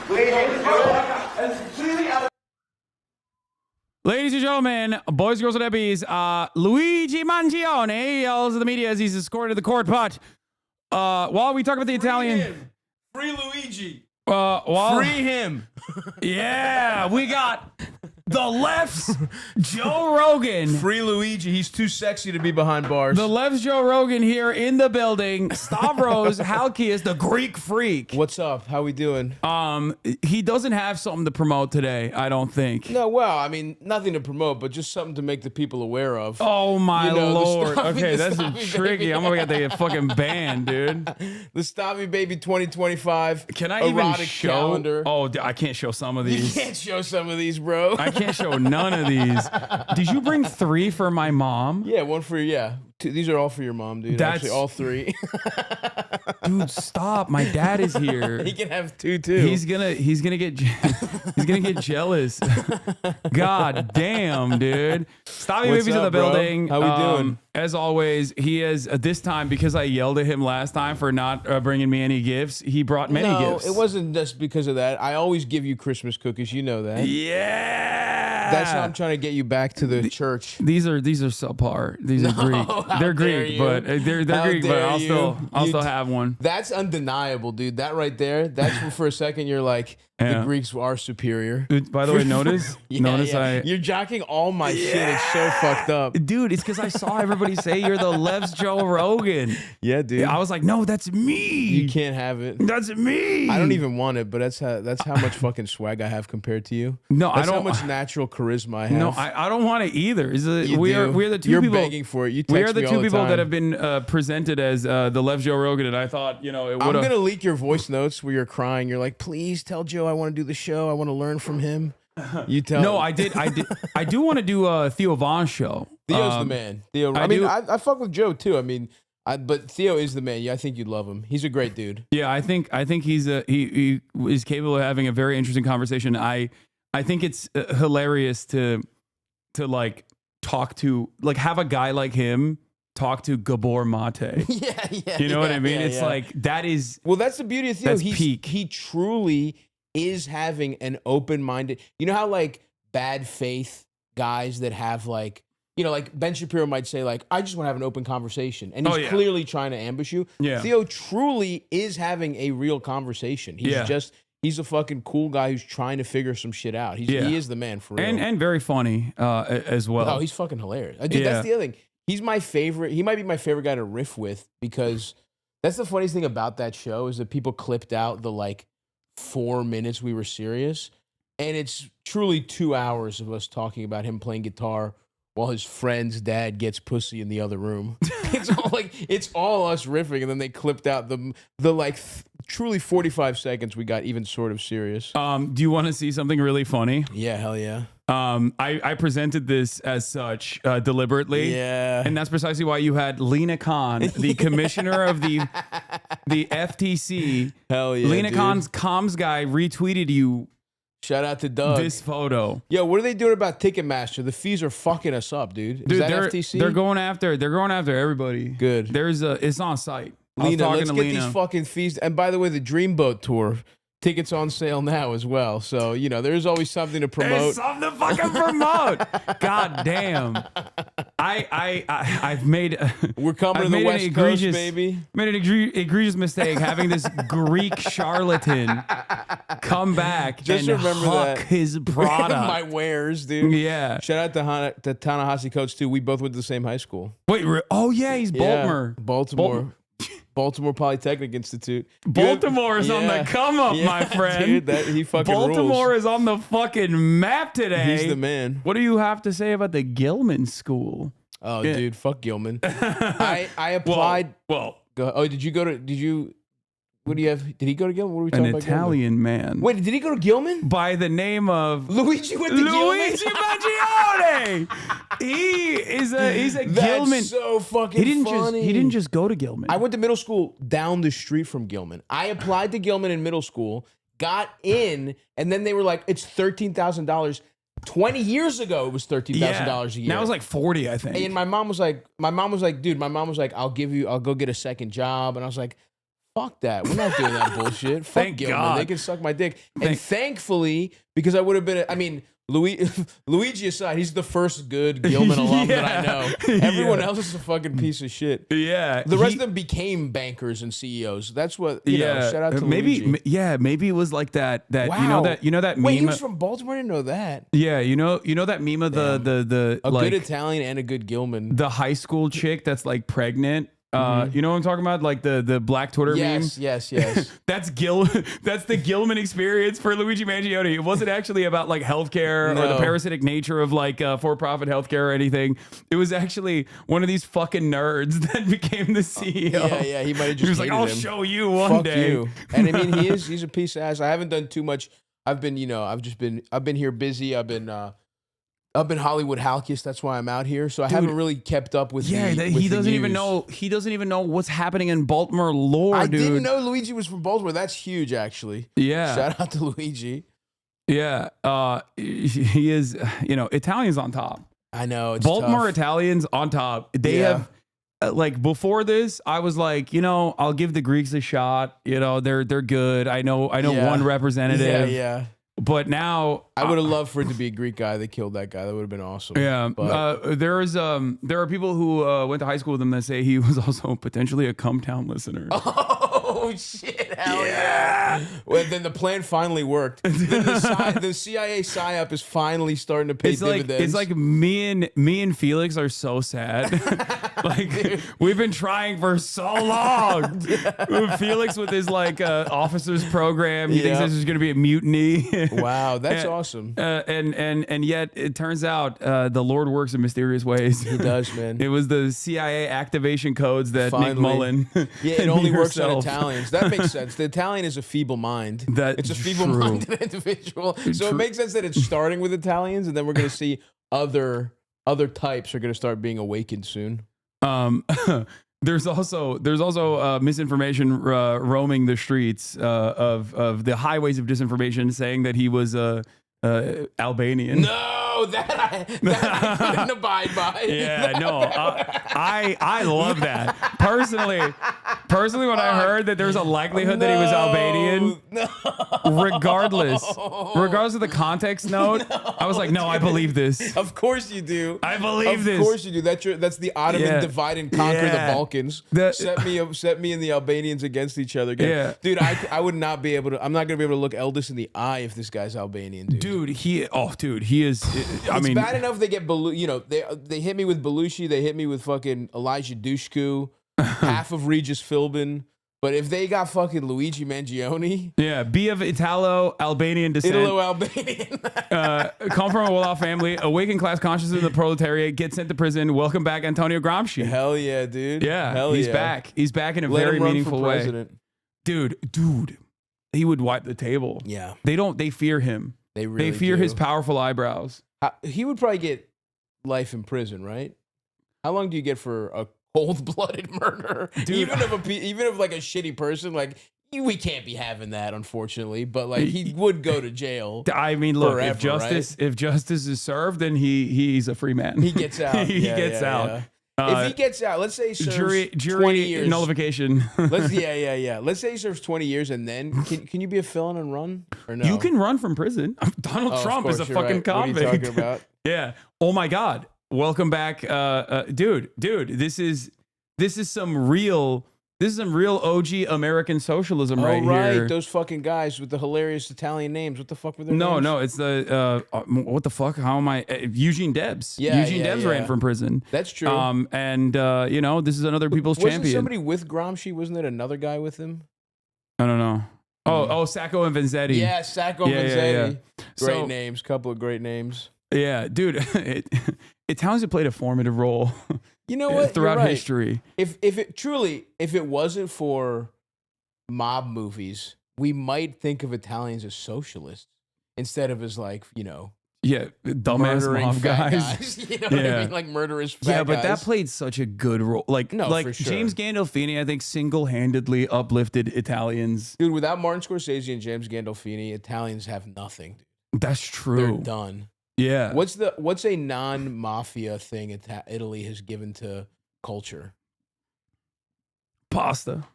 Ladies and gentlemen, boys, girls, and ebbies, Luigi Mangione yells at the media as he's escorted to the court. But while we talk about the Italian... Free Luigi. Free him. Yeah, we got the left's Joe Rogan. Free Luigi. He's too sexy to be behind bars. The left's Joe Rogan here in the building. Stavros Halkias, the Greek freak. What's up? How we doing? He doesn't have something to promote today, I don't think. No, well, I mean, nothing to promote, but just something to make the people aware of. Oh my Lord. Okay, that's tricky. Baby. I'm gonna get the fucking ban, dude. The Stavros Baby 2025. Can I even show? Calendar. Oh, I can't show some of these. You can't show some of these, bro. I can't show none of these. Did you bring 3 for my mom? Yeah, one for these are all for your mom, dude. That's actually all 3. Dude, stop! My dad is here. He can have 2 too. He's gonna get jealous. God damn, dude! Stavros Baby's in the building. How we doing? As always, he is this time because I yelled at him last time for not bringing me any gifts. He brought many gifts. No, it wasn't just because of that. I always give you Christmas cookies. You know that. Yeah. That's how I'm trying to get you back to the church. These are subpar. These are Greek. They're Greek, but they're Greek. But I'll still have one. That's undeniable, dude. That right there. That's when for a second you're like, the Greeks are superior. By the way, notice you're jocking all my shit. It's so fucked up, dude. It's because I saw everybody say you're the left's Joe Rogan. Yeah, dude. I was like, no, that's me. You can't have it. That's me. I don't even want it, but that's how much fucking swag I have compared to you. No, that's I don't. How much natural charisma I have. No, I don't want it either. We're the 2 You're people. Begging for it. You text we are the me 2 all people time. that have been presented as the left Joe Rogan, and I thought, it would. I'm gonna leak your voice notes where you're crying. You're like, please tell Joe I want to do the show. I want to learn from him. You tell. No, I did. I do want to do a Theo Von show. Theo's the man. Theo. I fuck with Joe too. I mean, but Theo is the man. Yeah, I think you'd love him. He's a great dude. Yeah, I think he is capable of having a very interesting conversation. I think it's hilarious to like talk to, like, have a guy like him talk to Gabor Mate. Yeah. You know what I mean? It's like, that is... Well, that's the beauty of Theo. That's peak. He truly is having an open-minded... You know how, like, bad faith guys that have, like... like Ben Shapiro might say, like, I just want to have an open conversation. And he's clearly trying to ambush you. Yeah. Theo truly is having a real conversation. He's a fucking cool guy who's trying to figure some shit out. He is the man for real. And very funny as well. Oh, he's fucking hilarious. Dude, that's the other thing. He's my favorite. He might be my favorite guy to riff with, because that's the funniest thing about that show is that people clipped out the, like, 4 minutes we were serious. And it's truly 2 hours of us talking about him playing guitar while his friend's dad gets pussy in the other room. It's all us riffing, and then they clipped out the truly 45 seconds we got even sort of serious. Do you want to see something really funny? Yeah, hell yeah. I presented this as such deliberately. Yeah. And that's precisely why you had Lena Khan, the commissioner of the FTC. Hell yeah. Lena Khan's comms guy retweeted you. Shout out to Doug. This photo. Yo, what are they doing about Ticketmaster? The fees are fucking us up, dude. Is that FTC? They're going after everybody. Good. It's on site. Lena, let's get these fucking fees. And by the way, the Dreamboat Tour, tickets on sale now as well. So, there's always something to promote. There's something to fucking promote. God damn. I've made... We're coming to the West Coast, baby. Made an egregious mistake having this Greek charlatan come back Just and remember huck his product. My wares, dude. Yeah. Shout out to Ta-Nehisi Coates, too. We both went to the same high school. Wait, he's Baltimore. Baltimore Polytechnic Institute. Baltimore is on the come up, my friend. Dude, he fucking Baltimore rules. is on the fucking map today. He's the man. What do you have to say about the Gilman School? Oh, dude, fuck Gilman. I applied. Well, did you? What do you have? Did he go to Gilman? What are we talking about? An Italian man. Wait, did he go to Gilman? By the name of Luigi Luigi Mangione. He's a Gilman. That's so fucking funny. He didn't just go to Gilman. I went to middle school down the street from Gilman. I applied to Gilman in middle school, got in, and then they were like, it's $13,000. 20 years ago, it was $13,000 a year. Now it's like 40, I think. And my mom was like, dude, I'll go get a second job. And I was like, Fuck that. We're not doing that bullshit. Fuck Thank Gilman. God. They can suck my dick. And thankfully, because I would have been, I mean, Luigi aside, he's the first good Gilman alum that I know. Everyone else is a fucking piece of shit. Yeah. The rest of them became bankers and CEOs. That's what, you know, shout out to maybe, Luigi. maybe it was like that, Wow. you know that meme. Wait, he was from Baltimore? I didn't know that. Yeah, you know that meme of the A like, good Italian and a good Gilman. the high school chick that's like pregnant. You know what I'm talking about? Like the black Twitter meme. Yes. That's the Gilman experience for Luigi Mangione. It wasn't actually about like healthcare or the parasitic nature of like for-profit healthcare or anything. It was actually one of these fucking nerds that became the CEO. Yeah, he might have just He was like, I'll him. show you one Fuck day. you. And I mean, he's a piece of ass. I haven't done too much. I've been here busy. I've been Hollywood Halkias. That's why I'm out here. So I haven't really kept up with. He doesn't even know. He doesn't even know what's happening in Baltimore lore, dude. I didn't know Luigi was from Baltimore. That's huge, actually. Yeah. Shout out to Luigi. Yeah. He is. You know, Italians on top. I know. It's Baltimore tough. Italians on top. They have. Like before this, I was like, you know, I'll give the Greeks a shot. You know, they're good. I know one representative. Yeah. But now I would have loved for it to be a Greek guy that killed that guy. That would have been awesome. Yeah. But there are people who went to high school with him that say he was also potentially a Come Town listener. oh shit! Hell yeah! Well, then the plan finally worked. The CIA psyop is finally starting to pay dividends. It's like me and Felix are so sad. Like we've been trying for so long. Felix with his like officers program. He thinks this is going to be a mutiny. Wow, that's awesome. And yet it turns out the Lord works in mysterious ways. He does, man. It was the CIA activation codes that Finally. Nick Mullen. Yeah, it only works on Italians. That makes sense. The Italian is a feeble mind. It's a feeble-minded individual. So it makes sense that it's starting with Italians, and then we're going to see other types are going to start being awakened soon. There's also misinformation roaming the streets of the highways of disinformation, saying that he was Albanian. No, that I couldn't abide by. Yeah, no, I love that personally. When I heard that there's a likelihood that he was Albanian, regardless of the context note, I was like, no, I believe this. Of course you do. I believe this. Of course you do. That's the Ottoman divide and conquer the Balkans. Set me and the Albanians against each other again. Yeah. Dude, I would not be able to. I'm not gonna be able to look Eldest in the eye if this guy's Albanian, dude. Dude, he is. It's bad enough they get they hit me with Belushi, they hit me with fucking Elijah Dushku, half of Regis Philbin. But if they got fucking Luigi Mangione, be of Italo-Albanian descent, Italo-Albanian, come from a well-off family, awakened class consciousness of the proletariat, get sent to prison. Welcome back, Antonio Gramsci. Hell yeah, dude. Yeah, hell he's yeah. back. He's back in a Let very him run meaningful for way. president. Dude, he would wipe the table. Yeah, they fear him. They fear his powerful eyebrows. He would probably get life in prison, right? How long do you get for a cold-blooded murder? Dude, even of like a shitty person, like we can't be having that, unfortunately. But like he would go to jail. I mean, look, forever, if justice is served, then he's a free man. He gets out. He gets out. Yeah. If he gets out, let's say he serves 20 years. Nullification. Let's say he serves 20 years, and then can you be a felon and run or no? You can run from prison. Donald Trump is a fucking convict. What are you talking about? Yeah. Oh my God. Welcome back, dude. This is some real OG American socialism right here. Those fucking guys with the hilarious Italian names. What the fuck were their names? No, it's the what the fuck? How am I? Eugene Debs. Eugene Debs ran from prison. That's true. And you know, this is another people's champion. Wasn't somebody with Gramsci? Wasn't it another guy with him? I don't know. Oh, Sacco and Vanzetti. Yeah, Sacco and Vanzetti. Yeah. Great names. Couple of great names. Yeah, dude. Italians have played a formative role. You know what? Throughout history. If it wasn't for mob movies, we might think of Italians as socialists instead of as like, you know, dumbass mob guys. You know what I mean? Like murderous fat guys. But that played such a good role. Like for sure. James Gandolfini, I think, single-handedly uplifted Italians. Dude, without Martin Scorsese and James Gandolfini, Italians have nothing. That's true. They're done. Yeah. What's a non-mafia thing Italy has given to culture? Pasta.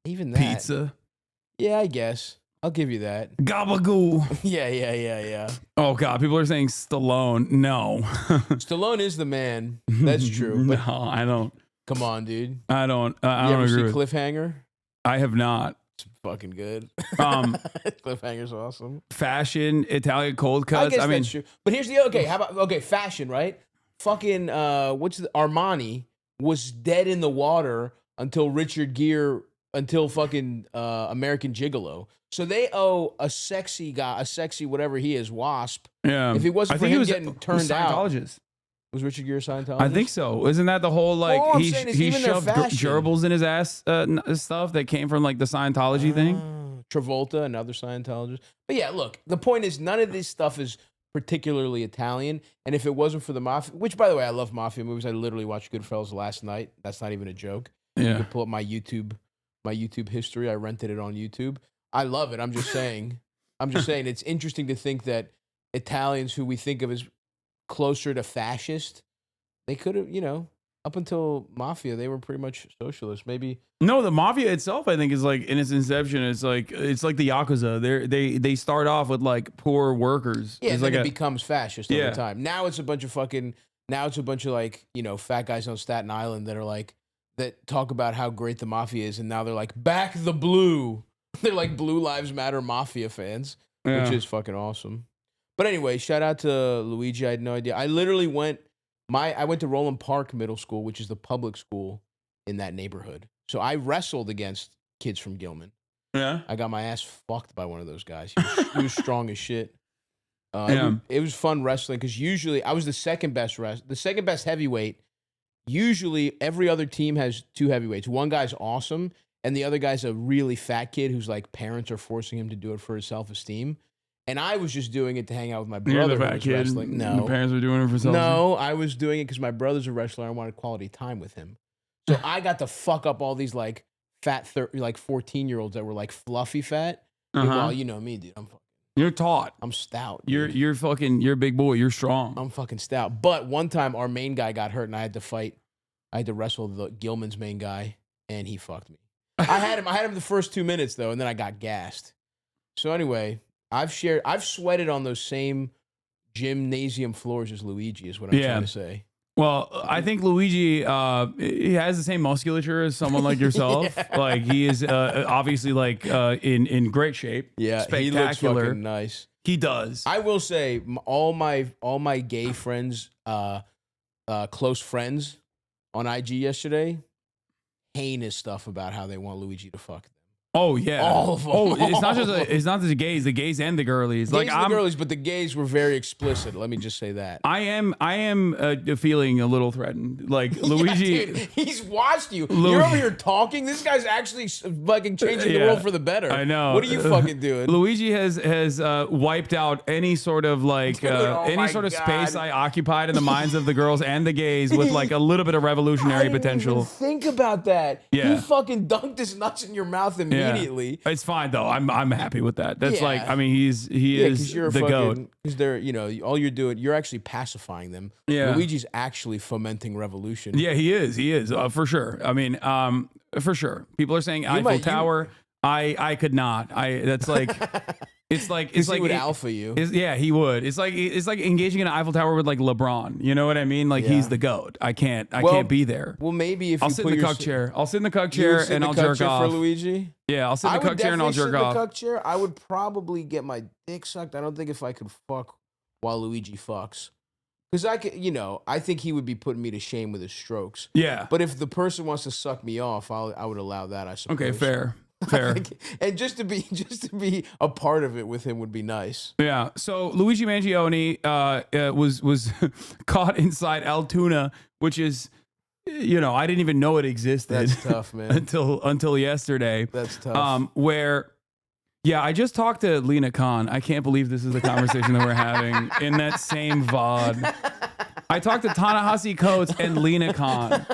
Even that. Pizza. Yeah, I guess. I'll give you that. Gabagoo. Yeah. Oh God, people are saying Stallone. No. Stallone is the man. That's true. But no, I don't. Come on, dude. I don't You ever agree see Cliffhanger? I have not. It's fucking good. Cliffhanger's awesome. Fashion, Italian cold cuts. I mean, that's true. But here's the okay. How about fashion? Right? Fucking Armani was dead in the water until Richard Gere, until fucking American Gigolo. So they owe a sexy guy, a sexy whatever he is, Wasp. Yeah. If it wasn't for him getting turned out. Was Richard Gere a Scientologist? I think so. Isn't that the whole like he shoved gerbils in his ass stuff that came from like the Scientology thing? Travolta, another Scientologist. But yeah, look, the point is none of this stuff is particularly Italian. And if it wasn't for the mafia, which by the way, I love mafia movies. I literally watched Goodfellas last night. That's not even a joke. Yeah. You can pull up my YouTube history. I rented it on YouTube. I love it. I'm just saying it's interesting to think that Italians who we think of as closer to fascist, they could have, up until mafia, they were pretty much socialist. Maybe no, the mafia itself, I think, is like in its inception, it's like the Yakuza. They start off with like poor workers. Yeah, it's then like it becomes fascist over time. Now it's a bunch of like, fat guys on Staten Island that talk about how great the mafia is, and now they're like, back the blue. They're like Blue Lives Matter mafia fans, which is fucking awesome. But anyway, shout out to Luigi. I had no idea. I literally went to Roland Park Middle School, which is the public school in that neighborhood. So I wrestled against kids from Gilman. Yeah. I got my ass fucked by one of those guys. He was strong as shit. It was fun wrestling because usually I was the second best heavyweight. Usually every other team has two heavyweights. One guy's awesome, and the other guy's a really fat kid who's like parents are forcing him to do it for his self-esteem. And I was just doing it to hang out with my brother. You're the fat kid. Wrestling. No, your parents were doing it for self-esteem. No, I was doing it because my brother's a wrestler. I wanted quality time with him. So I got to fuck up all these like fat 14-year-olds that were like fluffy fat. Well, you know me, dude. You're taut. I'm stout. Dude. You're a big boy. You're strong. I'm fucking stout. But one time our main guy got hurt and I had to wrestle the Gilman's main guy, and he fucked me. I had him the first 2 minutes though, and then I got gassed. So anyway, I've sweated on those same gymnasium floors as Luigi is what I'm trying to say. Well, I think Luigi, he has the same musculature as someone like yourself. Like he is obviously like in great shape. Yeah, spectacular. He looks fucking nice. He does. I will say, all my gay friends, close friends on IG yesterday, heinous stuff about how they want Luigi to fuck them. Oh yeah. All of them. Oh, it's not just the gays and the girlies. Gays and the girlies, but the gays were very explicit. Let me just say that. I am feeling a little threatened. Like Luigi, yeah, dude, he's watched you. You're over here talking. This guy's actually fucking changing the world for the better. I know. What are you fucking doing? Luigi has wiped out any sort of like space I occupied in the minds of the girls and the gays with like a little bit of revolutionary potential. Think about that. Yeah. He fucking dunked his nuts in your mouth immediately. It's fine though. I'm happy with that. That's like, I mean, he is the goat. Because they're, all you're doing, you're actually pacifying them. Yeah. Luigi's actually fomenting revolution. Yeah, he is for sure. I mean, for sure. People are saying Eiffel Tower. I could not. That's like. It's like he would alpha you. Yeah, he would. It's like engaging in an Eiffel Tower with like LeBron. You know what I mean? Like he's the goat. I can't be there. Well, maybe if I'll sit in the cuck chair. I'll sit in the cuck chair and I'll jerk off. For Luigi? Yeah, I'll sit in the cuck chair and I'll jerk off. The cuck chair. I would probably get my dick sucked. I don't think if I could fuck while Luigi fucks. Because I could, I think he would be putting me to shame with his strokes. Yeah. But if the person wants to suck me off, I would allow that, I suppose. Okay, fair. And just to be a part of it with him would be nice. Yeah. So Luigi Mangione was caught inside Altoona, which is, I didn't even know it existed. That's tough, man. until yesterday. That's tough. I just talked to Lena Khan. I can't believe this is the conversation that we're having in that same VOD. I talked to Ta-Nehisi Coates and Lena Khan.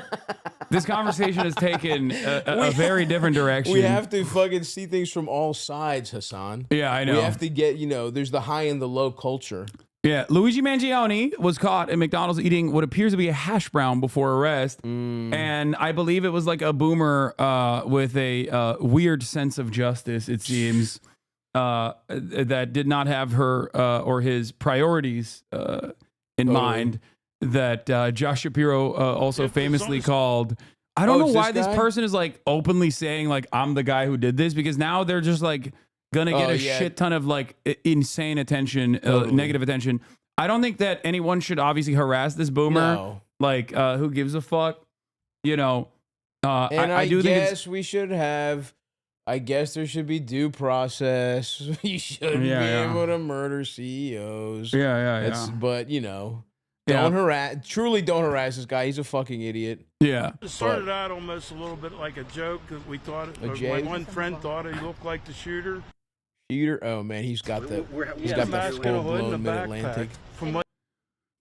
This conversation has taken a very different direction. We have to fucking see things from all sides, Hasan. Yeah, I know. We have to get, there's the high and the low culture. Yeah, Luigi Mangione was caught at McDonald's eating what appears to be a hash brown before arrest, and I believe it was like a boomer with a weird sense of justice. It seems that did not have her or his priorities in mind. That Josh Shapiro also famously called. I don't know why this person is like openly saying like I'm the guy who did this, because now they're just like gonna get a shit ton of like insane attention, negative attention. I don't think that anyone should obviously harass this boomer. No. Like, who gives a fuck? You know. And I do guess we should have. I guess there should be due process. You shouldn't be able to murder CEOs. Yeah. But you know, don't harass. Truly, don't harass this guy. He's a fucking idiot. Yeah. It started out almost a little bit like a joke that we thought. My one friend thought he looked like the shooter. Oh man, he's got the full-blown Mid-Atlantic.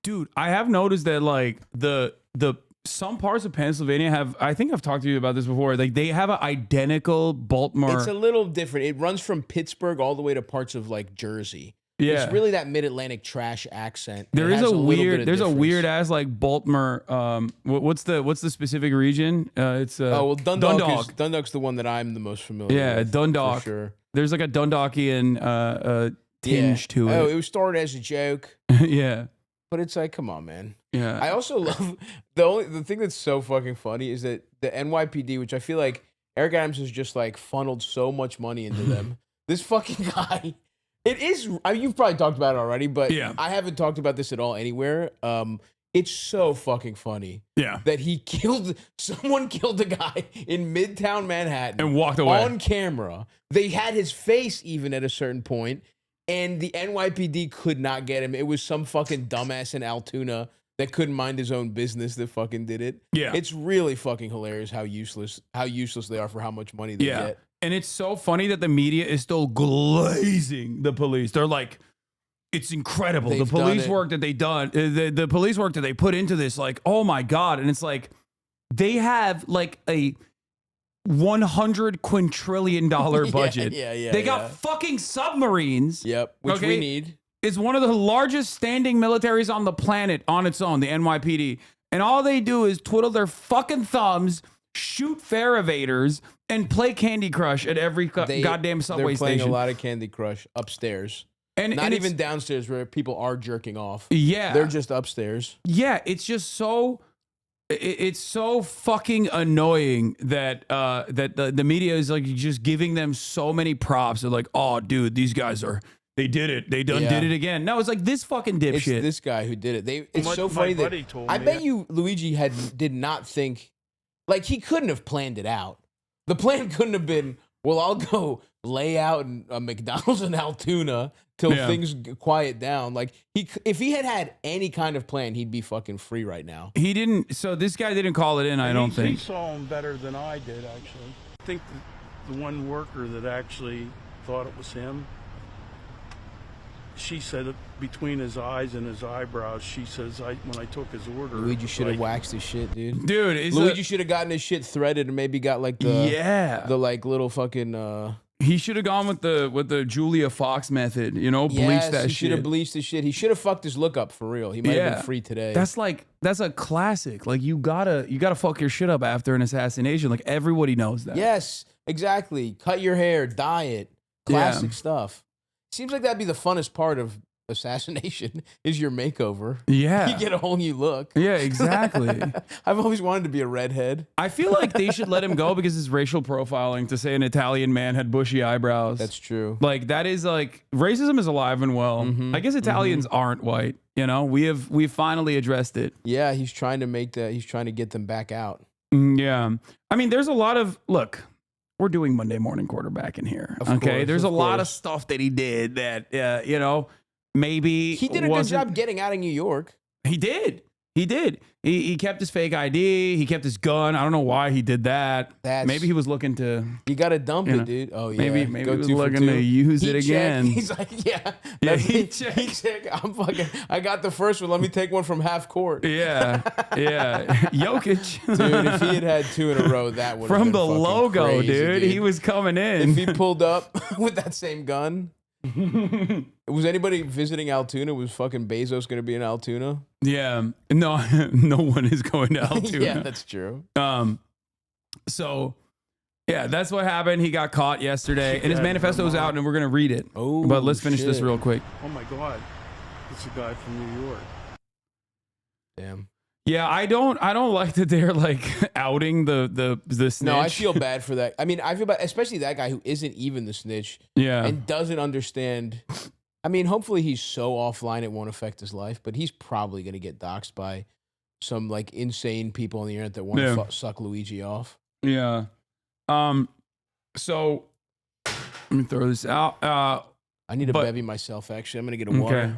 Dude, I have noticed that like the some parts of Pennsylvania have, I think I've talked to you about this before, like they have an identical Baltimore. It's a little different. It runs from Pittsburgh all the way to parts of like Jersey. Yeah. It's really that Mid-Atlantic trash accent. There's a weird ass like Baltimore. What's the specific region? It's Dundalk's the one that I'm the most familiar with. Yeah, Dundalk. For sure. There's like a Dundalkian tinge to it. Oh, it was started as a joke. Yeah. But it's like, come on, man. Yeah. I also love the thing that's so fucking funny is that the NYPD, which I feel like Eric Adams has just like funneled so much money into them. This fucking guy. It is. I mean, you've probably talked about it already, but I haven't talked about this at all anywhere. It's so fucking funny. Yeah. That someone killed a guy in Midtown Manhattan and walked away on camera. They had his face even at a certain point, and the NYPD could not get him. It was some fucking dumbass in Altoona that couldn't mind his own business that fucking did it. Yeah. It's really fucking hilarious how useless they are for how much money they get. And it's so funny that the media is still glazing the police. They're like, it's incredible. The police work that they done, the police work that they put into this, like, oh my God. And it's like, they have like a $100 quintillion budget. They got fucking submarines. Yep. Which we need. It's one of the largest standing militaries on the planet on its own, the NYPD. And all they do is twiddle their fucking thumbs, shoot fare evaders, and play Candy Crush at every goddamn subway station. They're playing a lot of Candy Crush upstairs. And not even downstairs where people are jerking off. Yeah. They're just upstairs. Yeah, it's just so... It's so fucking annoying that the media is like just giving them so many props. They're like, oh, dude, these guys they did it. They did it again. No, it's like this fucking dipshit. It's this guy who did it. It's so funny that I bet you Luigi did not think, like he couldn't have planned it out. The plan couldn't have been, well, I'll go lay out in a McDonald's in Altoona till things quiet down. Like if he had any kind of plan, he'd be fucking free right now. He didn't. So this guy didn't call it in. I don't think he saw him better than I did. Actually, I think the one worker that actually thought it was him. She said it between his eyes and his eyebrows. She says, when I took his order, Luigi should have waxed his shit, dude. Luigi should have gotten his shit threaded and maybe got like the like little fucking. He should have gone with the Julia Fox method, bleach that shit. He should have bleached his shit. He should have fucked his look up for real. He might have been free today. That's a classic. Like you gotta fuck your shit up after an assassination. Like everybody knows that. Yes, exactly. Cut your hair, dye it. Classic stuff. Seems like that'd be the funnest part of assassination is your makeover. Yeah. You get a whole new look. Yeah, exactly. I've always wanted to be a redhead. I feel like they should let him go because it's racial profiling to say an Italian man had bushy eyebrows. That's true. Like that is like racism is alive and well. I guess Italians aren't white. We've finally addressed it. Yeah, he's trying to get them back out. Yeah. I mean, there's a lot of we're doing Monday Morning Quarterback in here. There's a lot of stuff that he did that, maybe he did a good job getting out of New York. He did. He kept his fake ID. He kept his gun. I don't know why he did that. Maybe he was looking to. You got to dump it, dude. Oh yeah. Maybe he was looking to use it again. He's like, he checked. I got the first one. Let me take one from half court. Yeah. Jokic, dude. If he had two in a row, that would from the logo, crazy, dude. He was coming in. If he pulled up with that same gun. Was anybody visiting Altoona? Was fucking Bezos going to be in Altoona? Yeah. No, no one is going to Altoona. Yeah, that's true. So, yeah, that's what happened. He got caught yesterday, and his manifesto's out, and we're going to read it. Oh, but let's finish this shit. real quick. Oh my God, it's a guy from New York. Damn. Yeah, I don't like that they're like outing the snitch. No, I feel bad for that. I mean, I feel bad, especially that guy who isn't even the snitch. Yeah. And doesn't understand. I mean, hopefully he's so offline it won't affect his life, but he's probably going to get doxxed by some like insane people on the internet that want to suck Luigi off. Yeah. So let me throw this out. I need to bevy myself, actually. I'm going to get a water. Okay.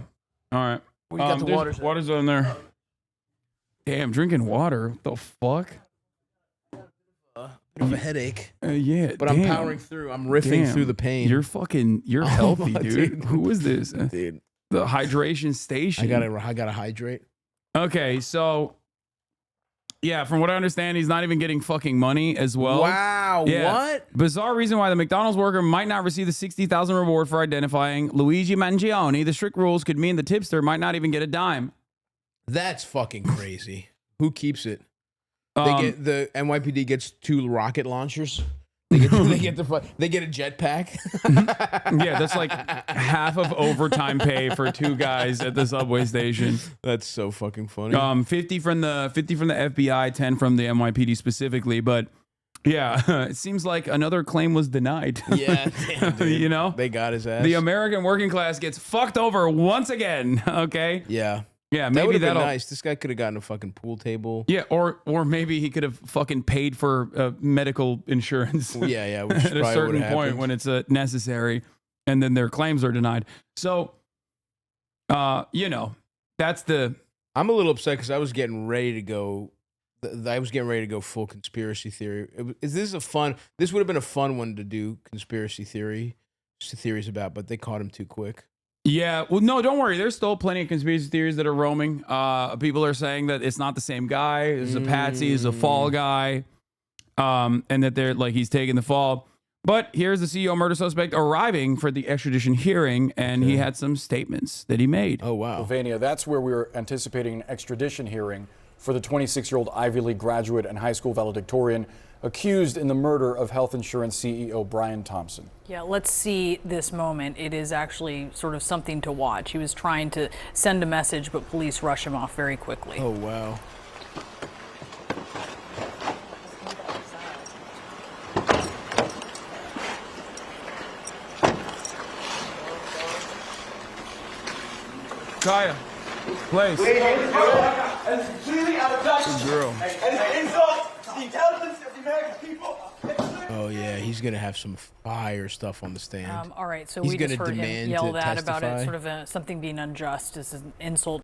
All right. We got the water. Water's on there. Damn, drinking water. What the fuck? Bit of a headache. Yeah. But I'm powering through. I'm riffing through the pain. You're healthy, dude. Who is this? Dude. The hydration station. I gotta hydrate. Okay, so yeah, from what I understand, he's not even getting fucking money as well. Wow, Yeah. what? Bizarre reason why the McDonald's worker might not receive the $60,000 reward for identifying Luigi Mangione. The strict rules could mean the tipster might not even get a dime. That's fucking crazy. Who keeps it? The NYPD gets 2 rocket launchers. They get a jetpack. Yeah, that's like half of overtime pay for 2 guys at the subway station. That's so fucking funny. 50 from the FBI, 10 from the NYPD specifically, but yeah, it seems like another claim was denied. Yeah, damn, dude. You know, they got his ass. The American working class gets fucked over once again. Okay. Yeah. Yeah, that maybe would have been that'll nice. This guy could have gotten a fucking pool table. Yeah, or maybe he could have fucking paid for medical insurance. Yeah, which at a certain point when it's necessary, and then their claims are denied. So, you know, that's the. I'm a little upset because I was getting ready to go. I was getting ready to go full conspiracy theory. This would have been a fun one to do conspiracy theories about, but they caught him too quick. Yeah, well, no, don't worry. There's still plenty of conspiracy theories that are roaming. People are saying that it's not the same guy. It's a patsy. It's a fall guy, and that they're like he's taking the fall. But here's the CEO murder suspect arriving for the extradition hearing, and he had some statements that he made. Oh wow, Pennsylvania. That's where we were anticipating an extradition hearing for the 26-year-old Ivy League graduate and high school valedictorian accused in the murder of health insurance CEO Brian Thompson. Yeah, let's see this moment. It is actually sort of something to watch. He was trying to send a message, but police rush him off very quickly. Oh, wow. Kaya, place. And it's completely out of touch. Good girl. And it's an insult to the intelligence of the American people. Oh yeah, he's gonna have some fire stuff on the stand. All right, so He's we just gonna heard him demand yell to that about it, testify. sort of something being unjust. This is an insult.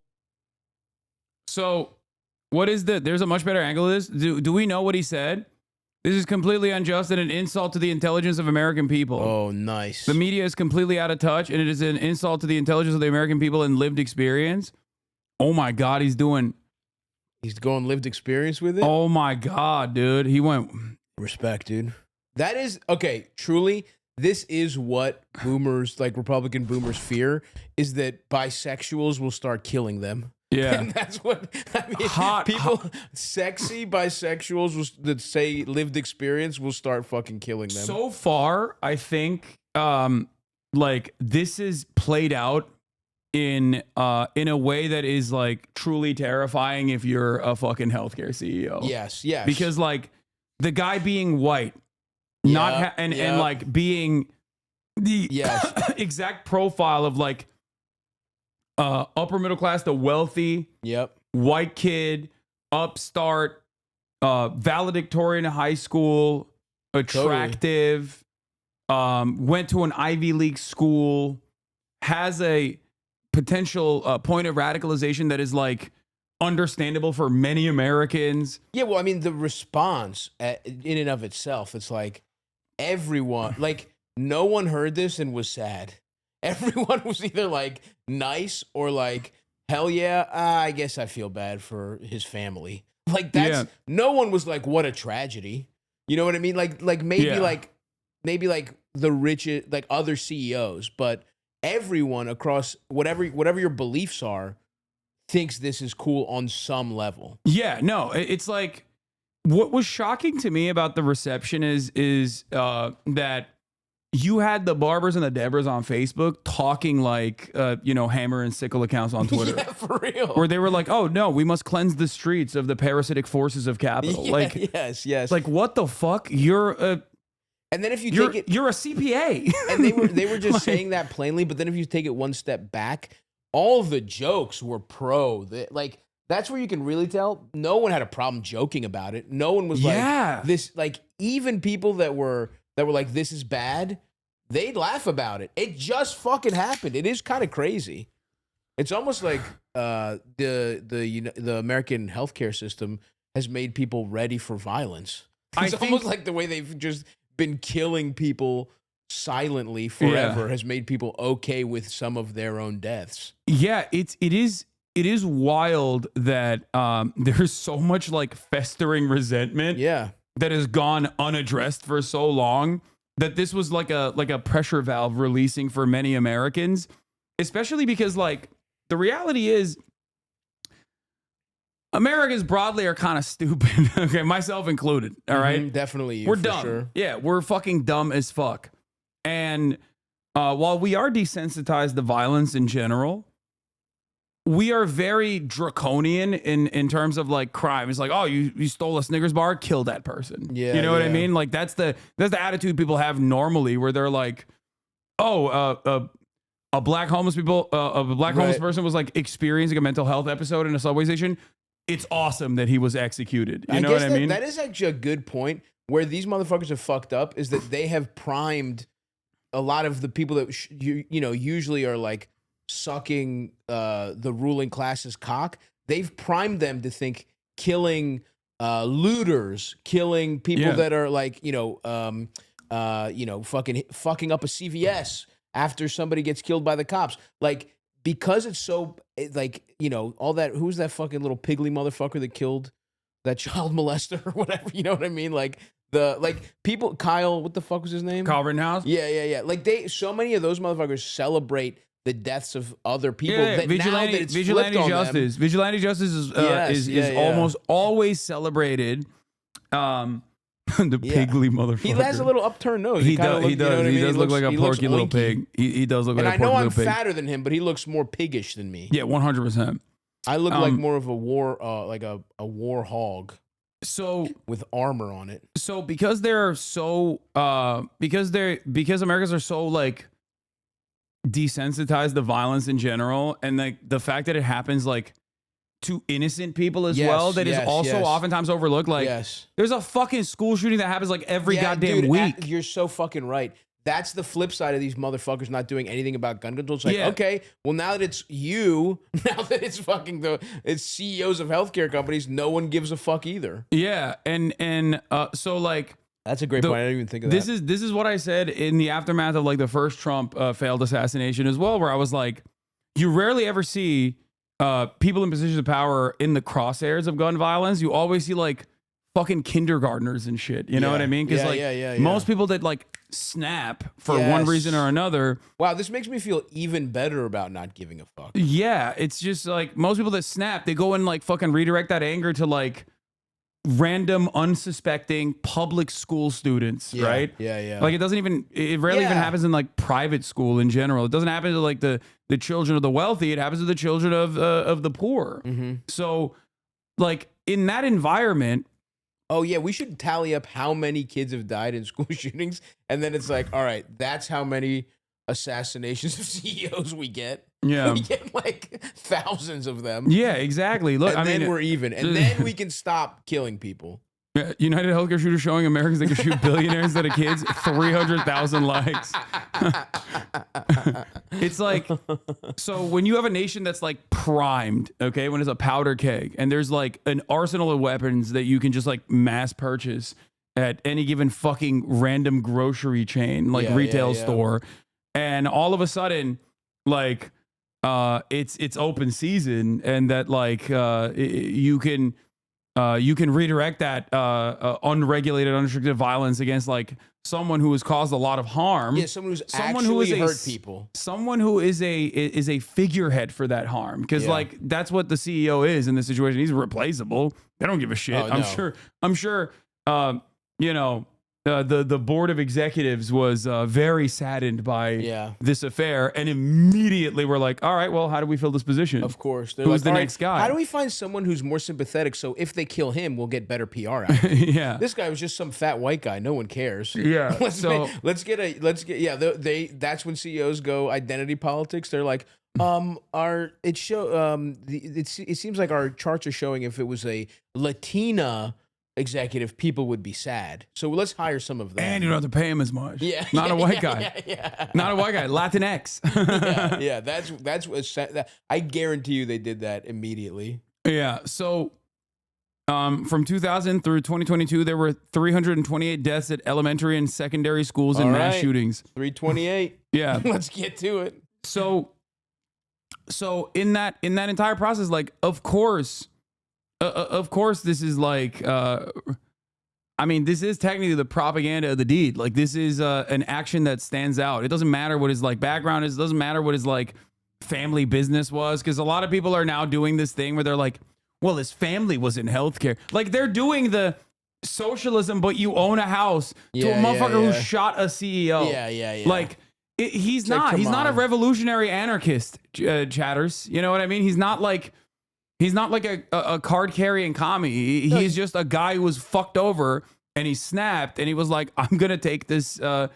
So, what is there's a much better angle of this. Do we know what he said? This is completely unjust and an insult to the intelligence of American people. Oh, nice. The media is completely out of touch, and it is an insult to the intelligence of the American people and lived experience. Oh my God, he's going lived experience with it? Oh my God, dude. He went. Respect, dude. That is, okay, truly, this is what boomers, like Republican boomers fear, is that bisexuals will start killing them. Yeah. And that's what, I mean, sexy bisexuals that say lived experience will start fucking killing them. So far, I think, like, this is played out in a way that is, like, truly terrifying if you're a fucking healthcare CEO. Yes. Because, like, the guy being white, and like being the exact profile of like upper middle class, the wealthy, white kid, upstart, valedictorian in high school, attractive, went to an Ivy League school, has a potential point of radicalization that is like understandable for many Americans. Yeah, well, I mean, the response in and of itself, it's like everyone, like no one heard this and was sad. Everyone was either like nice or like, hell yeah, I guess I feel bad for his family. Like that's, no one was like, what a tragedy. You know what I mean? Like maybe like the richest, like other CEOs, but everyone across whatever your beliefs are thinks this is cool on some level. Yeah, no, it's like what was shocking to me about the reception is that you had the Barbers and the Debras on Facebook talking like hammer and sickle accounts on Twitter. Yeah, for real. Where they were like, "Oh no, we must cleanse the streets of the parasitic forces of capital." Yeah, like, yes. Like, what the fuck? And then if you take it, you're a CPA. And they were just saying that plainly. But then if you take it one step back, all the jokes were pro. Like that's where you can really tell. No one had a problem joking about it. No one was like this. Like even people that were like, this is bad, they'd laugh about it. It just fucking happened. It is kind of crazy. It's almost like the American healthcare system has made people ready for violence. It's almost like the way they've just been killing people silently forever has made people okay with some of their own deaths. Yeah, it is wild that there's so much like festering resentment that has gone unaddressed for so long that this was like a pressure valve releasing for many Americans, especially because like the reality is Americans broadly are kind of stupid. Okay, myself included. All right, definitely, we're dumb. Sure. Yeah, we're fucking dumb as fuck. And while we are desensitized to violence in general, we are very draconian in terms of like crime. It's like, oh, you stole a Snickers bar, kill that person. Yeah, you know what I mean? Like that's the attitude people have normally, where they're like, oh, a black homeless homeless person was like experiencing a mental health episode in a subway station. It's awesome that he was executed. You know what I mean? That is actually a good point. Where these motherfuckers have fucked up is that they have primed a lot of the people that usually are like sucking the ruling class's cock. They've primed them to think killing looters, killing people that are like fucking up a CVS after somebody gets killed by the cops, like. Because it's so, like, all that, who's that fucking little piggly motherfucker that killed that child molester or whatever, you know what I mean? Like, people, Kyle, what the fuck was his name? Kyle Rittenhouse? Yeah. Like, so many of those motherfuckers celebrate the deaths of other people. That vigilante, now that it's vigilante flipped justice. On them, vigilante justice is almost always celebrated. The piggly motherfucker. He has a little upturned nose. He does. He does look like a porky little pig. He does look like a porky little pig. And I know I'm fatter than him, but he looks more piggish than me. Yeah, 100%. I look like more of a war, like a war hog. So with armor on it. So because they're so, because Americans are so like desensitized to violence in general, and like the fact that it happens like to innocent people as well, that is also oftentimes overlooked. Like, there's a fucking school shooting that happens like every goddamn week. You're so fucking right. That's the flip side of these motherfuckers not doing anything about gun control. It's like, okay, well, now that it's you, now that it's fucking it's CEOs of healthcare companies, no one gives a fuck either. Yeah, and so like that's a great point. I didn't even think of that. This is what I said in the aftermath of like the first Trump failed assassination as well, where I was like, you rarely ever see people in positions of power in the crosshairs of gun violence. You always see like fucking kindergartners and shit. You know what I mean? Because most people that like snap for one reason or another. Wow, this makes me feel even better about not giving a fuck. Yeah, it's just like most people that snap, they go and like fucking redirect that anger to like random unsuspecting public school students, right? Yeah. Like it rarely even happens in like private school in general. It doesn't happen to like the children of the wealthy. It happens to the children of the poor. Mm-hmm. So like in that environment. Oh yeah, we should tally up how many kids have died in school shootings, and then it's like, all right, that's how many assassinations of CEOs we get. Yeah, we get like thousands of them. Yeah, exactly. Look, and then we're even, and then we can stop killing people. UnitedHealthCare shooter showing Americans they can shoot billionaires instead of kids. 300,000 likes. It's like, so when you have a nation that's like primed, okay, when it's a powder keg, and there's like an arsenal of weapons that you can just like mass purchase at any given fucking random grocery chain, like retail store, and all of a sudden, like, it's open season, and that like you can you can redirect that unregulated, unrestricted violence against like someone who has caused a lot of harm. Yeah, someone who's actually hurt people. Someone who is a figurehead for that harm. Because like that's what the CEO is in this situation. He's replaceable. They don't give a shit. Oh, no. I'm sure. You know. The board of executives was very saddened by this affair, and immediately were like, "All right, well, how do we fill this position? Of course, who's the next guy? How do we find someone who's more sympathetic? So if they kill him, we'll get better PR out of it. Yeah, this guy was just some fat white guy. No one cares. Yeah, That's when CEOs go identity politics. They're like, it seems like our charts are showing if it was a Latina executive, people would be sad. So let's hire some of them. And you don't have to pay him as much. Yeah, not a white guy. Not a white guy. Latinx. That's what I guarantee you they did that immediately. Yeah. So, from 2000 through 2022, there were 328 deaths at elementary and secondary schools and mass shootings. 328. Yeah. Let's get to it. So in that entire process, like, of course, this is like, this is technically the propaganda of the deed. Like, this is an action that stands out. It doesn't matter what his like background is. It doesn't matter what his like family business was. Because a lot of people are now doing this thing where they're like, well, his family was in healthcare. Like, they're doing the socialism, but you own a house to a motherfucker who shot a CEO. Yeah. Like, he's not a revolutionary anarchist, chatters. You know what I mean? He's not like a card carrying commie. He's just a guy who was fucked over and he snapped and he was like, I'm going to take this. I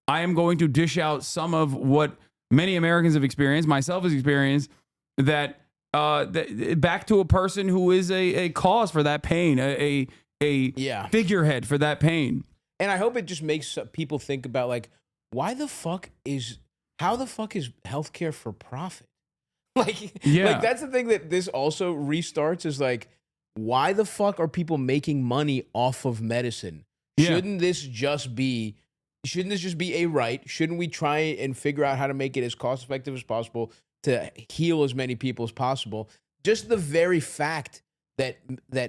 am going to dish out some of what many Americans have experienced, myself has experienced, that back to a person who is a cause for that pain, a figurehead for that pain. And I hope it just makes people think about like, how the fuck is healthcare for profit? Like that's the thing that this also restarts is like, why the fuck are people making money off of medicine? Yeah. Shouldn't this just be a right? Shouldn't we try and figure out how to make it as cost effective as possible to heal as many people as possible? Just the very fact that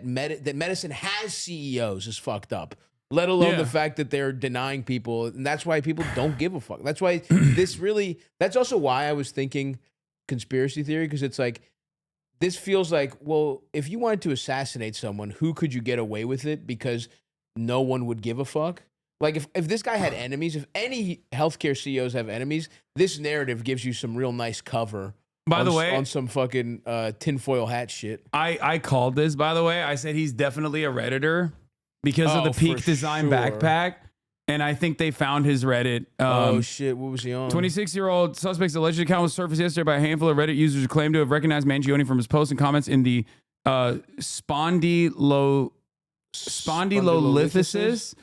medicine has CEOs is fucked up. Let alone the fact that they're denying people, and that's why people don't give a fuck. That's why that's also why I was thinking conspiracy theory, because it's like, this feels like, well, if you wanted to assassinate someone, who could you get away with it because no one would give a fuck? Like, if this guy had enemies, if any healthcare CEOs have enemies, this narrative gives you some real nice cover. By the way, on some fucking tinfoil hat shit. I called this, by the way. I said he's definitely a Redditor because of the Peak Design backpack. And I think they found his Reddit. Oh, shit. What was he on? 26-year-old suspect's alleged account was surfaced yesterday by a handful of Reddit users who claim to have recognized Mangione from his posts and comments in the spondylolithicis.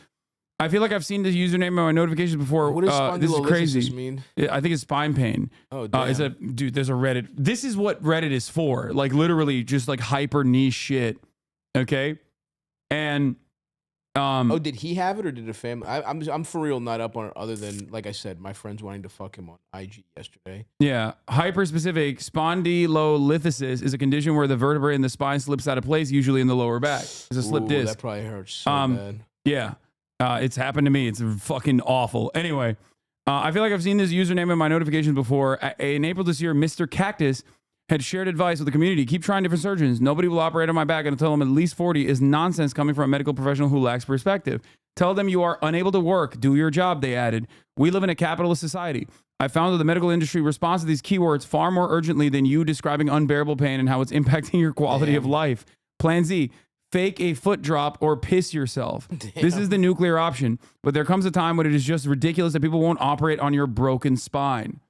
I feel like I've seen this username on my notifications before. What does this is crazy. mean? I think it's spine pain. Oh, damn. There's a Reddit. This is what Reddit is for. Like, literally just like hyper niche shit. Okay? And... did he have it or did a family? I'm for real not up on it, other than, like I said, my friends wanting to fuck him on IG yesterday. Yeah. Hyper-specific spondylolithicis is a condition where the vertebrae in the spine slips out of place, usually in the lower back. It's a slip disc. That probably hurts so bad. Yeah. It's happened to me. It's fucking awful. Anyway, I feel like I've seen this username in my notifications before. In April this year, Mr. Cactus had shared advice with the community. Keep trying different surgeons. Nobody will operate on my back until I'm at least 40 is nonsense coming from a medical professional who lacks perspective. Tell them you are unable to work. Do your job, they added. We live in a capitalist society. I found that the medical industry responds to these keywords far more urgently than you describing unbearable pain and how it's impacting your quality of life. Plan Z, fake a foot drop or piss yourself. This is the nuclear option. But there comes a time when it is just ridiculous that people won't operate on your broken spine.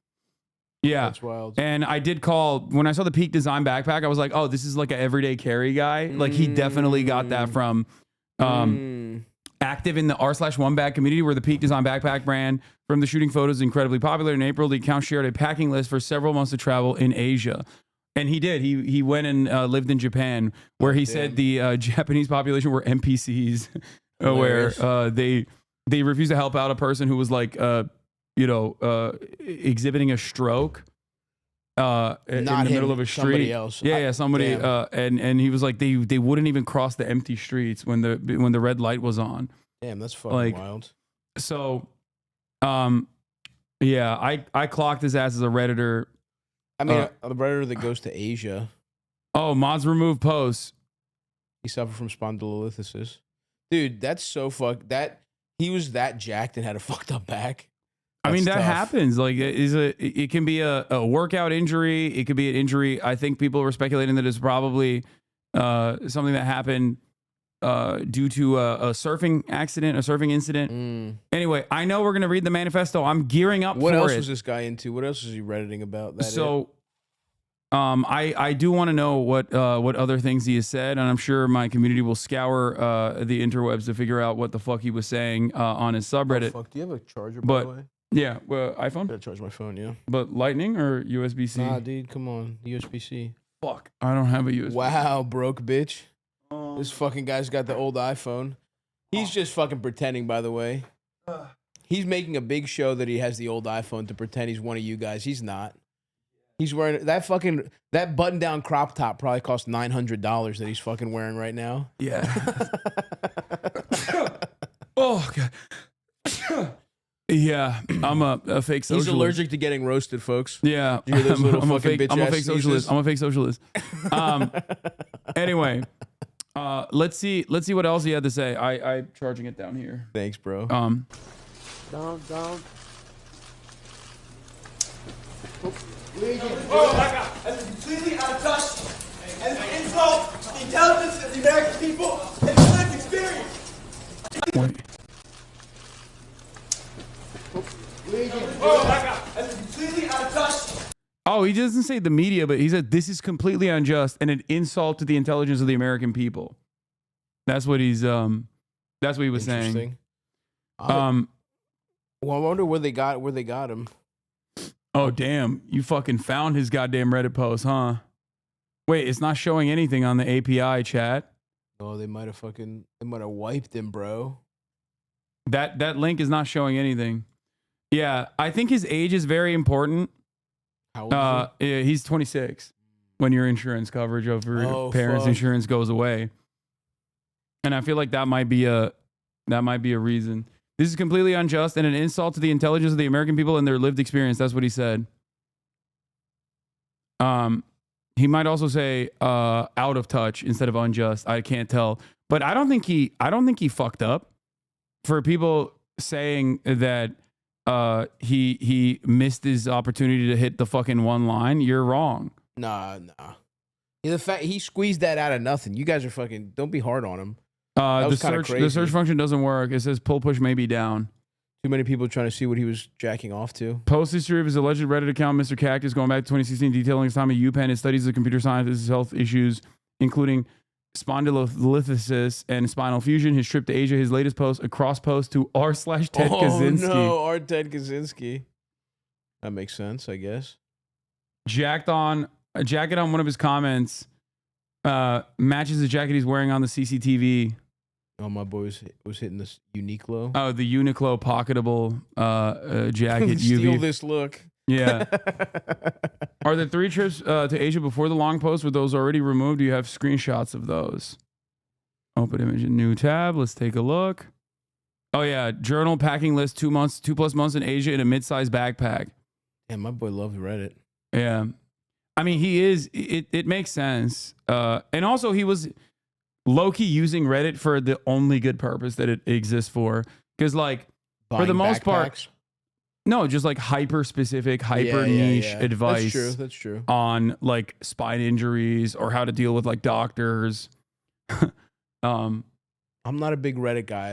Yeah. That's wild. And I did call, when I saw the Peak Design backpack, I was like, oh, this is like an everyday carry guy. Like, he definitely got that from active in the r/1 bag community, where the Peak Design backpack brand from the shooting photos is incredibly popular. In April, the account shared a packing list for several months of travel in Asia. And he did. He went and lived in Japan, where he said the Japanese population were NPCs, where they refused to help out a person who was like, exhibiting a stroke. in the middle of a street. Somebody else. Yeah, somebody. Damn. And he was like, they wouldn't even cross the empty streets when the red light was on. Damn, that's fucking wild. So, yeah, I clocked his ass as a Redditor. I mean, a Redditor that goes to Asia. Oh, mods remove posts. He suffered from spondylolisthesis. Dude, that's so fucked. He was that jacked and had a fucked up back. I mean, that tough. happens. Like, it can be a workout injury. It could be an injury. I think people were speculating that it's probably something that happened due to a surfing accident, a surfing incident. Anyway, I know we're going to read the manifesto. I'm gearing up for it. What else was this guy into? What else was he Redditing about? I do want to know what other things he has said, and I'm sure my community will scour the interwebs to figure out what the fuck he was saying on his subreddit. Oh, fuck. Do you have a charger, by the way? Yeah, well, iPhone? I gotta charge my phone, yeah. But Lightning or USB-C? Nah, dude, come on. USB-C. Fuck. I don't have a USB-C. Wow, broke bitch. This fucking guy's got the old iPhone. He's just fucking pretending, by the way. He's making a big show that he has the old iPhone to pretend he's one of you guys. He's not. He's wearing that button-down crop top probably cost $900 that he's fucking wearing right now. Yeah. Oh, God. Yeah, I'm a fake socialist. He's allergic to getting roasted, folks. Yeah, I'm a fake socialist. I'm a fake socialist. Anyway, let's see what else he had to say. I'm charging it down here. Thanks, bro. Down. Oh my God! That's completely out of touch. And it's an insult to the intelligence of the American people and the lived experience. Wait. Oh my God! That's completely out of touch. Oh, he doesn't say the media, but he said this is completely unjust and an insult to the intelligence of the American people. That's what he's that's what he was saying. Well, I wonder where they got him. Oh damn, you fucking found his goddamn Reddit post, huh? Wait, it's not showing anything on the API chat. Oh, they might have wiped him, bro. That link is not showing anything. Yeah, I think his age is very important. How old is he? He's 26 when your insurance coverage over parents' insurance goes away. And I feel like that might be a reason. This is completely unjust and an insult to the intelligence of the American people and their lived experience. That's what he said. He might also say out of touch instead of unjust. I can't tell. But I don't think he fucked up. For people saying that he missed his opportunity to hit the fucking one line, you're wrong. Nah. Yeah, the fact he squeezed that out of nothing. You guys are fucking. Don't be hard on him. The search function doesn't work. It says pull push may be down. Too many people trying to see what he was jacking off to. Post history of his alleged Reddit account, Mr. Cactus, going back to 2016, detailing his time at UPenn, his studies of computer science, his health issues, including spondylolisthesis and spinal fusion, his trip to Asia, his latest post, a cross post to r/Ted Kaczynski. Oh no, r/Ted Kaczynski. That makes sense, I guess. Jacket on one of his comments matches the jacket he's wearing on the CCTV. Oh, my boy was hitting this Uniqlo. Oh, the Uniqlo pocketable jacket. Steal this look. Yeah. Are the 3 trips to Asia before the long post? Were those already removed? Do you have screenshots of those? Open image in new tab. Let's take a look. Oh yeah, journal packing list 2+ months in Asia in a mid-sized backpack. Yeah, my boy loves Reddit. Yeah. I mean, he is. It makes sense. And also, he was low-key using Reddit for the only good purpose that it exists for. Because, like, for the most part, no, just like hyper-specific, hyper-niche advice. That's true. On, like, spine injuries or how to deal with, like, doctors. I'm not a big Reddit guy.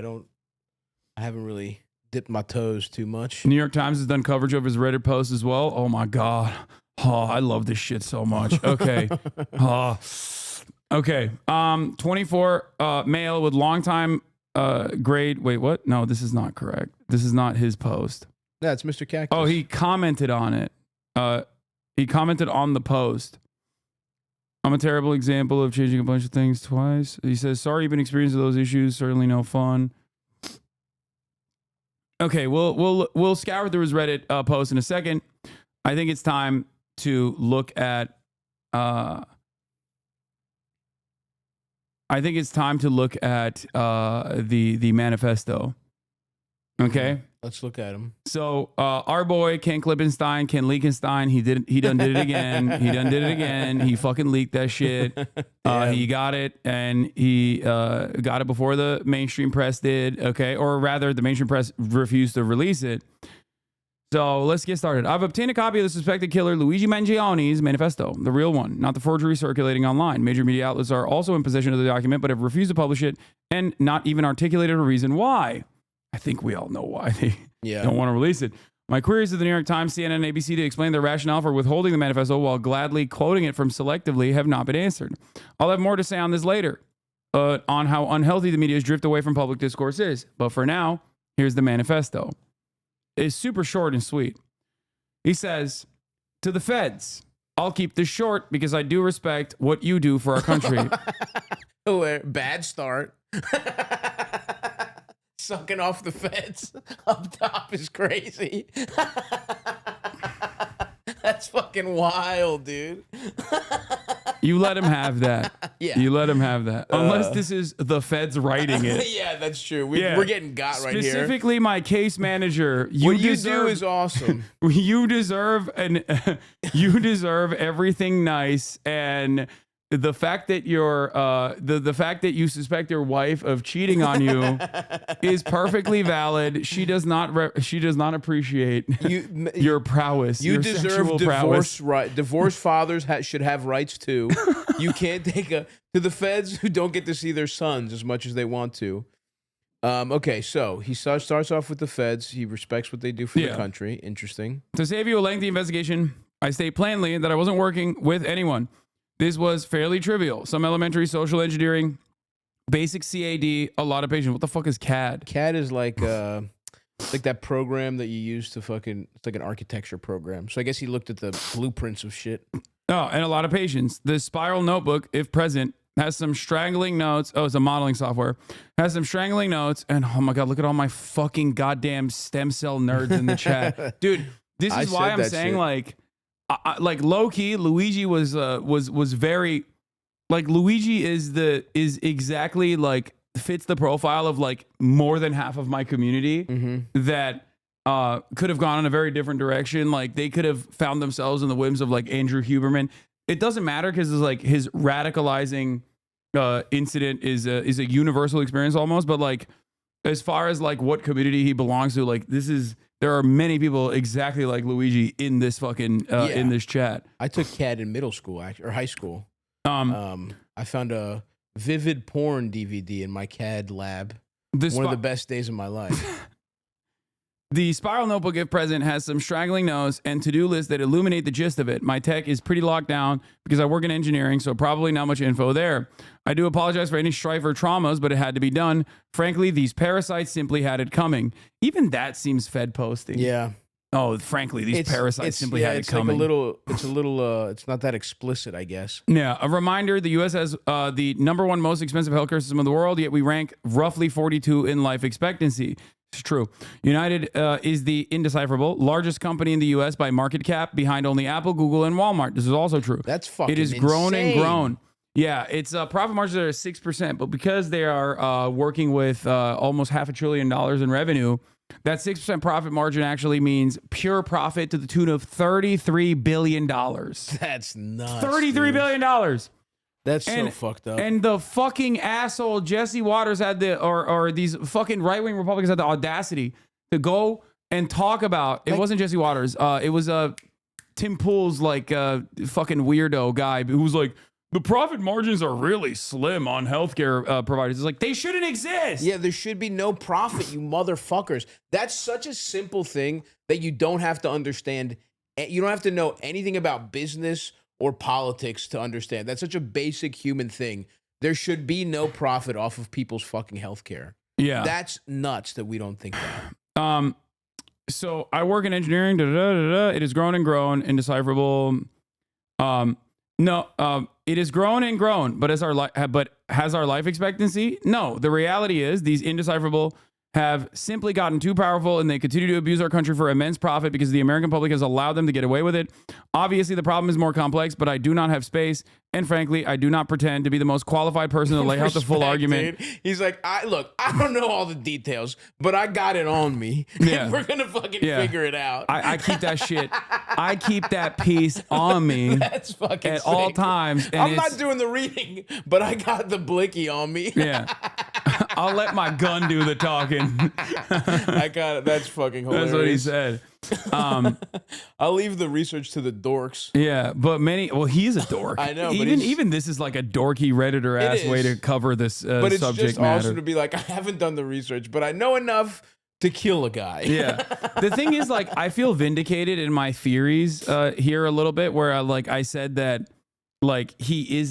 I haven't really dipped my toes too much. New York Times has done coverage of his Reddit posts as well. Oh, my God. Oh, I love this shit so much. Okay. Okay. 24 male with longtime grade. Wait, what? No, this is not correct. This is not his post. Yeah, it's Mr. Cactus. Oh, he commented on it. He commented on the post. I'm a terrible example of changing a bunch of things twice. He says, sorry you've been experiencing those issues. Certainly no fun. Okay, we'll scour through his Reddit post in a second. I think it's time to look at. I think it's time to look at the manifesto. Okay, let's look at him. So our boy Ken Klippenstein, Ken Leakenstein, he done did it again. He fucking leaked that shit. He got it, and he got it before the mainstream press did. Okay, or rather, the mainstream press refused to release it. So let's get started. I've obtained a copy of the suspected killer Luigi Mangiane's manifesto, the real one, not the forgery circulating online. Major media outlets are also in possession of the document, but have refused to publish it and not even articulated a reason why. I think we all know why they don't want to release it. My queries to the New York Times, CNN, and ABC to explain their rationale for withholding the manifesto while gladly quoting it from selectively have not been answered. I'll have more to say on this later, on how unhealthy the media's drift away from public discourse is. But for now, here's the manifesto. It's super short and sweet. He says, to the feds, I'll keep this short because I do respect what you do for our country. Bad start. Sucking off the feds up top is crazy. That's fucking wild, dude. You let him have that. Yeah. You let him have that. Unless this is the feds writing it. Yeah, that's true. We're getting got right here. Specifically, my case manager. What you do is awesome. You deserve everything nice, and the fact that you're the fact that you suspect your wife of cheating on you is perfectly valid. She does not appreciate your prowess. You your deserve divorce. Prowess. Right? Divorced fathers should have rights too. You can't take to the feds who don't get to see their sons as much as they want to. Okay, so he starts off with the feds. He respects what they do for the country. Interesting. To save you a lengthy investigation, I state plainly that I wasn't working with anyone. This was fairly trivial. Some elementary social engineering, basic CAD, a lot of patience. What the fuck is CAD? CAD is like that program that you use to fucking, it's like an architecture program. So I guess he looked at the blueprints of shit. Oh, and a lot of patience. The spiral notebook, if present, has some strangling notes. Oh, it's a modeling software. Has some strangling notes. And oh my God, look at all my fucking goddamn stem cell nerds in the chat. Dude, this is why I'm saying shit. Like low key, Luigi was very like Luigi is exactly like fits the profile of like more than half of my community that could have gone in a very different direction. Like they could have found themselves in the whims of like Andrew Huberman. It doesn't matter because it's like his radicalizing incident is a universal experience almost. But like as far as like what community he belongs to, like there are many people exactly like Luigi in this fucking in this chat. I took CAD in middle school or high school. I found a vivid porn DVD in my CAD lab. One of the best days of my life. The spiral notebook, if present, has some straggling notes and to-do lists that illuminate the gist of it. My tech is pretty locked down because I work in engineering, so probably not much info there. I do apologize for any strife or traumas, but it had to be done. Frankly, these parasites simply had it coming. Even that seems Fed posting. Yeah. Oh, frankly, these parasites simply had it coming. It's not that explicit, I guess. Yeah. A reminder, the U.S. has the #1 most expensive healthcare system in the world, yet we rank roughly 42 in life expectancy. It's true. United is the indecipherable largest company in the U.S. by market cap, behind only Apple, Google, and Walmart. This is also true. That's fucking It has grown and grown. Yeah, its profit margins are 6%, but because they are working with almost $500 billion in revenue, that 6% profit margin actually means pure profit to the tune of $33 billion. That's nuts. $33 billion. That's so fucked up. And the fucking asshole Jesse Waters had or these fucking right-wing Republicans had the audacity to go and talk about, it wasn't Jesse Waters, it was Tim Pool's like fucking weirdo guy who was like, the profit margins are really slim on healthcare providers. It's like, they shouldn't exist. Yeah, there should be no profit, you motherfuckers. That's such a simple thing that you don't have to understand. You don't have to know anything about business or politics to understand. That's such a basic human thing. There should be no profit off of people's fucking healthcare. Yeah. That's nuts that we don't think that. So I work in engineering. It has grown and grown. Indecipherable. It has grown and grown, but has our life expectancy? No. The reality is these indecipherable have simply gotten too powerful, and they continue to abuse our country for immense profit because the American public has allowed them to get away with it. Obviously, the problem is more complex, but I do not have space. And frankly, I do not pretend to be the most qualified person to lay out the full argument. Dude. He's like, I don't know all the details, but I got it on me. Yeah. And we're going to fucking figure it out. I keep that shit. I keep that piece on me. That's fucking at sick. all times. And I'm not doing the reading, but I got the blicky on me. Yeah. I'll let my gun do the talking. I got it. That's fucking hilarious. That's what he said. I'll leave the research to the dorks. Yeah, but he's a dork. I know. Even this is like a dorky Redditor ass way to cover this but it's subject just matter. awesome to be like, I haven't done the research, but I know enough to kill a guy. Yeah. The thing is, like, I feel vindicated in my theories here a little bit, where I said that, like, he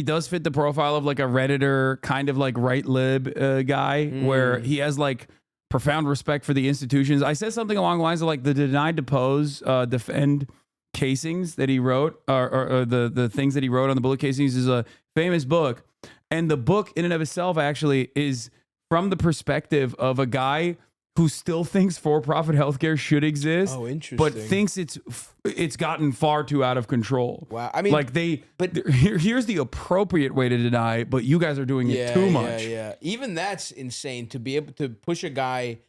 does fit the profile of like a Redditor kind of like right lib guy, where he has like profound respect for the institutions. I said something along the lines of like the denied depose, defend casings that he wrote, or the things that he wrote on the bullet casings is a famous book. And the book in and of itself actually is from the perspective of a guy who still thinks for-profit healthcare should exist, but thinks it's gotten far too out of control. Wow, I mean, like here's the appropriate way to deny it, but you guys are doing it too much. Yeah, even that's insane to be able to push a guy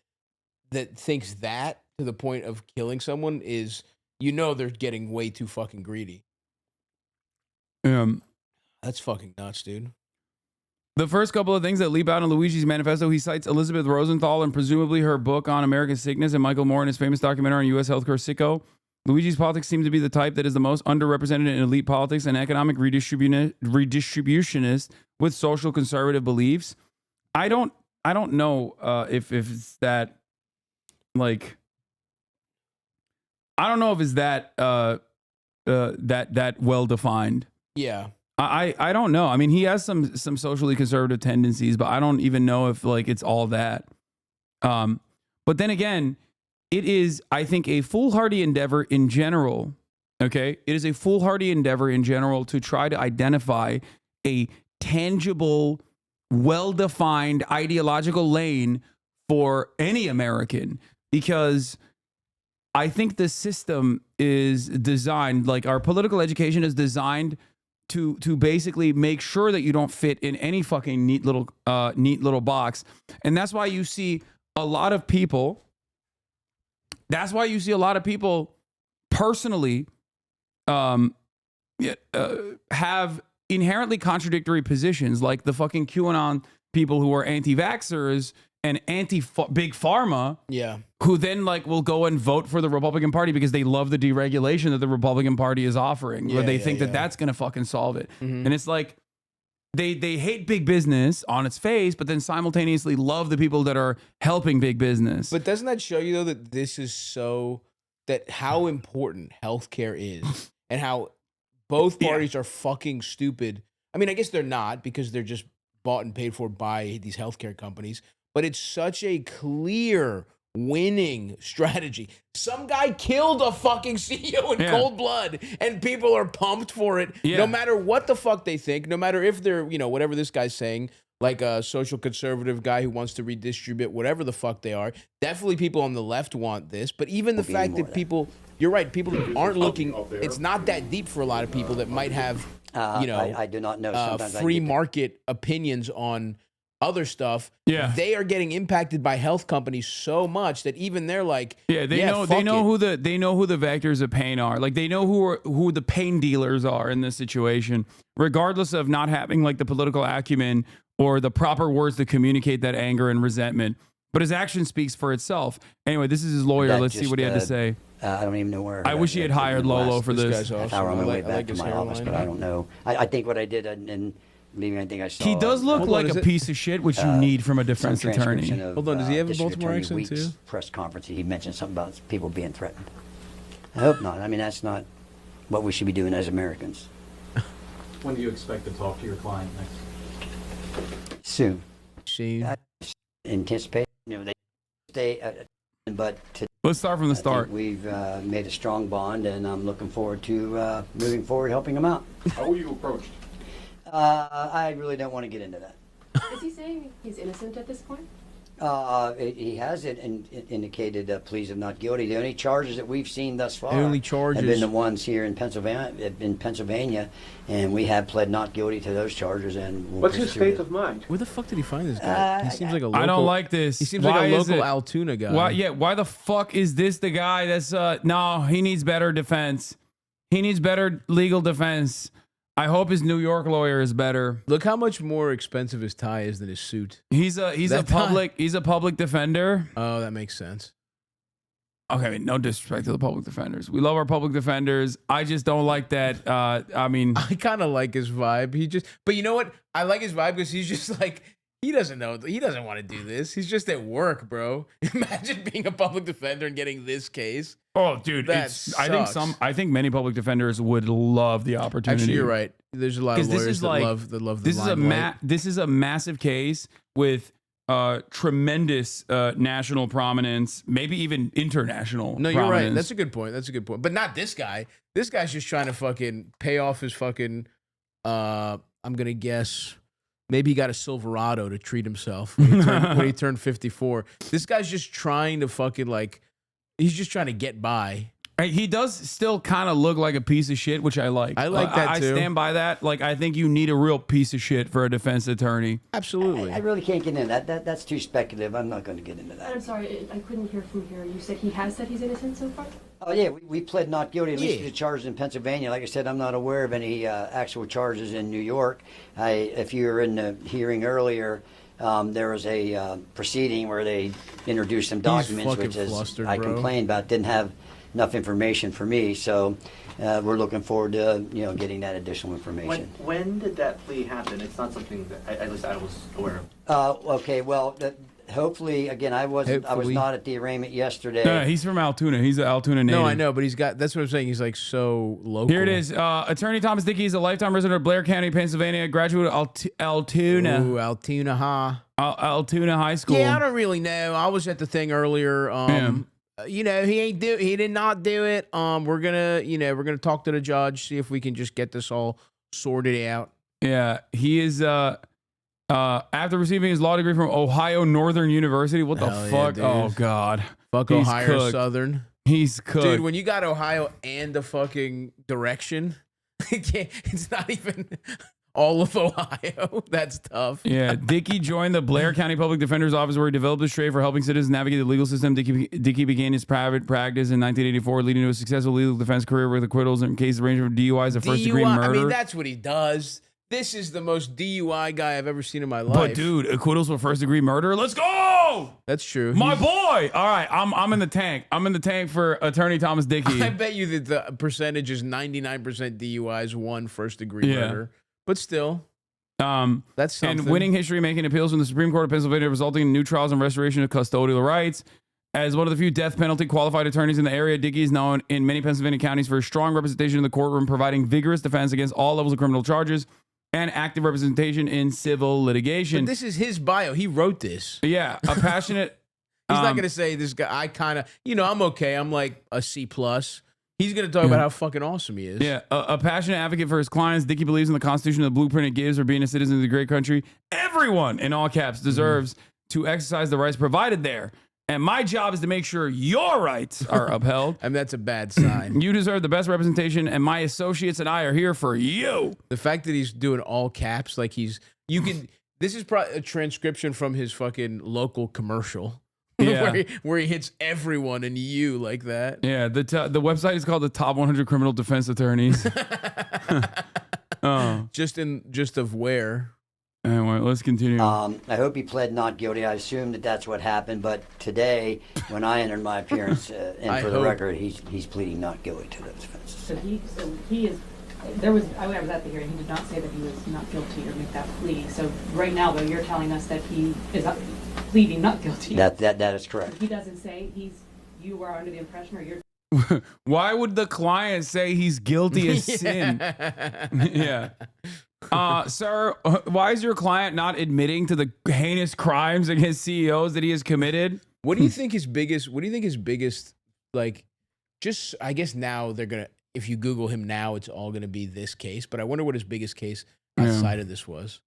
that thinks that to the point of killing someone is, they're getting way too fucking greedy. That's fucking nuts, dude. The first couple of things that leap out in Luigi's manifesto, he cites Elizabeth Rosenthal and presumably her book on American sickness, and Michael Moore in his famous documentary on U.S. healthcare sicko. Luigi's politics seem to be the type that is the most underrepresented in elite politics and economic redistributionist with social conservative beliefs. I don't know if it's that, like, I don't know if it's that that well defined. Yeah. I don't know. I mean, he has some socially conservative tendencies, but I don't even know if like it's all that. But then again, it is, I think, a foolhardy endeavor in general. Okay, it is a foolhardy endeavor in general to try to identify a tangible, well-defined ideological lane for any American, because I think the system is designed, like our political education is designed to basically make sure that you don't fit in any fucking neat little box. And that's why you see a lot of people, personally have inherently contradictory positions, like the fucking QAnon people who are anti-vaxxers and anti-big pharma, who then like will go and vote for the Republican Party because they love the deregulation that the Republican Party is offering, where they think that that's going to fucking solve it. And it's like they hate big business on its face, but then simultaneously love the people that are helping big business. But doesn't that show you, though, that this is how important healthcare is and how both parties are fucking stupid? I mean, I guess they're not, because they're just bought and paid for by these healthcare companies. But it's such a clear winning strategy. Some guy killed a fucking CEO in cold blood, and people are pumped for it. No matter what the fuck they think, no matter if they're, whatever this guy's saying, like a social conservative guy who wants to redistribute whatever the fuck they are. Definitely people on the left want this. But even the fact that people, you're right, people aren't looking, it's not that deep for a lot of people that might have, I do not know. Free market opinions on other stuff. They are getting impacted by health companies so much that even they're like, they know who the vectors of pain are. Like, they know who the pain dealers are in this situation, regardless of not having like the political acumen or the proper words to communicate that anger and resentment. But his action speaks for itself. Anyway, this is his lawyer. Let's see what he had to say. I don't even know where. I wish he had hired Lolo for this. Hour on my way back to my office, but I don't know. I think what I did, and maybe I think I saw. He does look like a piece of shit, which you need from a defense attorney. Hold on, does he have a Baltimore accent too? Press conference. He mentioned something about people being threatened. I hope not. I mean, that's not what we should be doing as Americans. When do you expect to talk to your client next? Soon. I anticipate, they stay, but let's start from the start. We've made a strong bond, and I'm looking forward to moving forward, helping him out. How were you approached? I really don't want to get into that. Is he saying he's innocent at this point? He has indicated pleas of not guilty. The only charges that we've seen thus far Only charges. have been the ones here in Pennsylvania, and we have pled not guilty to those charges. And we'll What's his pursue state it. of mind? Where the fuck did he find this guy? He seems like a local. I don't like this. He seems Why like a is local it- Altoona guy. Why the fuck is this the guy that's no, he needs better defense. He needs better legal defense. I hope his New York lawyer is better. Look how much more expensive his tie is than his suit. He's a public defender. Oh, that makes sense. Okay, no disrespect to the public defenders. We love our public defenders. I just don't like that. I mean, I kind of like his vibe. But you know what? I like his vibe because he's just like, he doesn't know. He doesn't want to do this. He's just at work, bro. Imagine being a public defender and getting this case. oh, dude, That I think many public defenders would love the opportunity. Actually, you're right. There's a lot of 'Cause this lawyers is that like- love the This limelight. this is a massive case with tremendous national prominence, maybe even international. No, you're right. prominence. That's a good point. That's a good point. But not this guy. This guy's just trying to fucking pay off his fucking. I'm gonna guess. Maybe he got a Silverado to treat himself when he turned 54. This guy's just trying to fucking like. He's just trying to get by. He does still kind of look like a piece of shit, which I like. I like that I too. stand by that. Like, I think you need a real piece of shit for a defense attorney. Absolutely. I really can't get into that. That's too speculative. I'm not going to get into that. I'm sorry, I couldn't hear from here. You said he has said he's innocent so far? Oh, yeah, we pled not guilty, at least Yeah. to the charges in Pennsylvania. Like I said, I'm not aware of any actual charges in New York. If you were in the hearing earlier, there was a proceeding where they introduced some documents, fucking which is, flustered, I bro. complained about, didn't have enough information for me. So we're looking forward to getting that additional information. When did that plea happen? It's not something that at least I was aware of. Okay, well, hopefully, again, I was Hopefully. not at the arraignment yesterday. No, he's from Altoona. He's an Altoona native. No, I know, but he's got. That's what I'm saying. He's like so local. Here it is. Attorney Thomas Dickey is a lifetime resident of Blair County, Pennsylvania, graduate of Altoona. Ooh, Altoona, huh? Altoona High School. Yeah, I don't really know. I was at the thing earlier. He did not do it. We're gonna talk to the judge, see if we can just get this all sorted out. Yeah, he is. After receiving his law degree from Ohio Northern University. What the Hell yeah, fuck? dude. Oh God. Fuck He's Ohio cooked. Southern. He's cooked. Dude, when you got Ohio and the fucking direction, it's not even all of Ohio. That's tough. Yeah, Dickey joined the Blair County Public Defender's Office where he developed his trade for helping citizens navigate the legal system. Dickey began his private practice in 1984, leading to a successful legal defense career with acquittals in cases ranging from DUIs to first-degree DUI, murder. I mean, that's what he does. This is the most DUI guy I've ever seen in my life. But dude, acquittals for first-degree murder. Let's go, That's true. my boy. All right, I'm in the tank. I'm in the tank for Attorney Thomas Dickey. I bet you that the percentage is 99% DUIs, 1 first-degree Yeah. murder. But still, that's something. And winning history, making appeals from the Supreme Court of Pennsylvania, resulting in new trials and restoration of custodial rights. As one of the few death penalty qualified attorneys in the area, Dickey is known in many Pennsylvania counties for his strong representation in the courtroom, providing vigorous defense against all levels of criminal charges and active representation in civil litigation. But this is his bio. He wrote this. Yeah, a passionate. He's not going to say this guy. I kind of, I'm okay. I'm like a C+. He's going to talk about how fucking awesome he is. Yeah, a passionate advocate for his clients. Dickey believes in the Constitution, the blueprint it gives for being a citizen of the great country. Everyone, in all caps, deserves to exercise the rights provided there. And my job is to make sure your rights are upheld. I mean, that's a bad sign. You deserve the best representation, and my associates and I are here for you. The fact that he's doing all caps, like this is probably a transcription from his fucking local commercial. Yeah. where he hits everyone and you like that. Yeah, the website is called the Top 100 Criminal Defense Attorneys. Oh. Just of where. Anyway, let's continue. I hope he pled not guilty. I assume that's what happened. But today, when I entered my appearance, and for the record, he's pleading not guilty to those offenses. So he is. I was at the hearing. He did not say that he was not guilty or make that plea. So right now, though, you're telling us that he is pleading not guilty. That is correct. He doesn't say you are under the impression, or you're. Why would the client say he's guilty as sin? Yeah. Sir, why is your client not admitting to the heinous crimes against CEOs that he has committed? What do you think his biggest, like, just, I guess now they're going to, if you Google him now, it's all going to be this case. But I wonder what his biggest case outside of this was.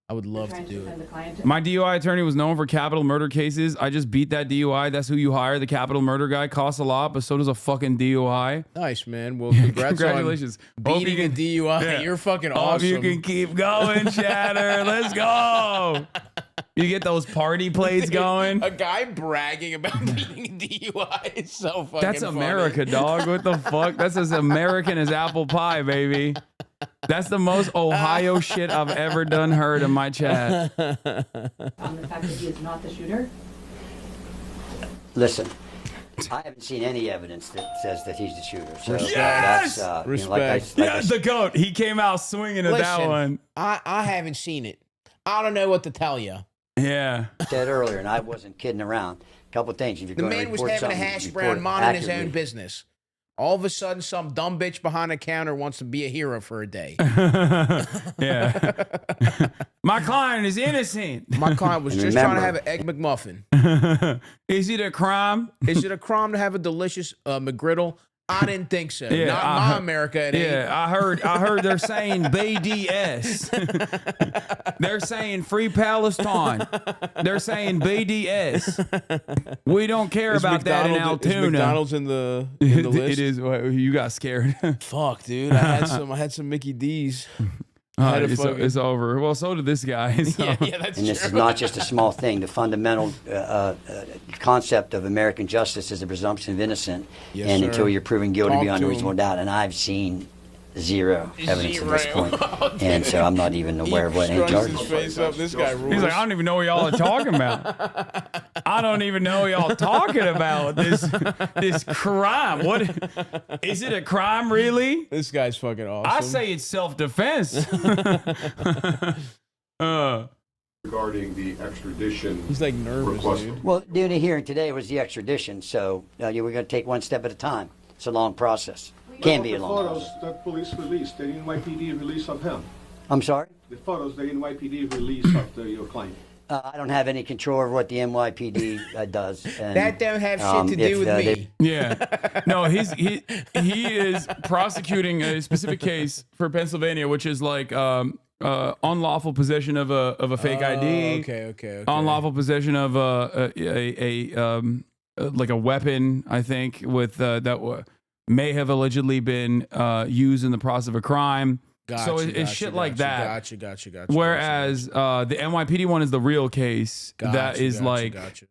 I would love to do it. My DUI attorney was known for capital murder cases. I just beat that DUI. That's who you hire. The capital murder guy costs a lot, but so does a fucking DUI. Nice, man. Well, congratulations. On beating a DUI. Yeah. You're fucking awesome. Hope you can keep going, Chatter. Let's go. You get those party plates going. A guy bragging about beating a DUI is so fucking That's America, funny. Dog. What the fuck? That's as American as apple pie, baby. That's the most Ohio shit I've ever done heard in my chat. On the fact that he is not the shooter? Listen, I haven't seen any evidence that says that he's the shooter. So yes! That's, Respect. The GOAT. He came out swinging at that one. I haven't seen it. I don't know what to tell you. Yeah. I said earlier, and I wasn't kidding around. A couple of things. If you're The going to man was report having a something, hash report brown, it minding his own accurately. business. All of a sudden, some dumb bitch behind the counter wants to be a hero for a day. Yeah. My client is innocent. My client was And just remember- trying to have an egg McMuffin. Is it a crime? Is it a crime to have a delicious McGriddle? I didn't think so. Yeah, Not in my America. It ain't. Yeah, I heard they're saying BDS. They're saying Free Palestine. They're saying BDS. We don't care Is about that in McDonald's- is Altoona. McDonald's in the list? It is. You got scared. Fuck, dude. I had some Mickey D's. It's over. Well, so did this guy. So. Yeah, that's And this is not just a small thing. The fundamental concept of American justice is the presumption of innocence, Yes, and sir. until you're proven guilty Talk beyond to a reasonable him. doubt. And I've seen zero evidence at this Zero. point, and so I'm not even aware of what any Scrunches charges. his face up. This guy rules. He's like, I don't even know what y'all are talking about. I don't even know what y'all talking about. This crime. What is it? A crime, really? This guy's fucking awesome. I say it's self-defense. Regarding the extradition He's like nervous, request. dude. Well, the only hearing today was the extradition, so we're going to take one step at a time. It's a long process. Can be a long The photos process. that police released, the NYPD release of him. I'm sorry? The photos the NYPD release of your client. I don't have any control over what the NYPD does. And, That don't have shit to do if, with they- me. Yeah. No, he is prosecuting a specific case for Pennsylvania, which is like unlawful possession of a fake ID. Okay. Unlawful possession of like a weapon, I think, with that may have allegedly been used in the process of a crime. So it's shit like that. Gotcha. Whereas the NYPD one is the real case. That is Gotcha.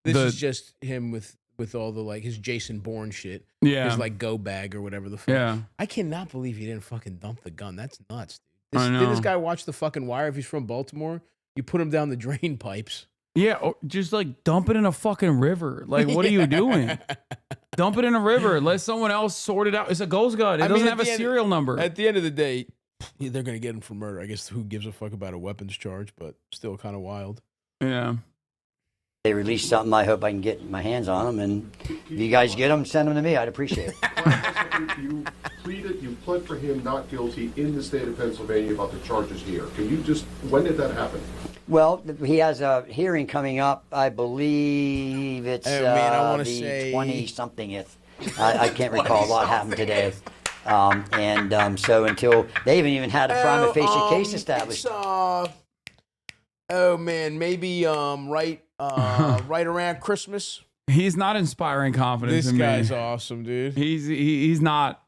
This is just him with all the like his Jason Bourne shit. Yeah. His like go bag or whatever the fuck. Yeah. I cannot believe he didn't fucking dump the gun. That's nuts, dude. I know. Did this guy watch the fucking Wire? If he's from Baltimore, you put him down the drain pipes. Yeah, or just like dump it in a fucking river. Like, what are you doing? Dump it in a river. Let someone else sort it out. It's a ghost gun. It doesn't have a serial number. At the end of the day, they're gonna get him for murder. I guess who gives a fuck about a weapons charge? But still, kind of wild. Yeah. They release something, I hope I can get my hands on them. And if you guys get them, send them to me. I'd appreciate it. You pled for him not guilty in the state of Pennsylvania about the charges here. When did that happen? Well, he has a hearing coming up. I believe it's Oh, man, I wanna the say- 20-something. I can't recall. A lot happened today. So until they haven't even had a prima facie case established. Oh man, maybe right around Christmas. He's not inspiring confidence This in me. guy's awesome, dude. He's not.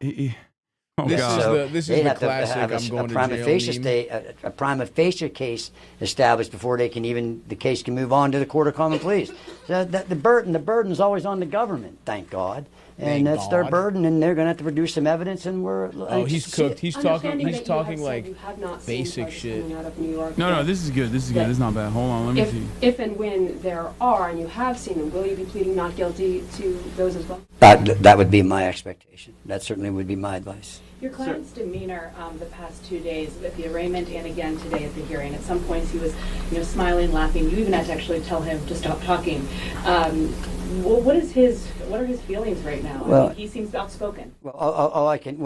Oh This God. is So this they is the have to classic. have I'm going a to prima jail facie meme. a prima facie case established before they can the case can move on to the court of common pleas. So the burden is always on the government. Thank God, and Thank that's their God. burden, and they're going to have to produce some evidence, and we're. Oh, he's cooked. He's talking. Understanding He's that you talking have like said you have not seen basic charges shit. coming out of New York No, yet. this is good. This is good. This is not bad. Hold on. Let me see. If and when there are, and you have seen them, will you be pleading not guilty to those as well? That would be my expectation. That certainly would be my advice. Your client's demeanor the past 2 days at the arraignment and again today at the hearing. At some points he was, smiling, laughing. You even had to actually tell him to stop talking. What are his feelings right now? Well- I mean, he seems outspoken. Well, all I can,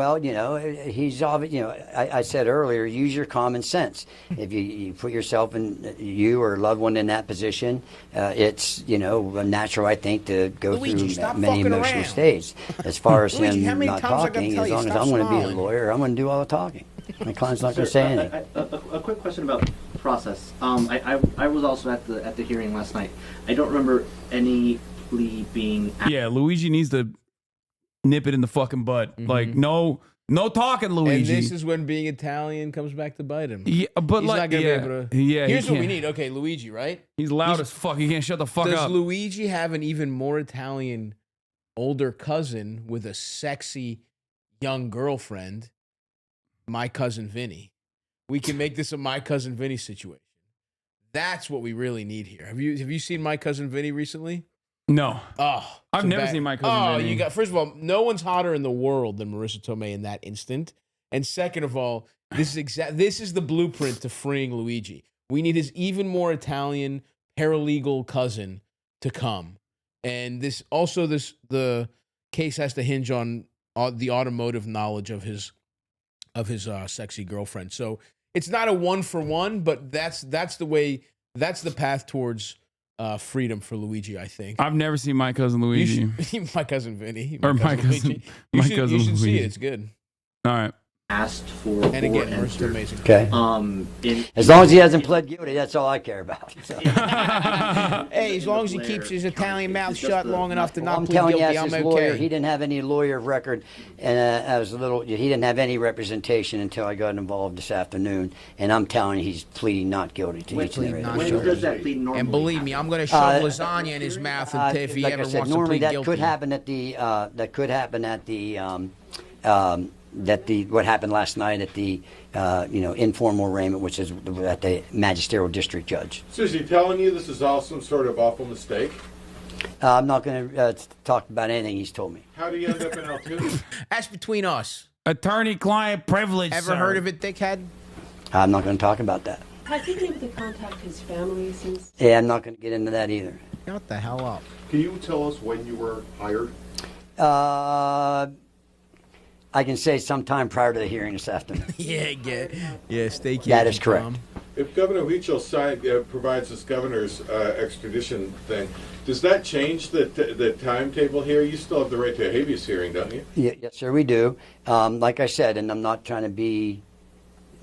he's obvious. I said earlier, use your common sense. If you put yourself you or a loved one in that position, it's natural, I think, to go Luigi, through stop many fucking emotional around. stages. As far as Luigi, how him many not times I gotta talking, tell as you, long as stop I'm going to be the smiling? lawyer, I'm going to do all the talking. My client's not going to say anything. A quick question about process. I was also at the hearing last night. I don't remember any plea being. Yeah, Luigi needs to nip it in the fucking butt. Like no talking, Luigi. And this is when being Italian comes back to bite him. Yeah, but he's like, not gonna be able to. Yeah, Here's what we need. Okay, Luigi, right? He's loud as fuck. He can't shut the fuck up. Does Luigi have an even more Italian older cousin with a sexy young girlfriend? My cousin Vinny. We can make this a My Cousin Vinny situation. That's what we really need here. Have you seen My Cousin Vinny recently? No. Oh, I've never seen My Cousin Vinny. You got, first of all, no one's hotter in the world than Marissa Tomei in that instant. And second of all, this is the blueprint to freeing Luigi. We need his even more Italian paralegal cousin to come. And the case has to hinge on the automotive knowledge of his sexy girlfriend. So it's not a 1-for-1, but that's the path towards freedom for Luigi, I think. I've never seen My Cousin Luigi. My Cousin Vinny. My Cousin You should Luigi. see it. It's good. All right. Asked for. And again, Marissa amazing. Okay. As long as he hasn't pled guilty, that's all I care about. So. Hey, as long as he keeps his Italian mouth shut long enough to not I'm plead telling guilty, you, as I'm his okay. lawyer, he didn't have any lawyer of record, and he didn't have any representation until I got involved this afternoon. And I'm telling you, he's pleading not guilty to each and every. When does that plead normally? And believe me, I'm going to shove lasagna in his mouth if he like ever I said, wants to normally plead that guilty. could happen at the what happened last night at the informal arraignment, which is at the magisterial district judge. So is he telling you this is all some sort of awful mistake? I'm not going to talk about anything he's told me. How do you end up in Altoona? That's between us. Attorney-client privilege. Ever sir. heard of it, dickhead? I'm not going to talk about that. Has he been able to contact his family since? Yeah, I'm not going to get into that either. Shut the hell up. Can you tell us when you were hired? I can say sometime prior to the hearing this afternoon. Yeah, stay kid. That is correct. Tom. If Governor Huichol provides this governor's extradition thing, does that change the timetable here? You still have the right to a habeas hearing, don't you? Yeah, yes, sir, we do. Like I said, and I'm not trying to be.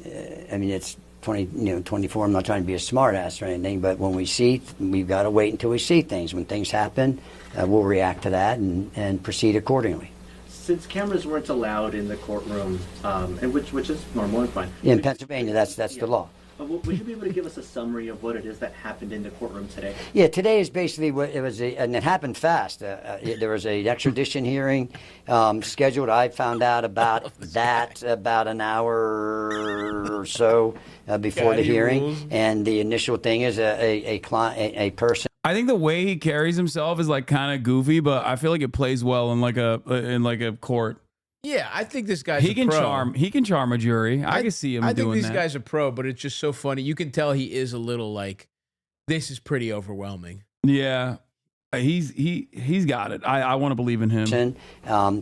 It's 24. I'm not trying to be a smart ass or anything, but when we've got to wait until we see things. When things happen, we'll react to that and proceed accordingly. Since cameras weren't allowed in the courtroom, and which is normal and fine. In Pennsylvania, that's the law. Would you be able to give us a summary of what it is that happened in the courtroom today? Yeah, today is basically what it was, and it happened fast. There was an extradition hearing scheduled. I found out about that about an hour or so before the hearing, and the initial thing is a person. I think the way he carries himself is like kind of goofy, but I feel like it plays well in like a court. Yeah, I think this guy's He can pro. charm a jury. I can see him doing that. I think these guys are pro, but it's just so funny. You can tell he is a little like, this is pretty overwhelming. Yeah, he's got it. I want to believe in him.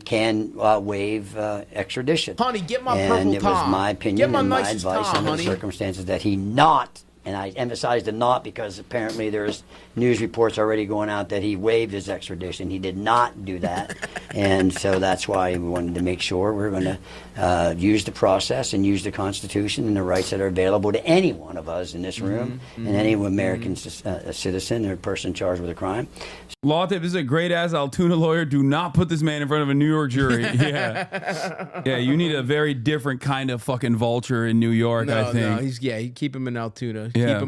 Can waive extradition. Honey, get my and purple it Tom. was my opinion and my nicest advice Tom, under the honey. circumstances that he not, and I emphasize the not because apparently there's news reports already going out that he waived his extradition. He did not do that. And so that's why we wanted to make sure we're going to use the process and use the Constitution and the rights that are available to any one of us in this room and any American citizen or person charged with a crime. Law tip, this is a great-ass Altoona lawyer. Do not put this man in front of a New York jury. Yeah. Yeah, you need a very different kind of fucking vulture in New York, I think. No, keep him in Altoona. Yeah.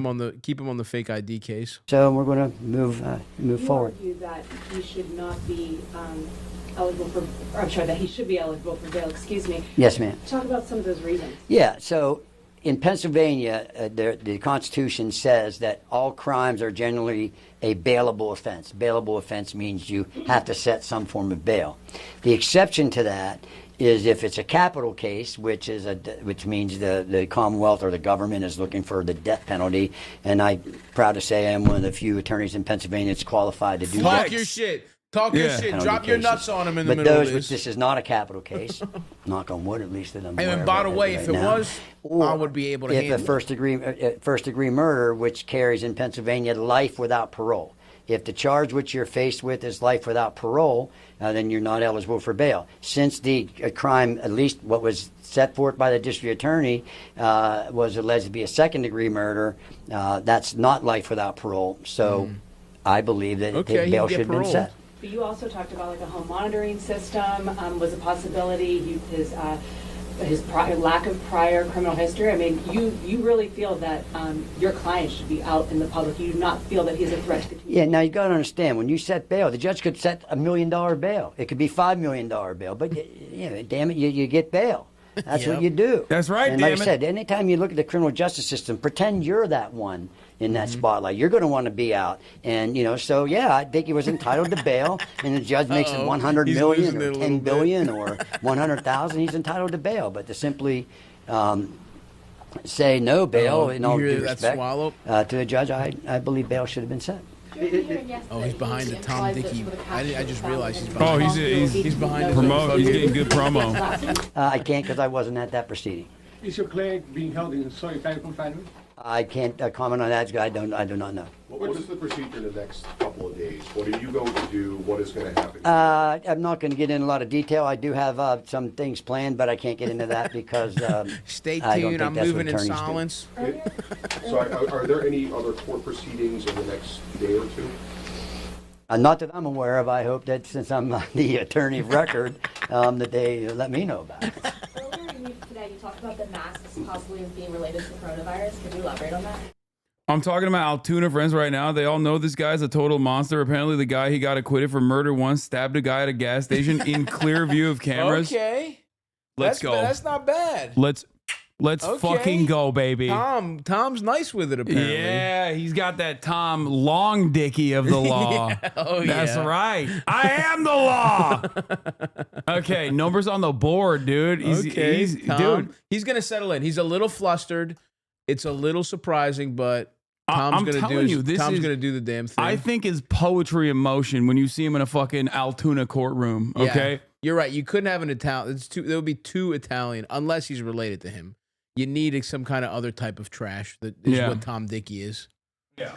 Keep him on the fake ID case. So we're going to move forward. You argue that he should not be eligible for, or I'm sorry, that he should be eligible for bail. Excuse me. Yes, ma'am. Talk about some of those reasons. Yeah, so in Pennsylvania, the Constitution says that all crimes are generally a bailable offense. Bailable offense means you have to set some form of bail. The exception to that is if it's a capital case, which means the Commonwealth or the government is looking for the death penalty. And I'm proud to say I am one of the few attorneys in Pennsylvania that's qualified to do that. Talk your shit. Talk your shit. Drop your nuts on him in the but middle of this. This is not a capital case. Knock on wood, at least that I'm aware And of by the it way, right if it now. was, Or I would be able to if handle a first degree murder, which carries in Pennsylvania life without parole. if the charge which you're faced with is life without parole, then you're not eligible for bail. Since the crime, at least what was set forth by the district attorney, was alleged to be a second-degree murder, that's not life without parole. So I believe that bail should have been set. But you also talked about like a home monitoring system was a possibility. His lack of prior criminal history. I mean, you really feel that your client should be out in the public. You do not feel that he's a threat to the community. Yeah, now you got to understand, when you set bail, the judge could set $1 million bail. It could be $5 million bail, but damn it, you get bail. That's what you do. That's right, and like I said, anytime you look at the criminal justice system, pretend you're that one in that spotlight. You're going to want to be out. And, so, yeah, I think he was entitled to bail, and the judge makes it $100 million or $10 billion or $100,000. He's entitled to bail. But to simply say no bail, in all due respect, to the judge, I believe bail should have been set. Oh, he's behind the Tom Dickey. I just realized he's behind. Oh, he's behind promo. He's getting good promo. I can't because I wasn't at that proceeding. Is your client being held in solitary confinement? I can't comment on that. I do not know. What is the procedure in the next couple of days? What are you going to do? What is going to happen? I'm not going to get into a lot of detail. I do have some things planned, but I can't get into that because stay tuned. I don't think I'm that's moving what in attorneys silence. So are there any other court proceedings in the next day or two? Not that I'm aware of. I hope that since I'm the attorney of record, that they let me know about it. Today, you talked about the masks possibly being related to coronavirus. Could you elaborate on that? I'm talking about Altoona friends right now. They all know this guy's a total monster. Apparently, the guy he got acquitted for murder once stabbed a guy at a gas station in clear view of cameras. Okay, let's go. That's not bad. Let's fucking go, baby. Tom's nice with it, apparently. Yeah, he's got that Tom Long Dicky of the law. That's right. I am the law. Okay, numbers on the board, dude. He's gonna settle in. He's a little flustered. It's a little surprising, but Tom's gonna do the damn thing. I think is poetry in motion when you see him in a fucking Altoona courtroom. Okay, yeah, you're right. You couldn't have an Italian. There would be too Italian unless he's related to him. You need some kind of other type of trash. That is what Tom Dickey is. Yeah.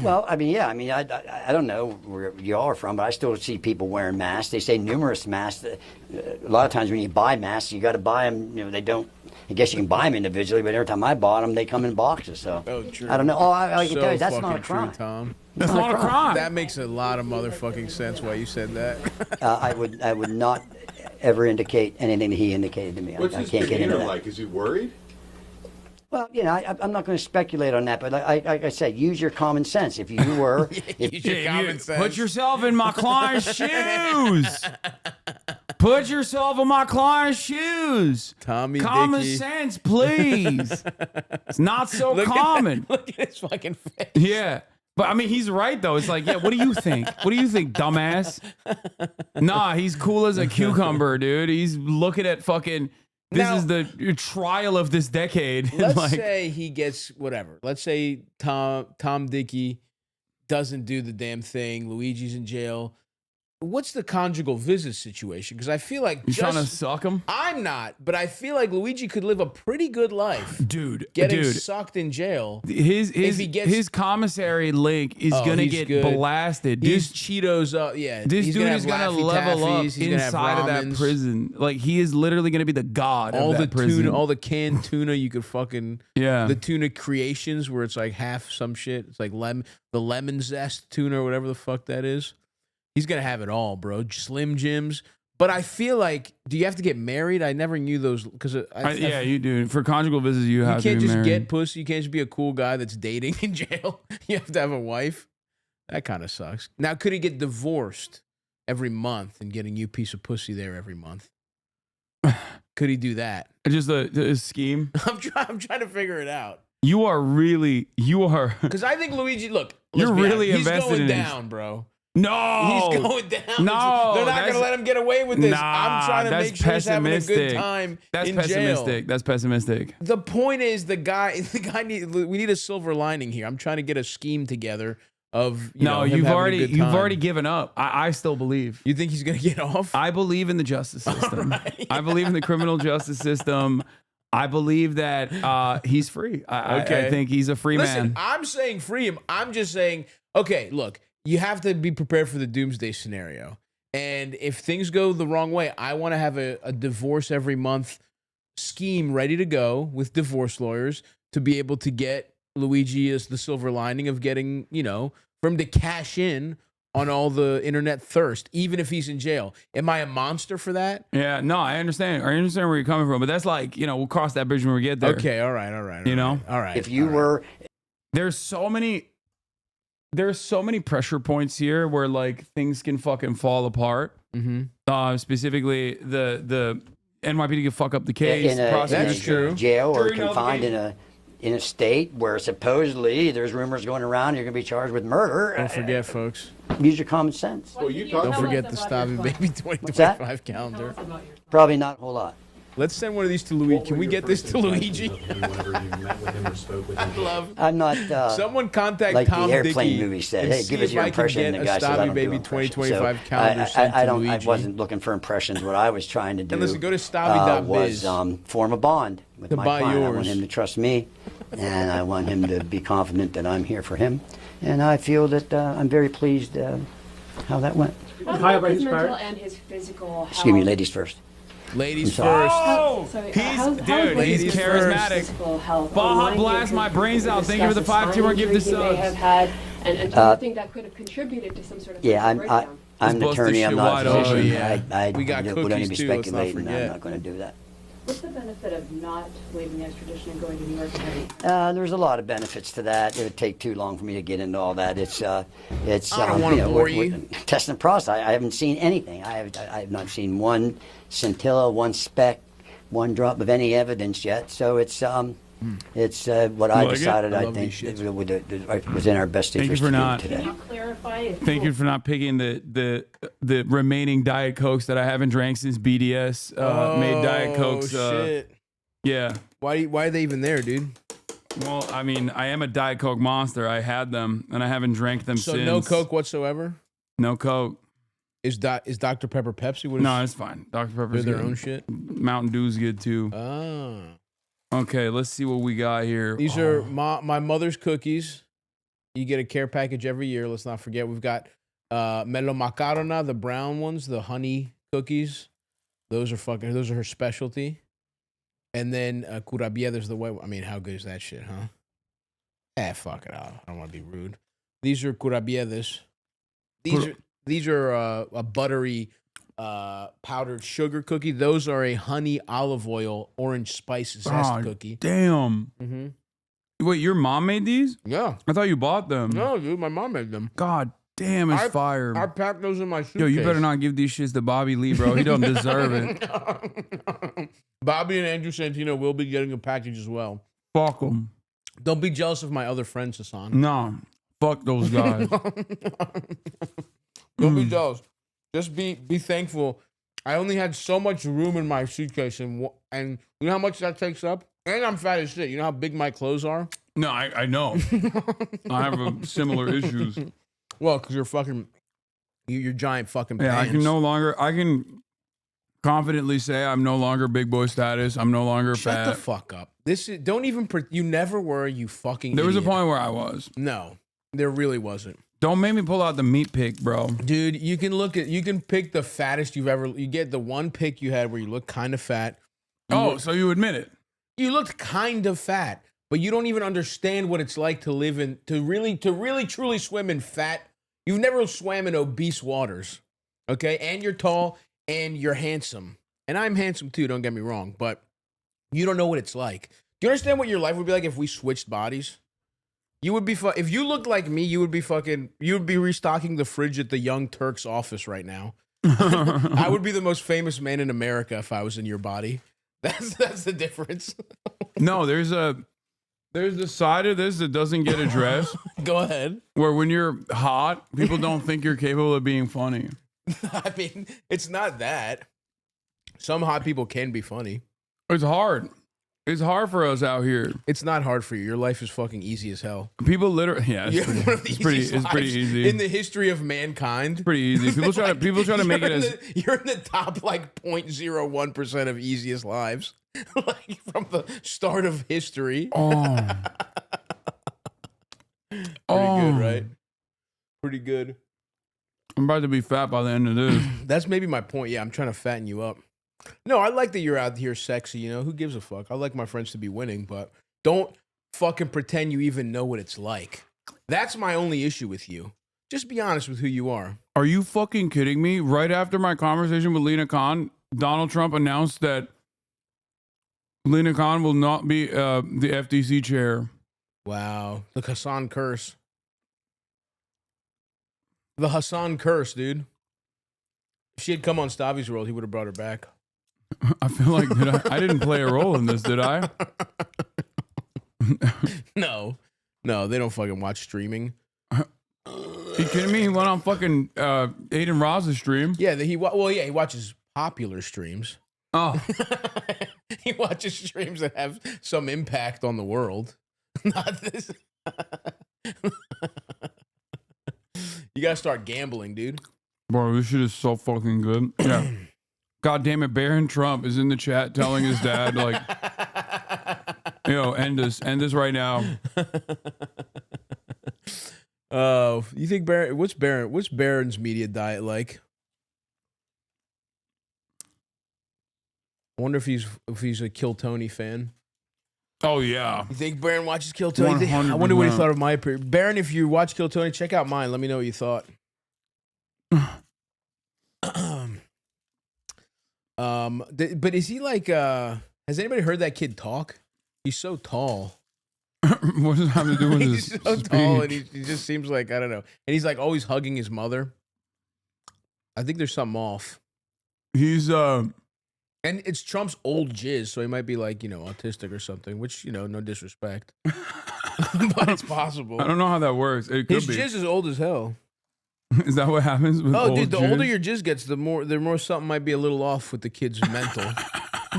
Well, I mean, I don't know where y'all are from, but I still see people wearing masks. They say numerous masks. A lot of times when you buy masks, you got to buy them. They don't. I guess you can buy them individually, but every time I bought them, they come in boxes. So true. I don't know. I can tell you that's not a crime. True, Tom. That's not a crime. That makes a lot of motherfucking sense why you said that. I would not ever indicate anything that he indicated to me. What's his demeanor like? Is he worried? Well, I'm not going to speculate on that, but like I said, use your common sense. If you were, put yourself in my client's shoes. Put yourself in my client's shoes. Tommy Common Dickey. sense, please. It's not so common. Look at his fucking face. Yeah. But I mean, he's right though. It's like, yeah, what do you think? What do you think, dumbass? Nah, he's cool as a cucumber, dude. He's looking at fucking. This is the trial of this decade. Let's say he gets whatever. Let's say Tom Dickey doesn't do the damn thing. Luigi's in jail. What's the conjugal visit situation? Because I feel like you trying to suck him. I'm not, but I feel like Luigi could live a pretty good life, dude. Getting sucked in jail. His commissary link is gonna get blasted. He's Cheetos up. Yeah, this dude is gonna level up inside of that prison. Like he is literally gonna be the god of that prison. All the canned tuna you could fucking the tuna creations where it's like half some shit. It's like the lemon zest tuna or whatever the fuck that is. He's going to have it all, bro. Slim Jims. But I feel like, do you have to get married? I never knew those. Because yeah, you do. For conjugal visits, you have to be married. You can't just get pussy. You can't just be a cool guy that's dating in jail. You have to have a wife. That kind of sucks. Now, could he get divorced every month and getting you a piece of pussy there every month? Could he do that? Just a scheme? I'm trying to figure it out. You are. Because I think Luigi, look. You're really invested in this. He's going down, bro. No, he's going down. No, they're not going to let him get away with this. Nah, I'm trying to make sure he's having a good time. That's in pessimistic. Jail. That's pessimistic. The point is, we need a silver lining here. I'm trying to get a scheme together of you've already given up. I still believe. You think he's going to get off? I believe in the justice system. Right. I believe in the criminal justice system. I believe that he's free. I think he's a free man. I'm saying free him. I'm just saying, Okay, look, you have to be prepared for the doomsday scenario. And if things go the wrong way, I want to have a divorce every month scheme ready to go with divorce lawyers to be able to get Luigi as the silver lining of getting, for him to cash in on all the internet thirst, even if he's in jail. Am I a monster for that? Yeah, no, I understand. I understand where you're coming from, but that's like, we'll cross that bridge when we get there. Okay, all right. All right. If you were... There's so many pressure points here where like things can fucking fall apart. Mm-hmm. Specifically, the NYPD can fuck up the case. That's true. Jail or confined in a state where supposedly there's rumors going around you're going to be charged with murder. Don't forget, folks. Use your common sense. Well, don't forget the Stavros Baby 2025 calendar. Probably not a whole lot. Let's send one of these to Luigi. Can we get this to Luigi? I'm not. Someone contact like Tom the airplane Dickey movie said. and Hey, see give us if your I can impression. get And the guy a says, I Stavros don't do Baby impressions. 2025 So calendar sent to I Luigi. wasn't looking for impressions. What I was trying to do And listen, go to Stavi.biz. was form a bond with To my buy client. I want yours. him to trust me, and I want him to be confident that I'm here for him. And I feel that I'm very pleased how that went. How about his mental and his physical health? Excuse me, ladies first. Ladies sorry. first. Oh, Ladies he's first. charismatic. Physical health. Baja Online blast here, my brains out. Thank you for the discuss 5-2 gift of spine injury he may have subs. had, and do you think that could have contributed to some sort of Yeah, mental breakdown? I'm an attorney. I'm not a physician. We got would only be cookies, too, let's not speculating. I'm forget. not going to do that. What's the benefit of not waiving the extradition and going to New York and having? There's a lot of benefits to that. It would take too long for me to get into all that. It's I don't want to bore you. Testing the process. I haven't seen anything. I have not seen one scintilla, one speck, one drop of any evidence yet. So it's what I decided. I think it was in our best interest to do today. Can you clarify? If Thank you for not picking the remaining Diet Cokes that I haven't drank since BDS made Diet Cokes. Shit. Yeah. Why are they even there, dude? Well, I mean, I am a Diet Coke monster. I had them, and I haven't drank them So since. no Coke whatsoever? No Coke. Is Dr. Pepper Pepsi? No, it's fine. Dr. Pepper's They're their good. own shit? Mountain Dew's good, too. Oh. Okay, let's see what we got here. These are my mother's cookies. You get a care package every year. Let's not forget. We've got Melo Macarona, the brown ones, the honey cookies. Those are her specialty. And then Curabia, there's the white one. I mean, how good is that shit, huh? Fuck it. I don't want to be rude. These are Curabiedas. These are a buttery powdered sugar cookie. Those are a honey olive oil orange spice zest cookie. Damn. Mm-hmm. Wait, your mom made these? Yeah. I thought you bought them. No, dude, my mom made them. God damn, it's fire. I packed those in my suitcase. Yo, you better not give these shits to Bobby Lee, bro. He don't deserve it. Bobby and Andrew Santino will be getting a package as well. Fuck them. Don't be jealous of my other friends, Hasan. No. Fuck those guys. Don't be jealous. Just be thankful. I only had so much room in my suitcase, and you know how much that takes up? And I'm fat as shit. You know how big my clothes are? No, I know. I have similar issues. Well, because you're giant fucking Yeah, pants. I can confidently say I'm no longer big boy status. I'm no longer fat. Shut the fuck up. You never were, you fucking There was a idiot. point where I was. No, there really wasn't. Don't make me pull out the meat pick, bro. Dude, you can pick the fattest you get the one pick you had where you look kind of fat. So you admit it. You looked kind of fat, but you don't even understand what it's like to live in, to really truly swim in fat. You've never swam in obese waters, okay? And you're tall and you're handsome. And I'm handsome too, don't get me wrong, but you don't know what it's like. Do you understand what your life would be like if we switched bodies? You would be if you looked like me, you would be restocking the fridge at the Young Turks office right now. I would be the most famous man in America if I was in your body. That's the difference. No, there's the side of this that doesn't get addressed. Go ahead. Where when you're hot, people don't think you're capable of being funny. I mean, it's not that. Some hot people can be funny. It's hard. It's hard for us out here. It's not hard for you. Your life is fucking easy as hell. People literally, yeah, it's pretty easy in the history of mankind. It's pretty easy. People try to make it as you're in the top like 0.01% of easiest lives, like from the start of history. Oh, Pretty good, right? Pretty good. I'm about to be fat by the end of this. That's maybe my point. Yeah, I'm trying to fatten you up. No, I like that you're out here sexy. You know, who gives a fuck? I like my friends to be winning, but don't fucking pretend you even know what it's like. That's my only issue with you. Just be honest with who you are. Are you fucking kidding me? Right after my conversation with Lena Khan, Donald Trump announced that Lena Khan will not be the FTC chair. Wow. The Hasan curse. The Hasan curse, dude. If she had come on Stavi's World, he would have brought her back. I feel like I didn't play a role in this, did I? No, they don't fucking watch streaming. You kidding me? He went on fucking Aiden Roz's stream. Yeah, he watches popular streams. Oh, he watches streams that have some impact on the world. Not this. You gotta start gambling, dude. Bro, this shit is so fucking good. Yeah. God damn it, Barron Trump is in the chat telling his dad, like, end this right now. Oh, you think what's Barron's media diet like? I wonder if he's a Kill Tony fan. Oh yeah. You think Barron watches Kill Tony? 100%. I wonder what he thought of my appearance. Barron, if you watch Kill Tony, check out mine. Let me know what you thought. But is he like? Has anybody heard that kid talk? He's so tall. What does it have to do with He's his so speech? tall, and he just seems like, I don't know. And he's like always hugging his mother. I think there's something off. He's and it's Trump's old jizz, so he might be like, autistic or something. Which, no disrespect, but it's possible. I don't know how that works. It could His be. jizz is old as hell. Is that what happens with old dude, the jizz? older your jizz gets, the more something might be a little off with the kid's mental.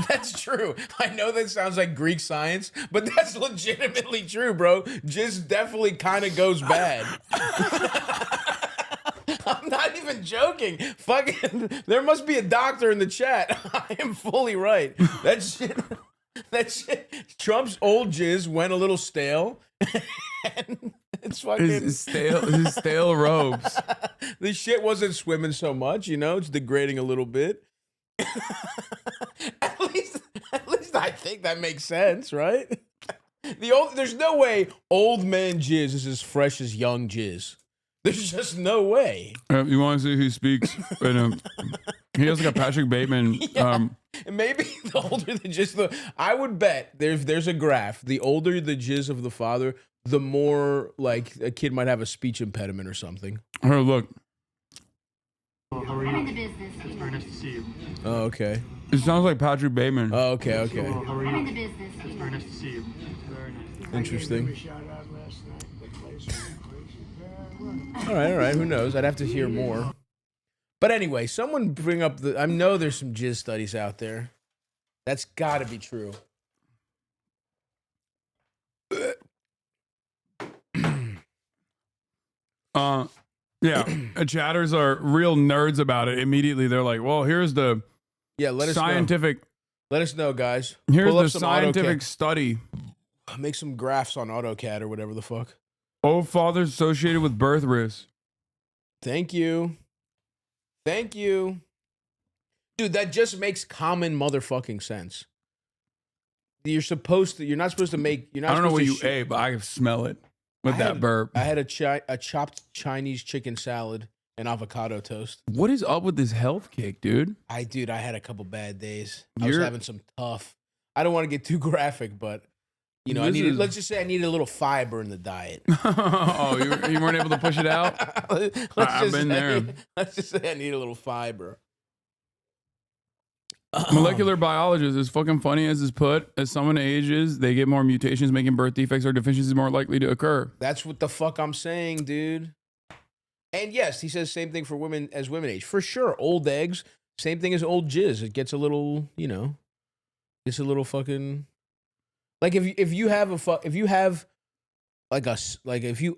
That's true. I know that sounds like Greek science, but that's legitimately true, bro. Jizz definitely kind of goes bad. I'm not even joking. Fucking, there must be a doctor in the chat. I am fully right. That shit. Trump's old jizz went a little stale. And it's fucking his stale robes. This shit wasn't swimming so much, it's degrading a little bit. At least I think that makes sense, right? There's no way old man jizz is as fresh as young jizz. There's just no way. You want to see who speaks? He has like a Patrick Bateman. Yeah. Maybe the older the jizz, I would bet there's a graph. The older the jizz of the father, the more like a kid might have a speech impediment or something. Here, look. How are you? I'm in the business. It's very nice to see you. Oh, okay. It sounds like Patrick Bateman. Oh, okay. How are you? I'm in the business. It's very nice to see you. Very nice. Interesting. All right. Who knows? I'd have to hear more. But anyway, someone bring up I know there's some jizz studies out there. That's got to be true. Yeah, chatters are real nerds about it. Immediately, they're like, "Well, here's the let us scientific. Let us know, guys. Here's Pull up the some scientific AutoCAD. study. Make some graphs on AutoCAD or whatever the fuck. Old fathers associated with birth risks. Thank you. Dude, that just makes common motherfucking sense. You're not supposed to make, I don't know what you ate, but I can smell it with that burp. I had a chopped Chinese chicken salad and avocado toast. What is up with this health kick, dude? I had a couple bad days. I was having some tough. I don't want to get too graphic, but let's just say I needed a little fiber in the diet. Oh, you weren't able to push it out? I've been there. Let's just say I need a little fiber. Molecular biologists, as fucking funny as is put, as someone ages, they get more mutations, making birth defects or deficiencies more likely to occur. That's what the fuck I'm saying, dude. And yes, he says same thing for women as women age. For sure, old eggs, same thing as old jizz. It gets a little, it's a little fucking. Like if you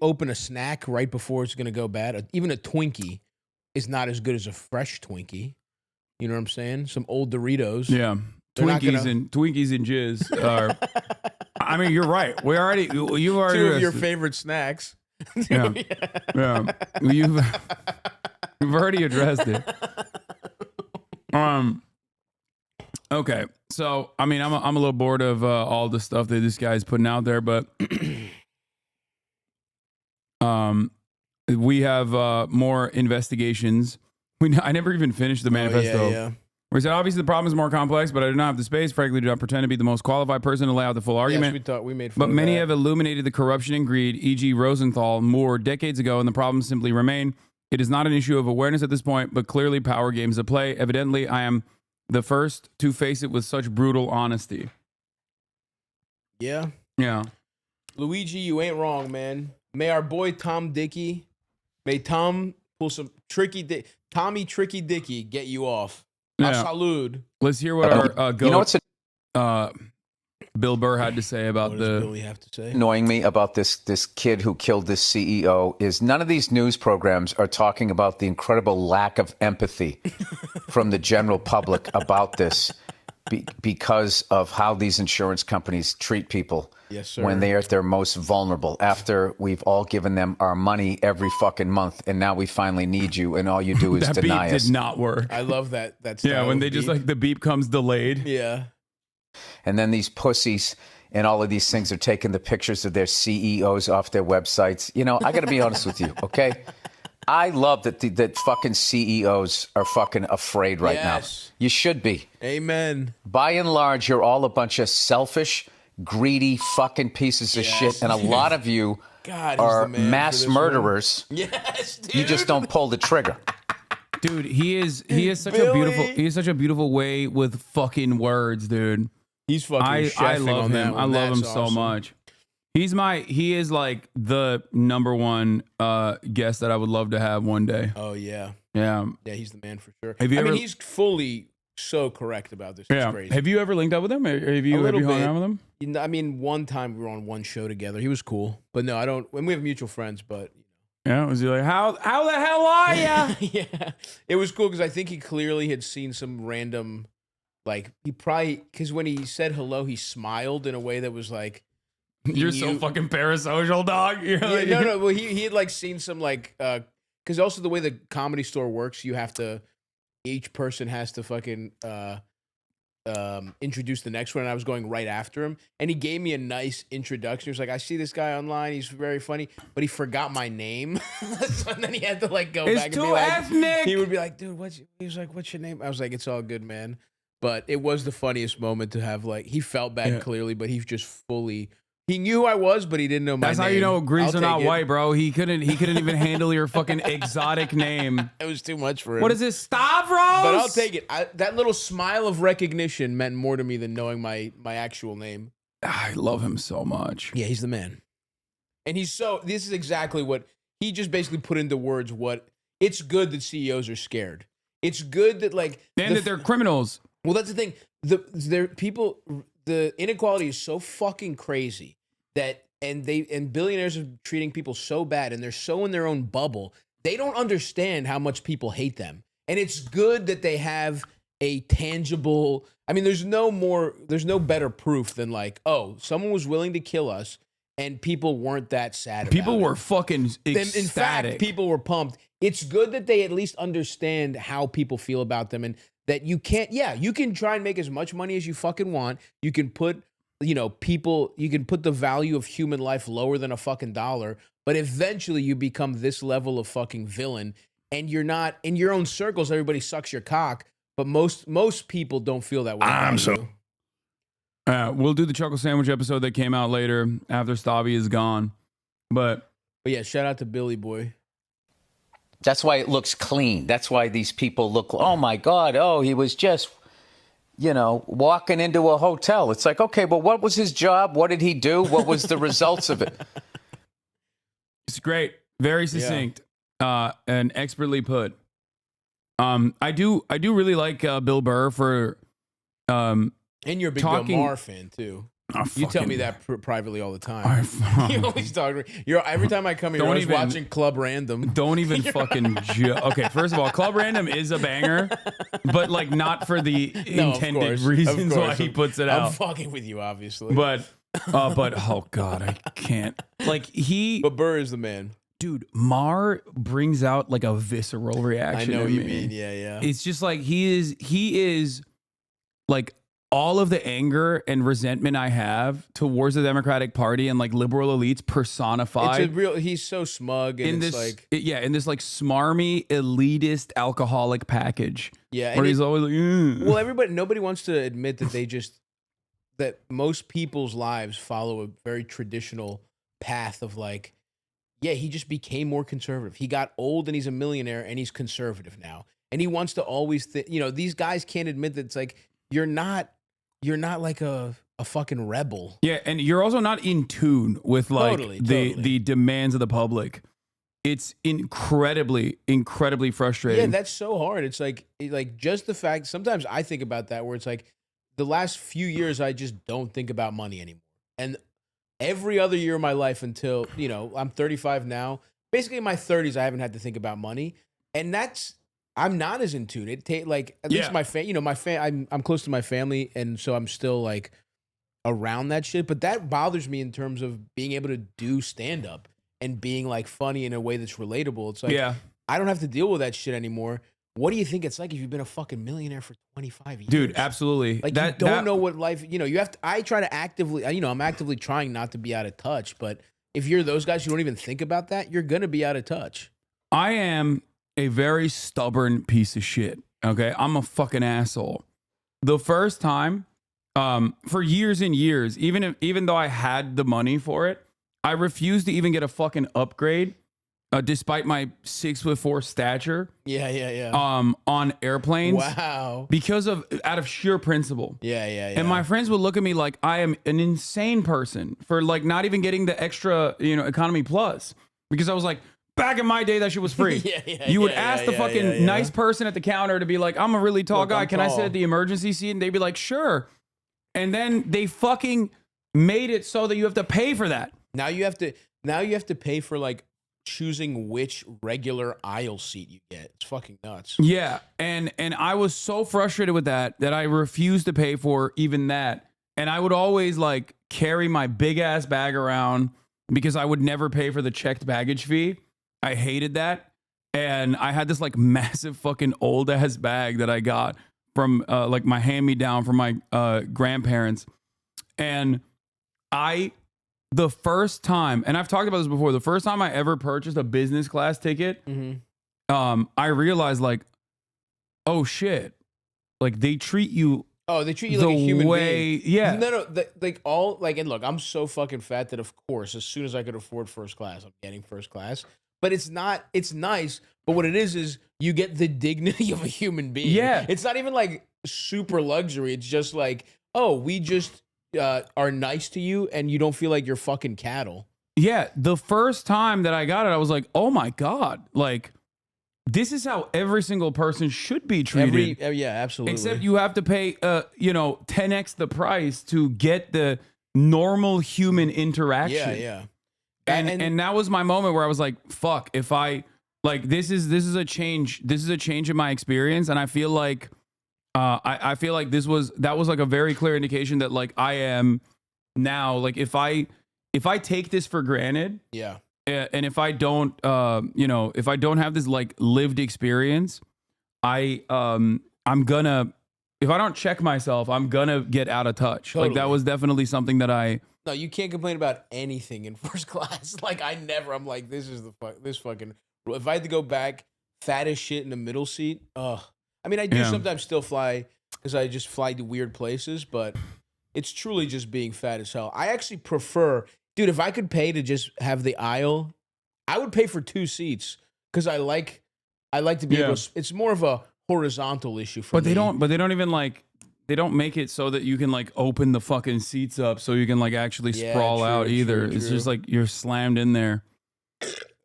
open a snack right before it's gonna go bad, even a Twinkie is not as good as a fresh Twinkie. You know what I'm saying? Some old Doritos. Yeah, Twinkies and jizz are. I mean, you're right. You've already two of your favorite snacks. Yeah. Yeah. You've already addressed it. Okay. So, I mean, I'm a little bored of all the stuff that this guy's putting out there, but we have more investigations. I never even finished the manifesto. Yeah. We said, obviously, the problem is more complex, but I do not have the space. Frankly, do not pretend to be the most qualified person to lay out the full argument. Yes, we thought we made fun but of many that. have illuminated the corruption and greed, e.g. Rosenthal, Moore, decades ago, and the problems simply remain. It is not an issue of awareness at this point, but clearly power games at play. Evidently, I am the first to face it with such brutal honesty. Yeah. Yeah. Luigi, you ain't wrong, man. May our boy Tom Dickey, may Tom pull some Tommy Tricky Dickey get you off. Yeah. Salud. Let's hear what our You know what's Bill Burr had to say about What does Billy have to say? annoying me about this kid who killed this CEO is none of these news programs are talking about the incredible lack of empathy from the general public about this because of how these insurance companies treat people Yes, sir. when they are at their most vulnerable. After we've all given them our money every fucking month, and now we finally need you, and all you do is that deny beep us. did not work. I love that. That's Yeah, when they just like the beep comes delayed. Yeah. And then these pussies and all of these things are taking the pictures of their CEOs off their websites. You know, I got to be honest with you, okay? I love that fucking CEOs are fucking afraid right now. You should be. Amen. By and large, you're all a bunch of selfish, greedy fucking pieces of shit. And a lot of you God, he's are the man for mass this murderers. one. Yes, dude. You just don't pull the trigger. Dude, he is such Billy. a beautiful way with fucking words, dude. He's fucking I chefing love on him. that one. I love him That's so awesome. much. He is like the number one guest that I would love to have one day. Oh yeah. Yeah. Yeah, he's the man for sure. Have you I ever- mean, he's fully so correct about this. It's Yeah. crazy. Have you ever linked up with him? Have you hung out with him? You know, I mean, one time we were on one show together. He was cool, but no, I don't. And we have mutual friends, but Yeah. Was he like, how the hell are ya? yeah, it was cool because I think he clearly had seen some random, like he probably because when he said hello, he smiled in a way that was like, You're so fucking parasocial, dog. You're Yeah, like- no. Well, he had like seen some like because also the way the Comedy Store works, you have to each person has to fucking introduce the next one, and I was going right after him, and he gave me a nice introduction. He was like, "I see this guy online. He's very funny, but he forgot my name." So then he had to like go It's back and too be like, ethnic. He would be like, "Dude, he was like, what's your name?" I was like, "It's all good, man." But it was the funniest moment to have like he felt bad clearly, but he just fully. He knew who I was, but he didn't know my name. That's how you know Greeks I'll are not take it. white, bro. He couldn't even handle your fucking exotic name. It was too much for him. What is this, Stavros? But I'll take it. That little smile of recognition meant more to me than knowing my actual name. I love him so much. Yeah, he's the man. And this is exactly what he just basically put into words what it's good that CEOs are scared. It's good that like And that they're criminals. Well, that's the thing. The inequality is so fucking crazy that and billionaires are treating people so bad and they're so in their own bubble. They don't understand how much people hate them. And it's good that they have a tangible, I mean, there's no better proof than like, oh, someone was willing to kill us and people weren't that sad about People it. were fucking ecstatic. In fact, people were pumped. It's good that they at least understand how people feel about them and that you can try and make as much money as you fucking want. You can put, you can put the value of human life lower than a fucking dollar, but eventually you become this level of fucking villain and you're not in your own circles. Everybody sucks your cock, but most people don't feel that way. We'll do the Chuckle Sandwich episode that came out later after Stavy is gone. But yeah, shout out to Billy Boy. That's why it looks clean. That's why these people look, oh my God, he was just, walking into a hotel. It's like, okay, but what was his job? What did he do? What was the results of it? It's great. Very succinct. And expertly put. I do really like Bill Burr for and you're a big talking, Bill Maher fan too. You tell me that privately all the time. You always talk to me. Every time I come here, you're always watching Club Random. Don't even fucking okay, first of all, Club Random is a banger, but like not for the intended reasons why he puts it out. I'm fucking with you, obviously. But But oh god, I can't. Like But Burr is the man. Dude, Mar brings out like a visceral reaction. I know in what you me. mean. Yeah. It's just like he is like all of the anger and resentment I have towards the Democratic Party and like liberal elites personified. He's so smug and in it's this, like in this like smarmy elitist alcoholic package. Yeah, where he's always like, well, nobody wants to admit that that most people's lives follow a very traditional path of like, yeah, he just became more conservative. He got old and he's a millionaire and he's conservative now. And he wants to always these guys can't admit that it's like you're not like a fucking rebel. Yeah, and you're also not in tune with like the demands of the public. It's incredibly frustrating. Yeah, that's so hard. It's like just the fact, sometimes I think about that where it's like the last few years I just don't think about money anymore. And every other year of my life until, I'm 35 now. Basically in my 30s I haven't had to think about money. And I'm not as in tune. At least I'm close to my family, and so I'm still like around that shit. But that bothers me in terms of being able to do stand up and being like funny in a way that's relatable. It's like I don't have to deal with that shit anymore. What do you think it's like if you've been a fucking millionaire for 25 years? Dude, absolutely. Like you don't know what life, you have to, I try to actively, I'm actively trying not to be out of touch, but if you're those guys who don't even think about that, you're going to be out of touch. I am a very stubborn piece of shit. Okay. I'm a fucking asshole. The first time, for years and years, even though I had the money for it, I refused to even get a fucking upgrade. Despite my 6'4" stature, on airplanes, because out of sheer principle, and my friends would look at me like I am an insane person for like not even getting the extra, economy plus, because I was like, back in my day that shit was free. You would ask the fucking nice person at the counter to be like, I'm a really tall guy, can I sit at the emergency seat? And they'd be like, sure, and then they fucking made it so that you have to pay for that. Now you have to pay for like choosing which regular aisle seat you get. It's fucking nuts. Yeah, and I was so frustrated with that I refused to pay for even that. And I would always like carry my big ass bag around because I would never pay for the checked baggage fee. I hated that. And I had this like massive fucking old ass bag that I got from like my hand-me-down from my grandparents. And the first time, and I've talked about this before, the first time I ever purchased a business class ticket, I realized like, oh shit, like they treat you. Oh, they treat you like a human being. Yeah. No, and look, I'm so fucking fat that of course, as soon as I could afford first class, I'm getting first class. But it's nice. But what it is you get the dignity of a human being. Yeah. It's not even like super luxury. It's just like, oh, we just are nice to you and you don't feel like you're fucking cattle. Yeah, the first time that I got it, I was like, oh my God, like this is how every single person should be treated. Yeah, absolutely. Except you have to pay 10x the price to get the normal human interaction. Yeah. And that was my moment where I was like, fuck, if I like this is a change in my experience, and I feel like I feel like that was like a very clear indication that like I am now, like if I take this for granted, and if I don't if I don't have this like lived experience, I'm gonna, if I don't check myself, I'm gonna get out of touch. Totally. Like that was definitely something that No, you can't complain about anything in first class. Like I'm like, this fucking, if I had to go back fat as shit in the middle seat, I mean, I do sometimes still fly because I just fly to weird places, but it's truly just being fat as hell. I actually prefer, dude, if I could pay to just have the aisle, I would pay for 2 seats because I like to be able to, it's more of a horizontal issue for me. But they don't even like, they don't make it so that you can like open the fucking seats up so you can like actually sprawl out either. It's just like you're slammed in there.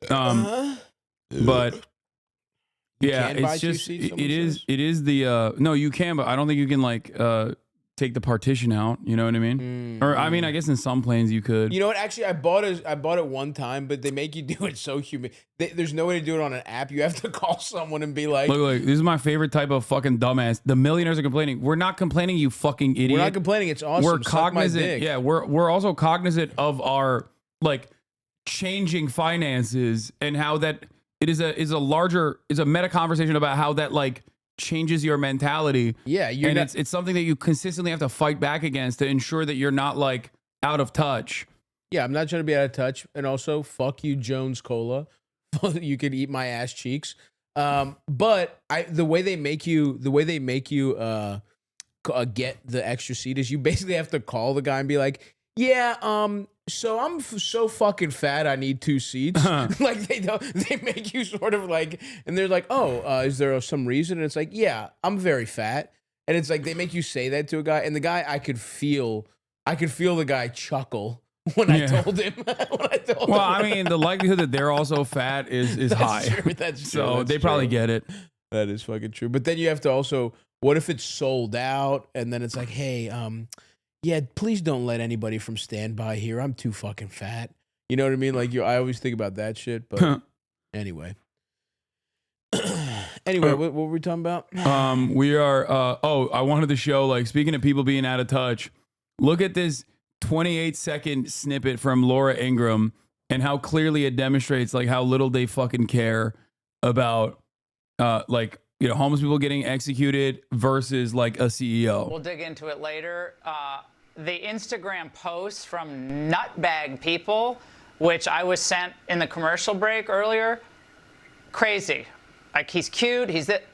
But yeah, it's just it is the no, you can, but I don't think you can like take the partition out. You know what I mean? Or I mean, I guess in some planes you could. You know what? Actually, I bought it one time, but they make you do it so humid. There's no way to do it on an app. You have to call someone and be like, Look, this is my favorite type of fucking dumbass. The millionaires are complaining. We're not complaining, you fucking idiot. We're not complaining. It's awesome. We're Suck my cognizant. dick. Yeah, we're also cognizant of our like changing finances and how that it is a meta conversation about how that like changes your mentality. Yeah, it's something that you consistently have to fight back against to ensure that you're not like out of touch. Yeah, I'm not trying to be out of touch. And also, fuck you, Jones Cola. You could eat my ass cheeks. But the way they make you get the extra seat is you basically have to call the guy and be like, yeah, so I'm so fucking fat I need 2 seats. Like they make you sort of like, and they're like, oh, is there some reason? And it's like, yeah, I'm very fat. And it's like they make you say that to a guy, and the guy I could feel the guy chuckle when I told him. Well, I mean, the likelihood that they're also fat is high. True, that's true. So That's they probably true. get it. That is fucking true. But then you have to also, what if it's sold out? And then it's like, hey, yeah, please don't let anybody from standby here. I'm too fucking fat. You know what I mean? Like I always think about that shit. But anyway. Anyway, what were we talking about? We are. I wanted to show, like, speaking of people being out of touch, look at this 28-second snippet from Laura Ingraham and how clearly it demonstrates like how little they fucking care about, like, you know, homeless people getting executed versus like a CEO. We'll dig into it later. The Instagram posts from nutbag people, which I was sent in the commercial break earlier, crazy. Like, he's cute,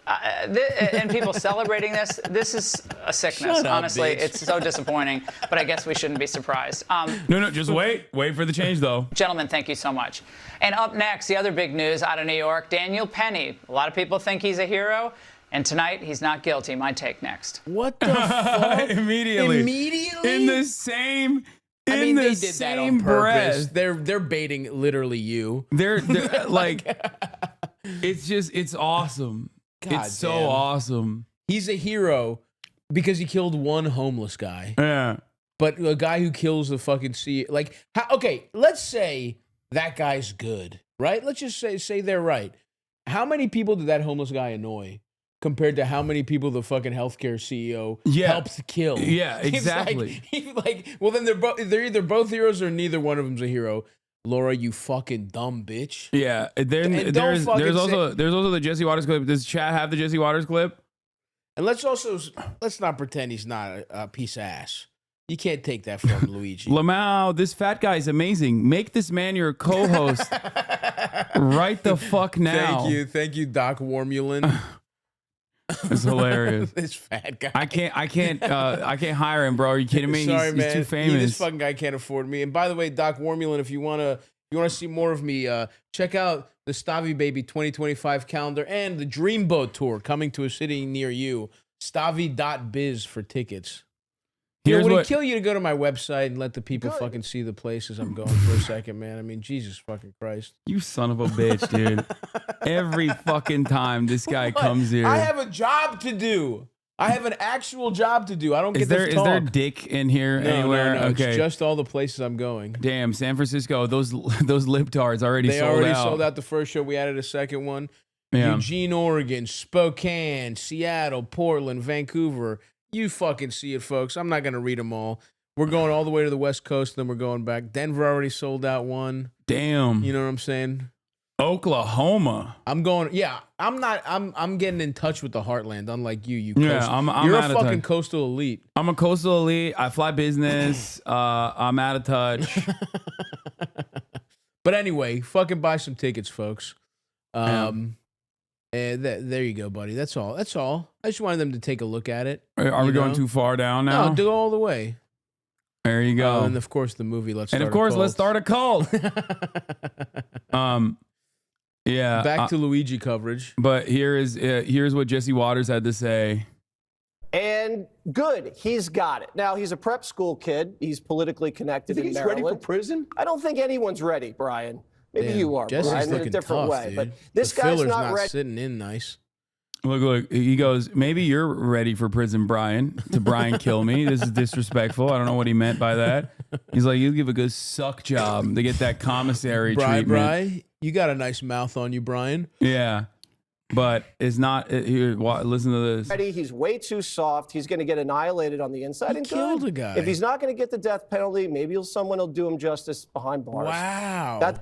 and people celebrating this. This is a sickness, Shut up, honestly. bitch. It's so disappointing, but I guess we shouldn't be surprised. No, just wait for the change, though. Gentlemen, thank you so much. And up next, the other big news out of New York, Daniel Penny. A lot of people think he's a hero, and tonight he's not guilty. My take next. What the fuck? Immediately. In the same. They did that on purpose. Breath. They're baiting literally you. They're like, it's awesome. God it's so damn. awesome. He's a hero because he killed one homeless guy. Yeah. But a guy who kills the fucking CEO, like, okay, let's say that guy's good, right? Let's just say they're right. How many people did that homeless guy annoy compared to how many people the fucking healthcare CEO helped kill? Yeah, exactly. Well, then they're either both heroes or neither one of them's a hero. Laura, you fucking dumb bitch. Yeah. There's also the Jesse Waters clip. Does chat have the Jesse Waters clip? And let's not pretend he's not a piece of ass. You can't take that from Luigi. Lamau, this fat guy is amazing. Make this man your co-host right the fuck now. Thank you, Doc Wormulin. It's hilarious. This fat guy. I can't hire him, bro. Are you kidding me? Sorry, he's man. too famous. This fucking guy can't afford me. And by the way, Doc Wormulin, if you wanna see more of me, check out the Stavi Baby 2025 calendar and the Dreamboat Tour coming to a city near you. Stavi.biz for tickets. Would it kill you to go to my website and let the people fucking see the places I'm going for a second, man? I mean, Jesus fucking Christ. You son of a bitch, dude. Every fucking time this guy comes here. I have a job to do. I have an actual job to do. I don't get this talk. Is there dick in here anywhere? No. Okay. It's just all the places I'm going. Damn, San Francisco, those libtards already sold out. They already sold out the first show. We added a second one. Yeah. Eugene, Oregon, Spokane, Seattle, Portland, Vancouver. You fucking see it, folks. I'm not going to read them all. We're going all the way to the West Coast, then we're going back. Denver already sold out one. Damn. You know what I'm saying? Oklahoma. I'm going. Yeah, I'm getting in touch with the heartland. Unlike you, you're a fucking coastal elite. I'm a coastal elite. I fly business. I'm out of touch. But anyway, fucking buy some tickets, folks. And there you go, buddy. That's all. I just wanted them to take a look at it. Are we going too far down now? No, go all the way. There you go. And of course, the movie. Let's start a cult. Yeah. Back to Luigi coverage. But here's what Jesse Waters had to say. And good, he's got it. Now, he's a prep school kid. He's politically connected in Maryland. He's ready for prison? I don't think anyone's ready, Brian. Maybe Damn, you are, Jesse's Brian, in a looking different tough, way. dude. But this the guy's filler's not ready. Sitting in nice. Look, he goes, maybe you're ready for prison, Brian, to Brian kill me. This is disrespectful. I don't know what he meant by that. He's like, you give a good suck job to get that commissary treatment. Brian, you got a nice mouth on you, Brian. Yeah. But it's not, here, listen to this. He's way too soft. He's going to get annihilated on the inside. He killed a guy. If he's not going to get the death penalty, maybe someone will do him justice behind bars. Wow.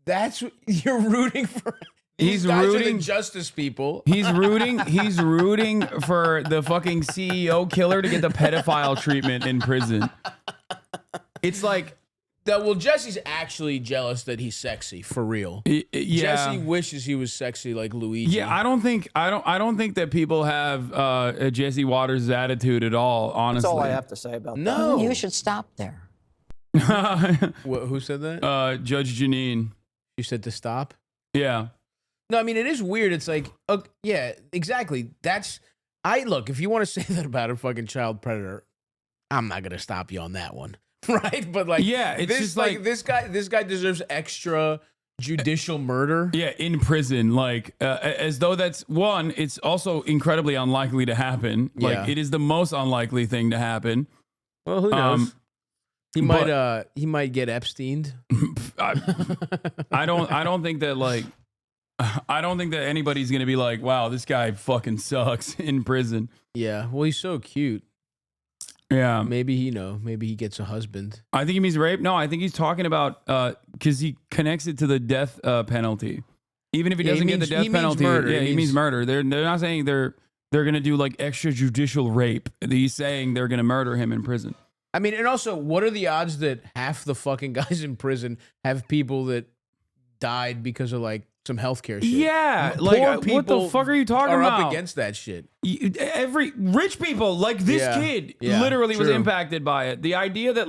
That's you're rooting for. These guys are the justice people. He's rooting for the fucking CEO killer to get the pedophile treatment in prison. It's like, well, Jesse's actually jealous that he's sexy for real. Yeah. Jesse wishes he was sexy like Luigi. Yeah, I don't think that people have Jesse Waters' attitude at all. Honestly, that's all I have to say about that. No, you should stop there. Who said that? Judge Janine. You said to stop. Yeah. No, I mean, it is weird. It's like, yeah, exactly. Look, if you want to say that about a fucking child predator, I'm not going to stop you on that one. Right? But like, yeah, it's just like this guy deserves extra judicial murder. Yeah, in prison. Like, as though that's one, it's also incredibly unlikely to happen. Like, it is the most unlikely thing to happen. Well, who knows? He might get Epsteined. I don't think that like, I don't think that anybody's going to be like, wow, this guy fucking sucks in prison. Yeah. Well, he's so cute. Yeah. Maybe, maybe he gets a husband. I think he means rape. No, I think he's talking about, because he connects it to the death penalty. Even if he doesn't get the death penalty. He means murder. They're not saying they're going to do like extrajudicial rape. He's saying they're going to murder him in prison. I mean, and also, what are the odds that half the fucking guys in prison have people that died because of like some healthcare shit? Yeah, like what the fuck are you talking about? Up against that shit. Every rich people, like this kid, literally was impacted by it. The idea that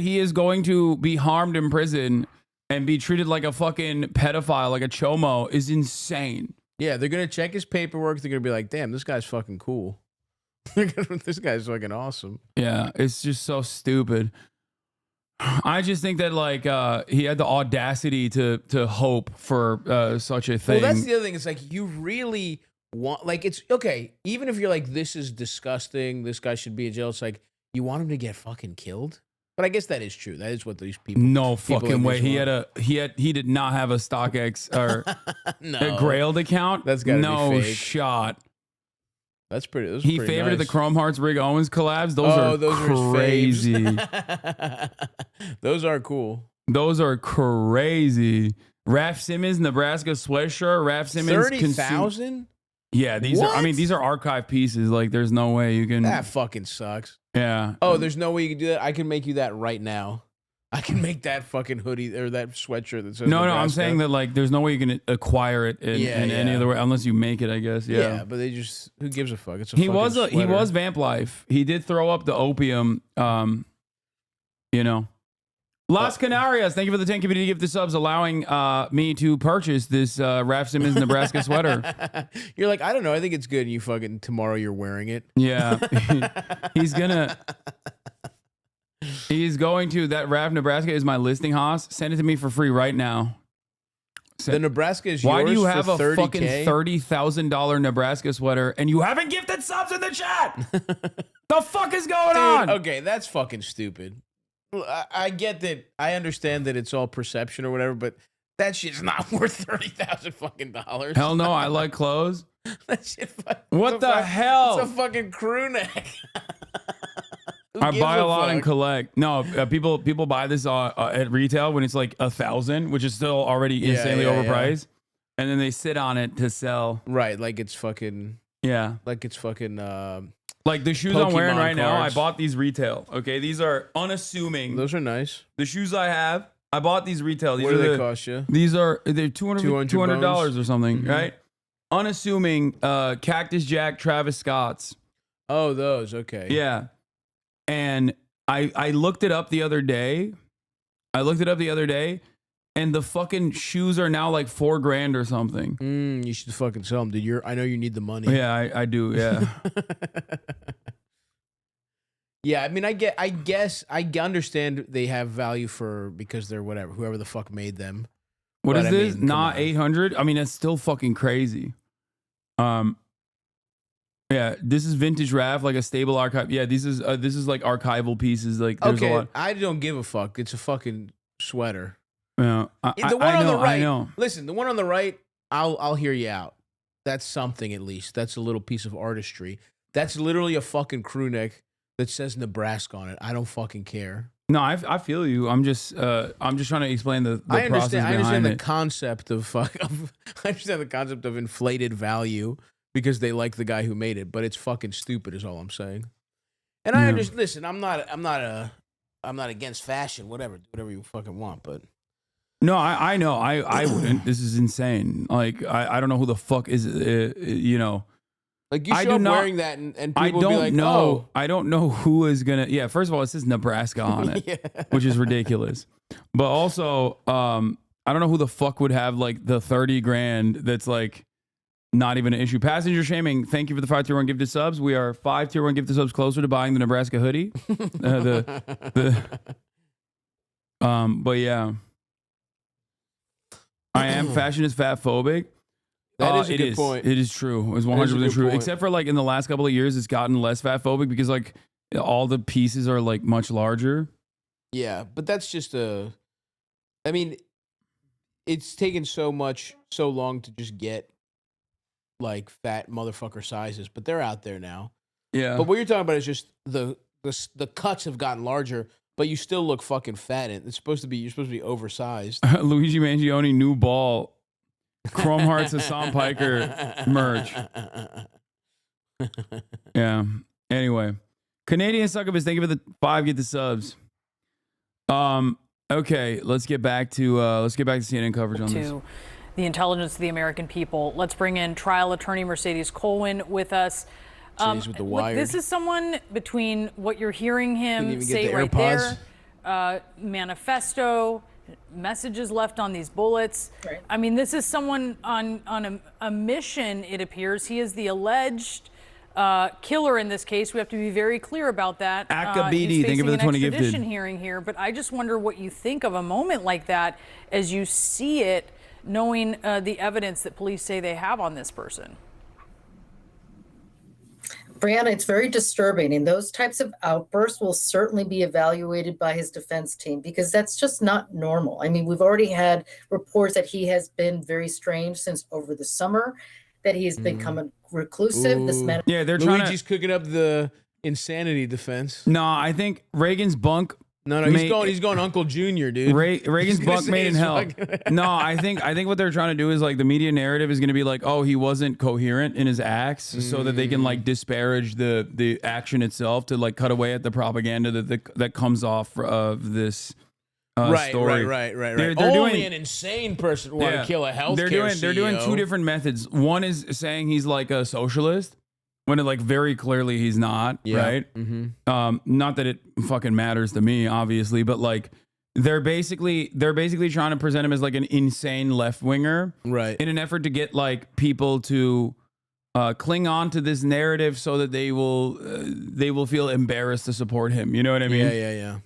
he is going to be harmed in prison and be treated like a fucking pedophile, like a chomo, is insane. Yeah, they're gonna check his paperwork. They're gonna be like, "Damn, this guy's fucking cool. This guy's fucking awesome." Yeah, it's just so stupid. I just think that like he had the audacity to hope for such a thing. Well, that's the other thing. It's like you really want, like, it's okay. Even if you're like, this is disgusting, this guy should be in jail. It's like you want him to get fucking killed. But I guess that is true. That is what these people. No fucking way. He did not have a StockX or a Grailed account. That's gotta be fake. Shot. That's pretty. He favored the Chrome Hearts Rick Owens collabs. Those are crazy. Those are cool. Those are crazy. Raph Simmons Nebraska sweatshirt. Raph Simmons 30,000. Yeah, these are. I mean, these are archive pieces. Like, there's no way you can. That fucking sucks. Yeah. Oh, there's no way you can do that. I can make you that right now. I can make that fucking hoodie or that sweatshirt that says No, Nebraska. I'm saying that like there's no way you can acquire it in any other way unless you make it, I guess. Yeah, but they just, who gives a fuck? It's a he fucking was sweater. Vamp Life. He did throw up the opium. Las Canarias, thank you for the 10 community gift subs, allowing me to purchase this Raph Simmons Nebraska sweater. You're like, I don't know. I think it's good. And you fucking tomorrow you're wearing it. Yeah, he's going to that Raph Nebraska is my listing, Haas. Send it to me for free right now. The Nebraska is Why yours do you have for a $30K? fucking $30,000 Nebraska sweater and you haven't gifted subs in the chat? The fuck is going on? Okay, that's fucking stupid. I get that. I understand that it's all perception or whatever, but that shit's not worth $30,000 fucking dollars. Hell no, I like clothes. That shit. What the hell? It's a fucking crew neck. I buy a lot and collect. No, people buy this at retail when it's like 1,000, which is still already insanely overpriced, and then they sit on it to sell. Right, like it's fucking. Yeah, like it's fucking. Like the shoes I'm wearing right now, I bought these retail. Okay, these are unassuming. Those are nice. The shoes I have, I bought these retail. These what do they cost you? They're $200 or something, right? Unassuming Cactus Jack Travis Scott's. Oh, those, okay. Yeah. And I looked it up the other day. And the fucking shoes are now like $4,000 or something. You should fucking sell them, dude. I know you need the money. Yeah, I do. Yeah. Yeah, I mean, I guess I understand they have value because they're whoever the fuck made them. What But is I this? mean, come Not on. 800? I mean, that's still fucking crazy. Yeah, this is vintage RAV, like a stable archive. Yeah, this is like archival pieces. Like, there's a Okay, lot. I don't give a fuck. It's a fucking sweater. Yeah, The one on the right. I know. Listen, the one on the right, I'll hear you out. That's something at least. That's a little piece of artistry. That's literally a fucking crew neck that says Nebraska on it. I don't fucking care. No, I feel you. I'm just trying to explain the process behind I understand the it. concept of I understand the concept of inflated value because they like the guy who made it, but it's fucking stupid is all I'm saying. And I understand. Listen, I'm not against fashion. Whatever you fucking want, but No, I know. I wouldn't. This is insane. Like, I don't know who the fuck is, you know. like you I show do up not- wearing that and people I will be don't like, know. oh. I don't know who is gonna. Yeah, first of all, it says Nebraska on it, Yeah. which is ridiculous. But also, I don't know who the fuck would have like the 30 grand. That's like not even an issue. Passenger shaming. Thank you for the 5 tier 1 gifted subs. We are 5 tier 1 gifted subs closer to buying the Nebraska hoodie. But yeah, I am fashion is fat phobic. That is a It good point. It is true. It's That is a 100% good true. point. Except for like in the last couple of years, it's gotten less fat phobic because like all the pieces are like much larger. Yeah, but that's just I mean, it's taken so long to just get like fat motherfucker sizes, but they're out there now. Yeah. But what you're talking about is just the cuts have gotten larger, but you still look fucking fat. You're supposed to be oversized. Luigi Mangione, new ball. Chrome Hearts Hassan Piker merch. Yeah. Anyway, Canadian Succubus, thank you for the 5 get the subs. Okay, let's get back to CNN coverage on this. To the intelligence of the American people. Let's bring in trial attorney Mercedes Colwin with us. Jeez, with the look, Wired. this is someone between what you're hearing Didn't him even get say the right AirPods. there, manifesto, messages left on these bullets. Right. I mean, this is someone on a mission, it appears. He is the alleged killer in this case. We have to be very clear about that. Akabidi, thank you for the 20 gifted. Extradition hearing here, but I just wonder what you think of a moment like that as you see it, knowing the evidence that police say they have on this person. Brianna, it's very disturbing, and those types of outbursts will certainly be evaluated by his defense team because that's just not normal. I mean, we've already had reports that he has been very strange since over the summer, that he has become reclusive. This man, Yeah, they're trying Luigi's cooking up the insanity defense. No, I think Reagan's bunk. No, he's going Uncle Junior, dude. Reagan's He's gonna bunk say made in he's hell. fucking- No, I think what they're trying to do is like the media narrative is going to be like, oh, he wasn't coherent in his acts, so that they can like disparage the action itself to like cut away at the propaganda that comes off of this story. Right. They're Only doing- an insane person would want to kill a healthcare They're doing CEO. two different methods. One is saying he's like a socialist when it like very clearly he's not, right? Mm-hmm. Not that it fucking matters to me, obviously, but like they're basically trying to present him as like an insane left winger, right? In an effort to get like people to cling on to this narrative so that they will feel embarrassed to support him. You know what I mean? Yeah.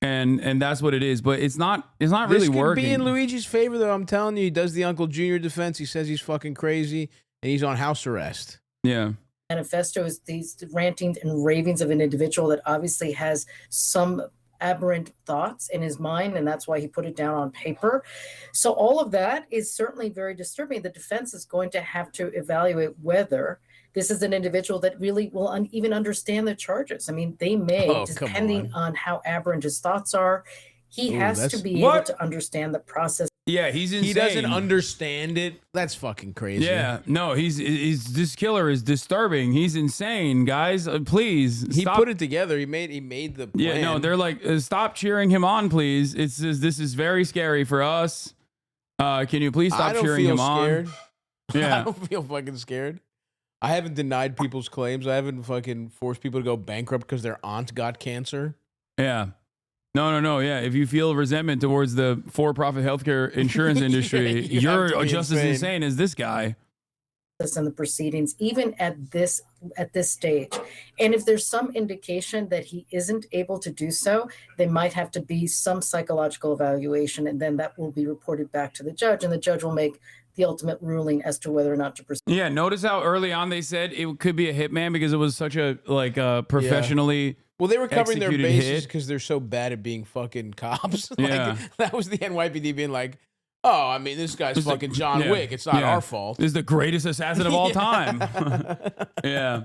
And that's what it is, but it's not This really could working. be in Luigi's favor, though. I'm telling you, he does the Uncle Junior defense. He says he's fucking crazy, and he's on house arrest. Yeah. manifesto is these rantings and ravings of an individual that obviously has some aberrant thoughts in his mind, and that's why he put it down on paper. So all of that is certainly very disturbing. The defense is going to have to evaluate whether this is an individual that really will even understand the charges. I mean, they may, depending on how aberrant his thoughts are, he has to be able to understand the process. Yeah, he's insane. He doesn't understand it. That's fucking crazy. Yeah, no, he's this killer is disturbing. He's insane, guys. Please, He stop. put it together. He made the plan. Yeah, no, they're like, stop cheering him on, please. This is very scary for us. Can you please I stop don't cheering feel him scared. on? Yeah, I don't feel fucking scared. I haven't denied people's claims. I haven't fucking forced people to go bankrupt because their aunt got cancer. yeah. No. Yeah, if you feel resentment towards the for-profit healthcare insurance industry, you have you're to be just as insane. insane as this guy. And the proceedings, even at this at this stage. And if there's some indication that he isn't able to do so, there might have to be some psychological evaluation, and then that will be reported back to the judge, and the judge will make the ultimate ruling as to whether or not to proceed. Yeah, notice how early on they said it could be a hitman because it was such a professionally. Well, they were covering their executed bases hit. because they're so bad at being fucking cops. Yeah. That was the NYPD being like, oh, I mean, this guy's fucking John yeah, Wick. It's not yeah. our fault. This is the greatest assassin of all time. Yeah.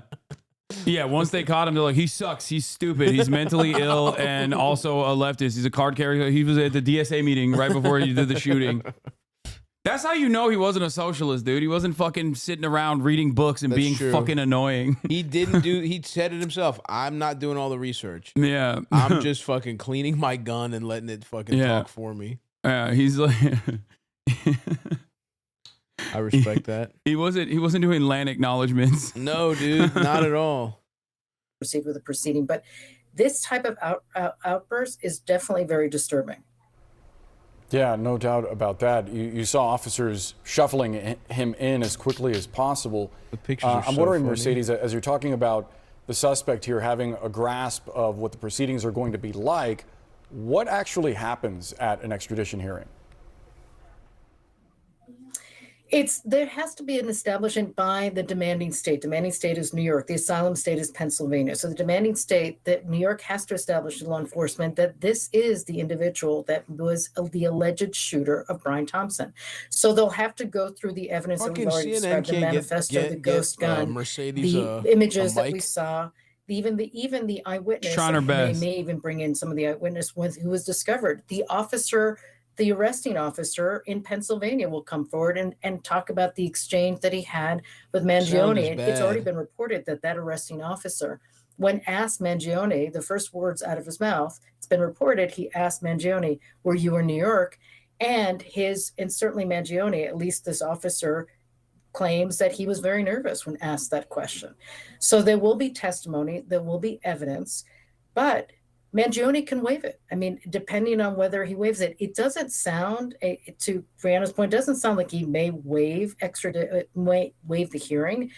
Yeah, once they caught him, they're like, he sucks. He's stupid. He's mentally ill and also a leftist. He's a card carrier. He was at the DSA meeting right before he did the shooting. That's how you know he wasn't a socialist, dude. He wasn't fucking sitting around reading books and That's being true. fucking annoying. He didn't do, he said it himself. I'm not doing all the research. Yeah. I'm just fucking cleaning my gun and letting it fucking talk for me. Yeah, he's like... I respect that. He wasn't doing land acknowledgments. No, dude, not at all. Proceed with the proceeding, but this type of outburst is definitely very disturbing. Yeah, no doubt about that. You saw officers shuffling him in as quickly as possible. The pictures are I'm so wondering, funny. Mercedes, as you're talking about the suspect here having a grasp of what the proceedings are going to be like, what actually happens at an extradition hearing? There has to be an establishment by the demanding state. Demanding state is New York. The asylum state is Pennsylvania. So the demanding state, that New York has to establish to law enforcement that this is the individual that was the alleged shooter of Brian Thompson. So they'll have to go through the evidence that we've Fucking already CNN described, the can't manifesto, the ghost gun, Mercedes, the images that we saw. Even the eyewitness. Trying her They best. may even bring in some of the eyewitness who was discovered. The arresting officer in Pennsylvania will come forward and talk about the exchange that he had with Mangione. Sounds It's already bad. been reported that arresting officer, when asked Mangione, the first words out of his mouth, it's been reported, he asked Mangione, were you in New York? And certainly Mangione, at least this officer, claims that he was very nervous when asked that question. So there will be testimony, there will be evidence, but Mangione can waive it. I mean, depending on whether he waives it, it doesn't sound, to Brianna's point, doesn't sound like he may waive the hearing.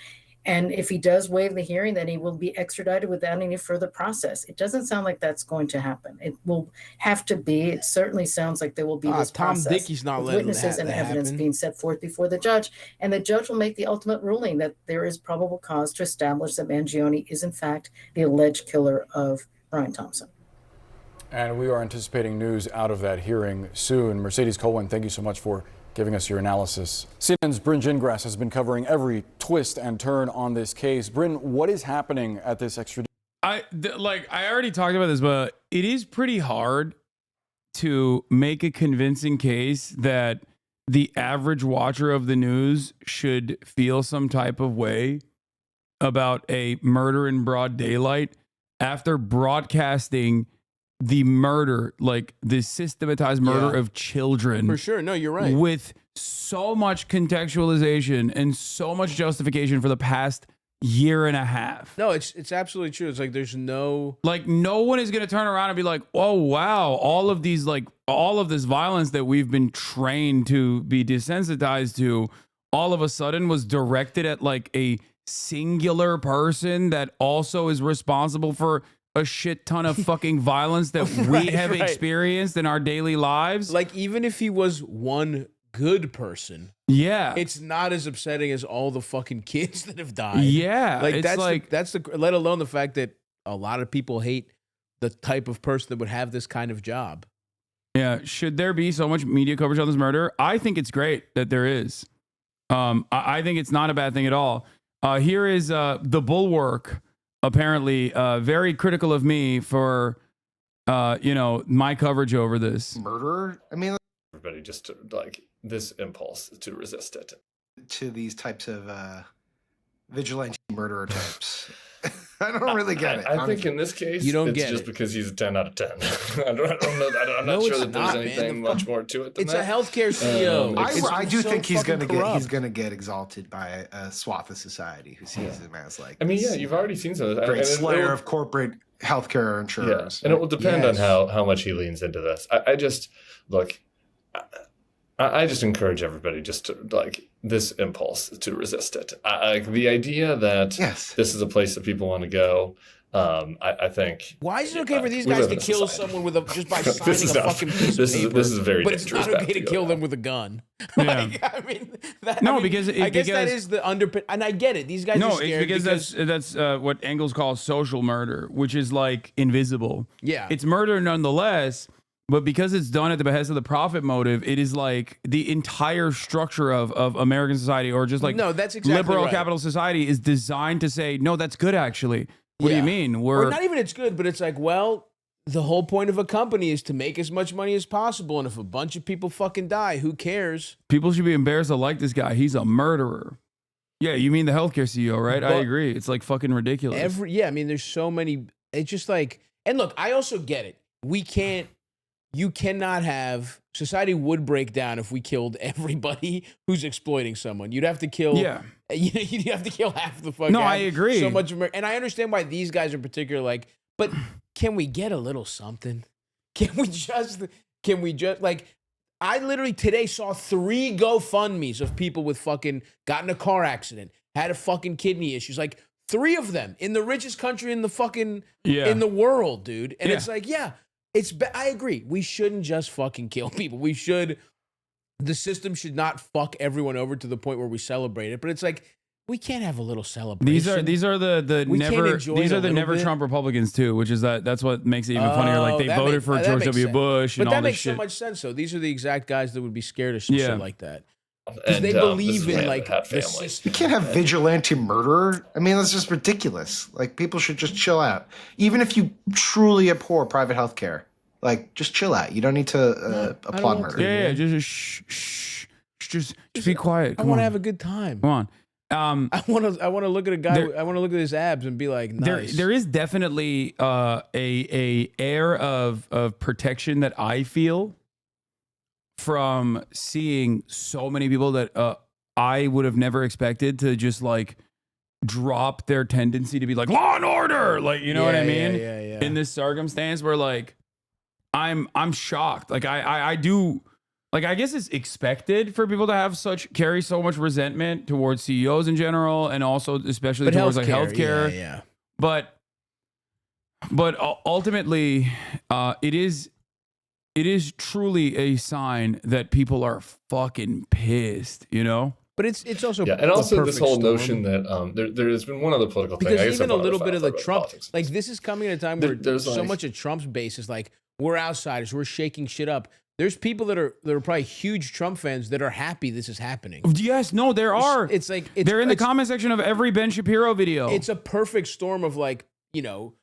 And if he does waive the hearing, then he will be extradited without any further process. It doesn't sound like that's going to happen. It will have to be. It certainly sounds like there will be this Tom process Dickey's not with letting witnesses and that evidence happen. being set forth before the judge. And the judge will make the ultimate ruling that there is probable cause to establish that Mangione is in fact the alleged killer of Brian Thompson. And we are anticipating news out of that hearing soon. Mercedes Colwyn, thank you so much for giving us your analysis. CNN's Bryn Gingras has been covering every twist and turn on this case. Bryn, what is happening at this extradition? I already talked about this, but it is pretty hard to make a convincing case that the average watcher of the news should feel some type of way about a murder in broad daylight after broadcasting the murder, like the systematized murder of children. For sure. No, you're right. With so much contextualization and so much justification for the past year and a half. No, it's absolutely true. It's like there's no... Like no one is going to turn around and be like, oh, wow, all of this violence that we've been trained to be desensitized to all of a sudden was directed at like a singular person that also is responsible for a shit ton of fucking violence that we have experienced in our daily lives. Like, even if he was one good person, it's not as upsetting as all the fucking kids that have died. Yeah, like it's that's the let alone the fact that a lot of people hate the type of person that would have this kind of job. Yeah, should there be so much media coverage on this murder? I think it's great that there is. I think it's not a bad thing at all. Here is the Bulwark, apparently very critical of me for my coverage over this. Murderer? I mean, everybody just to, like this impulse to resist it. To these types of vigilante murderer types. I don't really get it. I think in this case, you don't it's get just it. because he's a 10 out of 10. I don't know. I'm not sure that there's anything much more to it than It's that. a healthcare CEO. I do think he's fucking gonna corrupt. get exalted by a swath of society who sees him as like. I mean, yeah, you've already seen some of this. Great And slayer of corporate healthcare insurers. Yeah, and it will depend on how much he leans into this. I just look. I just encourage everybody just to like this impulse to resist it. Like the idea that this is a place that people want to go. I think. Why is it okay for these guys to kill someone with just by signing a fucking piece of paper? This is very but it's dangerous. not okay to kill them with a gun. Yeah. I mean, because I guess that is the underpin, and I get it. These guys are scared it's because that's what Engels calls social murder, which is like invisible. Yeah, it's murder nonetheless. But because it's done at the behest of the profit motive, it is like the entire structure of American society, or just like that's exactly liberal right. capitalist society, is designed to say, no, that's good actually. What do you mean? Or not even it's good, but it's like, well, the whole point of a company is to make as much money as possible, and if a bunch of people fucking die, who cares? People should be embarrassed to like this guy. He's a murderer. Yeah, you mean the healthcare CEO, right? I agree. It's like fucking ridiculous. I mean, there's so many. It's just like, and look, I also get it. You cannot have society would break down if we killed everybody who's exploiting someone. You'd have to kill. Yeah. You'd have to kill half the fucking. No, I agree. So much, and I understand why these guys in particular like. But can we get a little something? Can we just like? I literally today saw 3 GoFundMe's of people with fucking got in a car accident, had a fucking kidney issues, like 3 of them in the richest country in the fucking in the world, dude. And it's like, I agree. We shouldn't just fucking kill people. The system should not fuck everyone over to the point where we celebrate it. But it's like, we can't have a little celebration. These are the never Trump Republicans too, which is that's what makes it even funnier. Like they voted for George W. Bush and all this shit. But that makes so much sense. So these are the exact guys that would be scared of some shit like that. Because they believe in like the system. You can't have vigilante murder. I mean, that's just ridiculous. Like people should just chill out. Even if you truly abhor private health care, like just chill out. You don't need to applaud murder. Yeah, just be quiet. I want to have a good time. Come on. I want to look at a guy. I want to look at his abs and be like, nice. There is definitely a air of protection that I feel from seeing so many people that I would have never expected to just like drop their tendency to be like law and order, like you know what I mean? Yeah. In this circumstance where like I'm shocked. Like I do. Like, I guess it's expected for people to carry so much resentment towards CEOs in general, and also especially towards like healthcare. Yeah. But ultimately, it is truly a sign that people are fucking pissed, you know? But it's also and also this whole notion that there's been one other political thing. Because even a little bit of the Trump, like this is coming at a time where there's so much of Trump's base is like, we're outsiders, we're shaking shit up. There's people that are probably huge Trump fans that are happy this is happening. Yes, no, there are. It's like they're in the comment section of every Ben Shapiro video. It's a perfect storm of like, you know,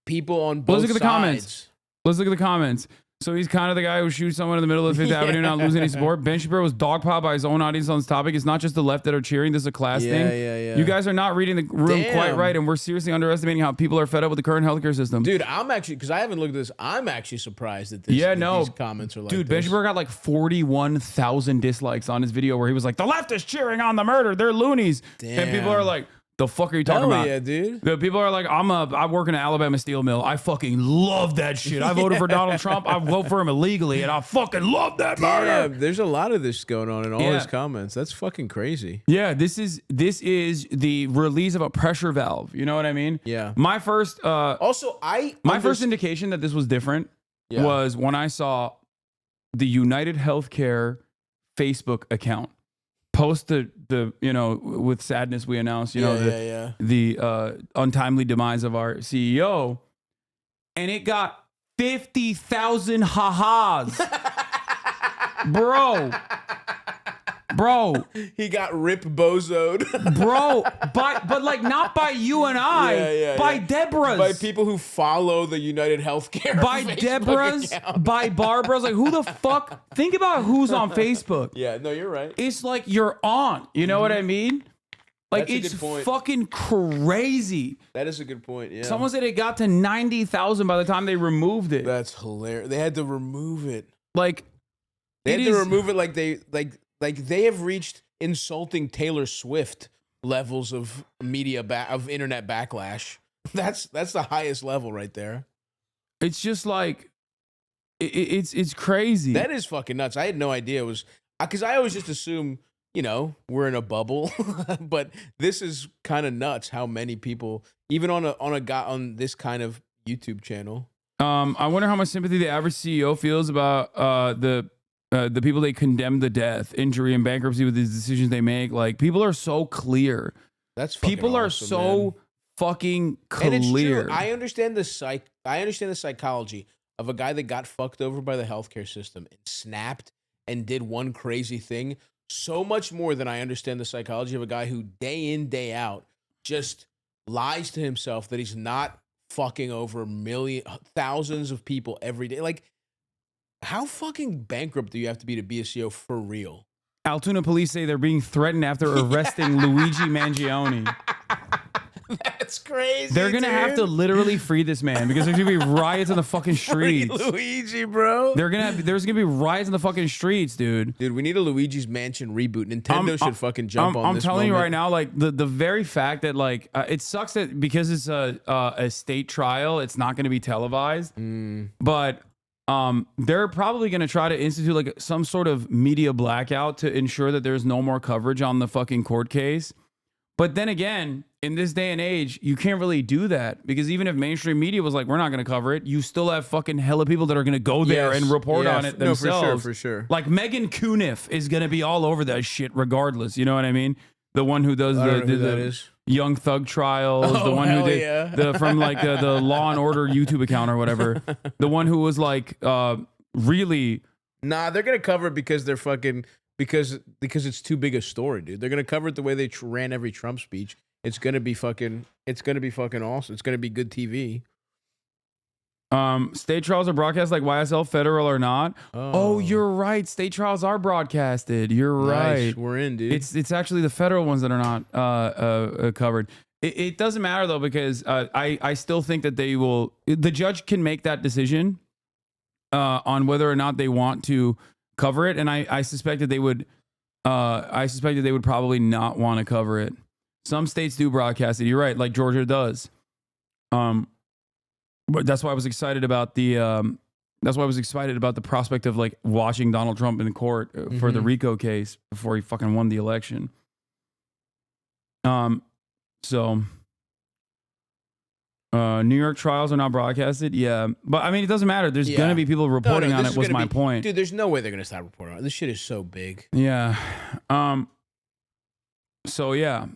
people on both Let's look at the sides. comments. Let's look at the comments. So he's kind of the guy who shoots someone in the middle of Fifth Avenue, not losing any support. Ben Shapiro was dogpiled by his own audience on this topic. It's not just the left that are cheering. This is a class thing. Yeah. You guys are not reading the room quite right, and we're seriously underestimating how people are fed up with the current healthcare system. Dude, I'm actually, because I haven't looked at this, I'm actually surprised that these comments are like Dude, this. Ben Shapiro got like 41,000 dislikes on his video where he was like, the left is cheering on the murder. They're loonies. Damn. And people are like, the fuck are you talking Hell about? yeah, dude. The people are like, I work in an Alabama steel mill. I fucking love that shit. I voted for Donald Trump. I vote for him illegally, and I fucking love that murder. There's a lot of this going on in all his comments. That's fucking crazy. Yeah, this is the release of a pressure valve. You know what I mean? Yeah. My first first indication that this was different was when I saw the UnitedHealthCare Facebook account post the with sadness we announced the untimely demise of our CEO, and it got 50,000 ha-has. Bro, he got rip bozoed. Bro, but like not by you and I, by Deborah's. By people who follow the UnitedHealthCare. By Facebook Deborah's, account. by Barbara's. Like, who the fuck? Think about who's on Facebook. Yeah, no, you're right. It's like you're on. You know what I mean? Like, That's a it's good point. fucking crazy. That is a good point, yeah. Someone said it got to 90,000 by the time they removed it. That's hilarious. They had to remove it. Like, they had to remove it like they have reached insulting Taylor Swift levels of of internet backlash. That's the highest level right there. It's just like it's crazy. That is fucking nuts. I had no idea it was. Because I always just assume, you know, we're in a bubble, but this is kind of nuts. How many people, even on this kind of YouTube channel. I wonder how much sympathy the average CEO feels about the people they condemn to death, injury, and bankruptcy with the decisions they make. Like, people are so clear. That's fucking people are awesome, so man. fucking clear. And it's true. I understand the psychology of a guy that got fucked over by the healthcare system and snapped and did one crazy thing so much more than I understand the psychology of a guy who day in, day out just lies to himself that he's not fucking over thousands of people every day. Like, how fucking bankrupt do you have to be a CEO for real? Altoona police say they're being threatened after arresting Luigi Mangione. That's crazy. They're gonna have to literally free this man because there's gonna be riots in the fucking Free streets. Luigi, bro. There's gonna be riots in the fucking streets, dude. Dude, we need a Luigi's Mansion reboot. Nintendo should fucking jump on I'm this. telling you moment. right now, like the very fact that like it sucks that because it's a state trial, it's not gonna be televised. But they're probably gonna try to institute like some sort of media blackout to ensure that there's no more coverage on the fucking court case. But then again, in this day and age, you can't really do that because even if mainstream media was like, we're not going to cover it, you still have fucking hella people that are going to go there and report on it themselves. No, for sure. Like Megan Cuniff is going to be all over that shit regardless. You know what I mean? The one who does the Young Thug trials, the one who did from like the Law and Order YouTube account or whatever. The one who was like really. Nah, they're going to cover it because they're fucking. Because it's too big a story, dude. They're gonna cover it the way they ran every Trump speech. It's gonna be fucking awesome. It's gonna be good TV. State trials are broadcast like YSL, federal or not. Oh, you're right. State trials are broadcasted. You're right. We're in, dude. It's actually the federal ones that are not covered. It doesn't matter though because I still think that they will. The judge can make that decision on whether or not they want to cover it, and I suspect that they would. I suspect that they would probably not want to cover it. Some states do broadcast it. You're right, like Georgia does. But that's why I was excited about the. That's why I was excited about the prospect of like watching Donald Trump in court for the RICO case before he fucking won the election. So. New York trials are not broadcasted. Yeah. But I mean, it doesn't matter. There's going to be people reporting on it was my point. Dude, there's no way they're going to stop reporting on it. This shit is so big. Yeah. So yeah.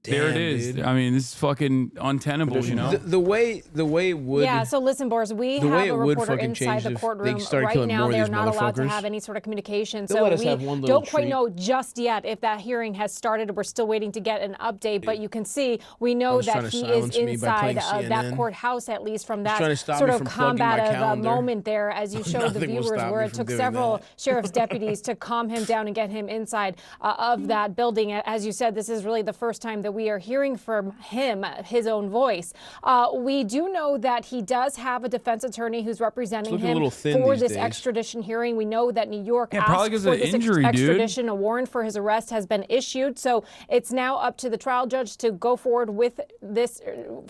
There it is. Dude. I mean, this is fucking untenable, you know? The way it would... Yeah, so listen, Boris, we have a reporter inside the courtroom right now. They're not allowed to have any sort of communication. So we don't quite know just yet if that hearing has started. We're still waiting to get an update, but you can see, we know that he is inside of that courthouse, at least from that sort of combative moment there, as you showed the viewers, where it took several sheriff's deputies to calm him down and get him inside of that building. As you said, this is really the first time that we are hearing from him, his own voice. We do know that he does have a defense attorney who's representing him for this extradition hearing. We know that New York asked for this extradition. A warrant for his arrest has been issued. So it's now up to the trial judge to go forward with this,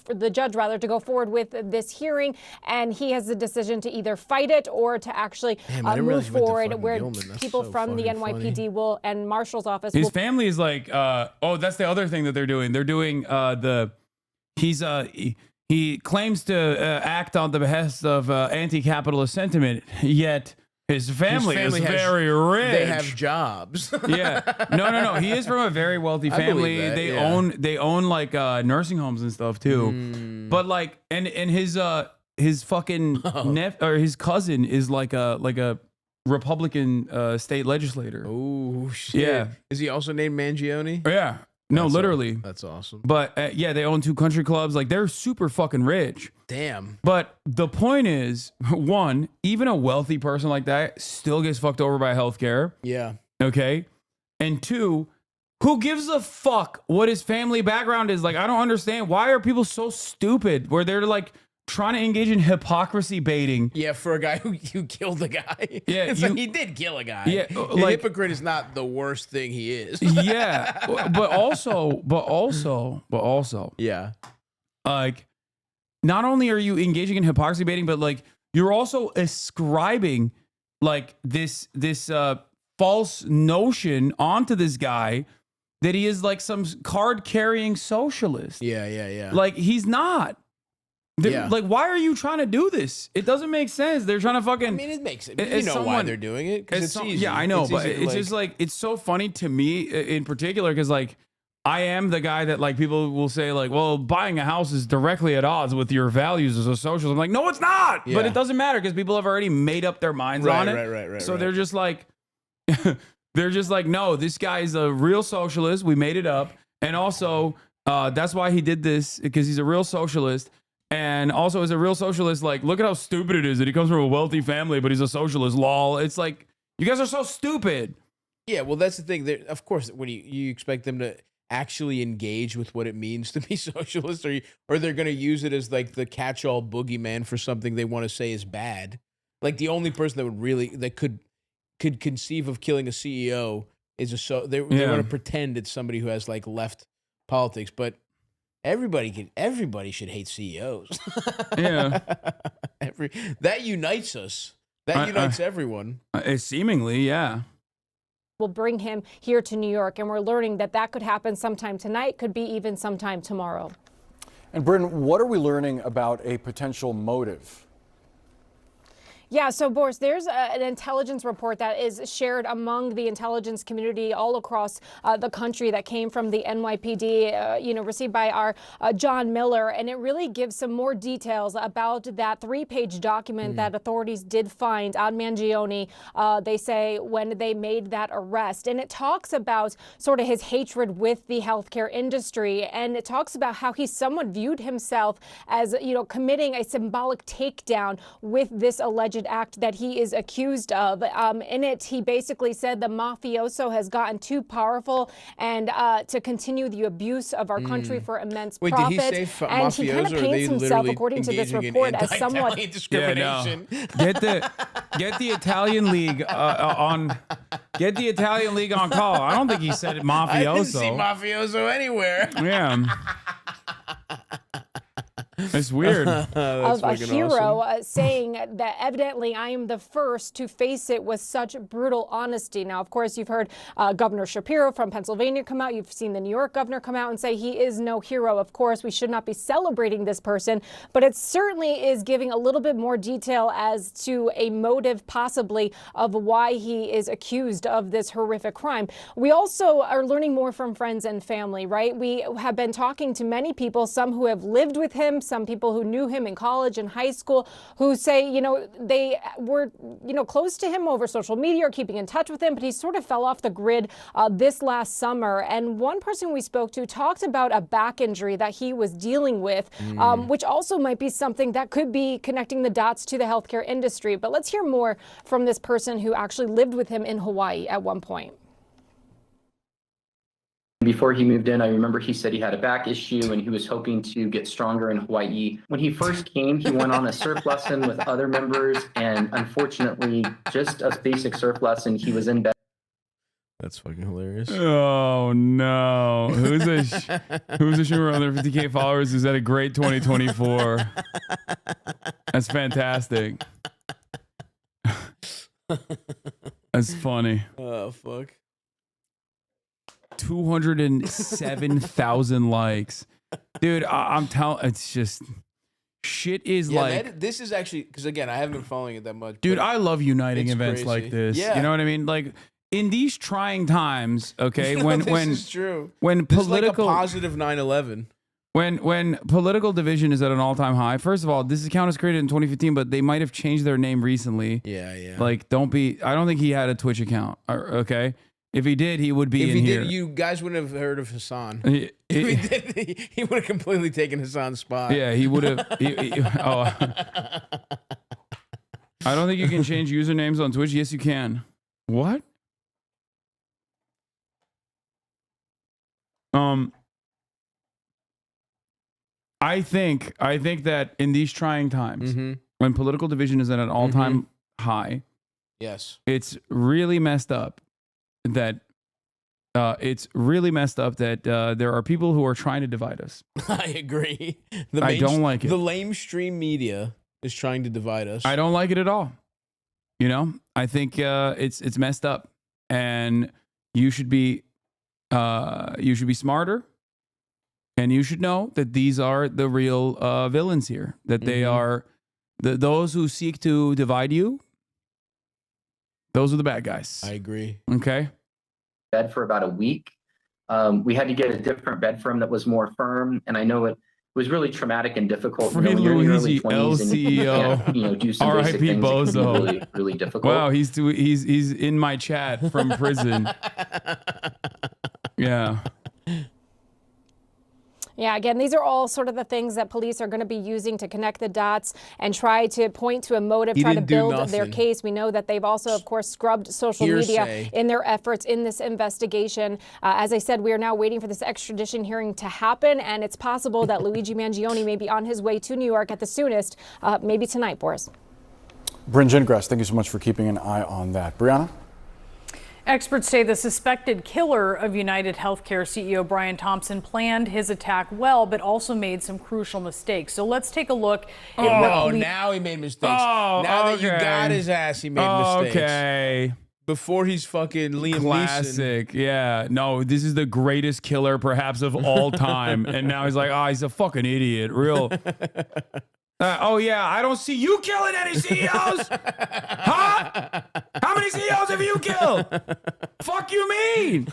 for the judge rather, to go forward with this hearing. And he has the decision to either fight it or to actually move forward, where people from the NYPD will and Marshal's office. His family is like, oh, that's the other thing that they're doing. They're doing he claims to act on the behest of anti-capitalist sentiment, yet his family is very rich. They have jobs. Yeah. No. He is from a very wealthy family. They own like nursing homes and stuff too. But like and his fucking or his cousin is like a Republican state legislator. Oh shit. Yeah. Is he also named Mangione? Yeah. No, literally. That's awesome. But yeah, they own 2 country clubs. Like, they're super fucking rich. Damn. But the point is, one, even a wealthy person like that still gets fucked over by healthcare. Yeah. Okay. And 2, who gives a fuck what his family background is? Like, I don't understand. Why are people so stupid where they're like trying to engage in hypocrisy baiting? Yeah, for a guy who killed a guy. Yeah, it's like he did kill a guy. Yeah, a like, hypocrite is not the worst thing he is. Yeah, but also, yeah, like, not only are you engaging in hypocrisy baiting, but like you're also ascribing like this false notion onto this guy that he is like some card-carrying socialist. Yeah. Like, he's not. Like, why are you trying to do this? It doesn't make sense. They're trying to fucking... I mean, it makes it. You know why they're doing it, because it's easy. Yeah, I know, but it's like, just like, it's so funny to me in particular, because like, I am the guy that like people will say like, well, buying a house is directly at odds with your values as a socialist. I'm like, no, it's not. Yeah. But it doesn't matter because people have already made up their minds on it. Right. So they're just like, no, this guy is a real socialist. We made it up. And also, that's why he did this, because he's a real socialist. And also, as a real socialist, like, look at how stupid it is that he comes from a wealthy family, but he's a socialist. Lol. It's like, you guys are so stupid. Yeah, well, that's the thing. Of course, when you expect them to actually engage with what it means to be socialist, or they're going to use it as like the catch-all boogeyman for something they want to say is bad. Like, the only person that could conceive of killing a CEO is they want to pretend it's somebody who has like left politics, but everybody should hate CEOs. Yeah. That unites us. That unites everyone. Seemingly, yeah. We'll bring him here to New York, and we're learning that could happen sometime tonight, could be even sometime tomorrow. And Bryn, what are we learning about a potential motive? Yeah, so Boris, there's an intelligence report that is shared among the intelligence community all across the country that came from the NYPD, received by our John Miller, and it really gives some more details about that 3-page document that authorities did find on Mangione, they say, when they made that arrest. And it talks about sort of his hatred with the healthcare industry, and it talks about how he somewhat viewed himself as, committing a symbolic takedown with this alleged act that he is accused of. In it, he basically said the mafioso has gotten too powerful and to continue the abuse of our country for immense profit. Did he say and he kind of paints himself, according to this report, as somewhat discrimination. Yeah, get the Italian league on. Get the Italian league on call. I don't think he said mafioso. I didn't see mafioso anywhere. Yeah. It's weird. Of a hero saying that evidently I am the first to face it with such brutal honesty. Now, of course, you've heard Governor Shapiro from Pennsylvania come out. You've seen the New York governor come out and say he is no hero. Of course, we should not be celebrating this person, but it certainly is giving a little bit more detail as to a motive possibly of why he is accused of this horrific crime. We also are learning more from friends and family, right? We have been talking to many people, some who have lived with him, some people who knew him in college and high school, who say, they were, close to him over social media or keeping in touch with him, but he sort of fell off the grid this last summer. And one person we spoke to talked about a back injury that he was dealing with, which also might be something that could be connecting the dots to the healthcare industry. But let's hear more from this person who actually lived with him in Hawaii at one point. Before he moved in, I remember he said he had a back issue and he was hoping to get stronger in Hawaii. When he first came, he went on a surf lesson with other members, and unfortunately, just a basic surf lesson, he was in bed. That's fucking hilarious. Oh no! Who's a streamer under 50K followers who's had a great 2024? That's fantastic. That's funny. Oh fuck. 207,000 likes, dude. I'm telling, it's just shit is like. This is actually, because again, I haven't been following it that much. Dude, I love uniting events crazy. like this. Yeah. You know what I mean? Like in these trying times, okay. When this is true. When this political is like a positive 9/11. When political division is at an all-time high. First of all, this account was created in 2015, but they might have changed their name recently. Yeah. Like, I don't think he had a Twitch account. Okay. If he did, he would be if in he here. Did, you guys wouldn't have heard of Hasan. If he did, he would have completely taken Hasan's spot. Yeah, he would have. I don't think you can change usernames on Twitch. Yes, you can. What? I think that in these trying times, when political division is at an all-time high, yes, it's really messed up. That there are people who are trying to divide us. I agree. I don't like it. The lamestream media is trying to divide us. I don't like it at all. I think it's messed up. and you should be smarter, and you should know that these are the real villains here. That they are those who seek to divide you. Those are the bad guys. I agree. Okay. Bed for about a week. We had to get a different bed for him that was more firm, and I know it was really traumatic and difficult. Free when you're in your early Luigi, 20s and you can't, do some basic R.I.P. things. It can be Bozo. really, really difficult. Wow, he's in my chat from prison. Yeah. Yeah, again, these are all sort of the things that police are going to be using to connect the dots and try to point to a motive, try to build their case. We know that they've also, of course, scrubbed social media in their efforts in this investigation. As I said, we are now waiting for this extradition hearing to happen, and it's possible that Luigi Mangione may be on his way to New York at the soonest, maybe tonight, Boris. Bryn Gingras, thank you so much for keeping an eye on that. Brianna? Experts say the suspected killer of UnitedHealthCare CEO Brian Thompson planned his attack well, but also made some crucial mistakes. So let's take a look at what now he made mistakes. Now that you got his ass, he made mistakes. Okay. Before he's fucking Liam Classic. Yeah. No, this is the greatest killer perhaps of all time. And now he's like, he's a fucking idiot. Real. I don't see you killing any CEOs. Huh? How many CEOs have you killed? Fuck you mean?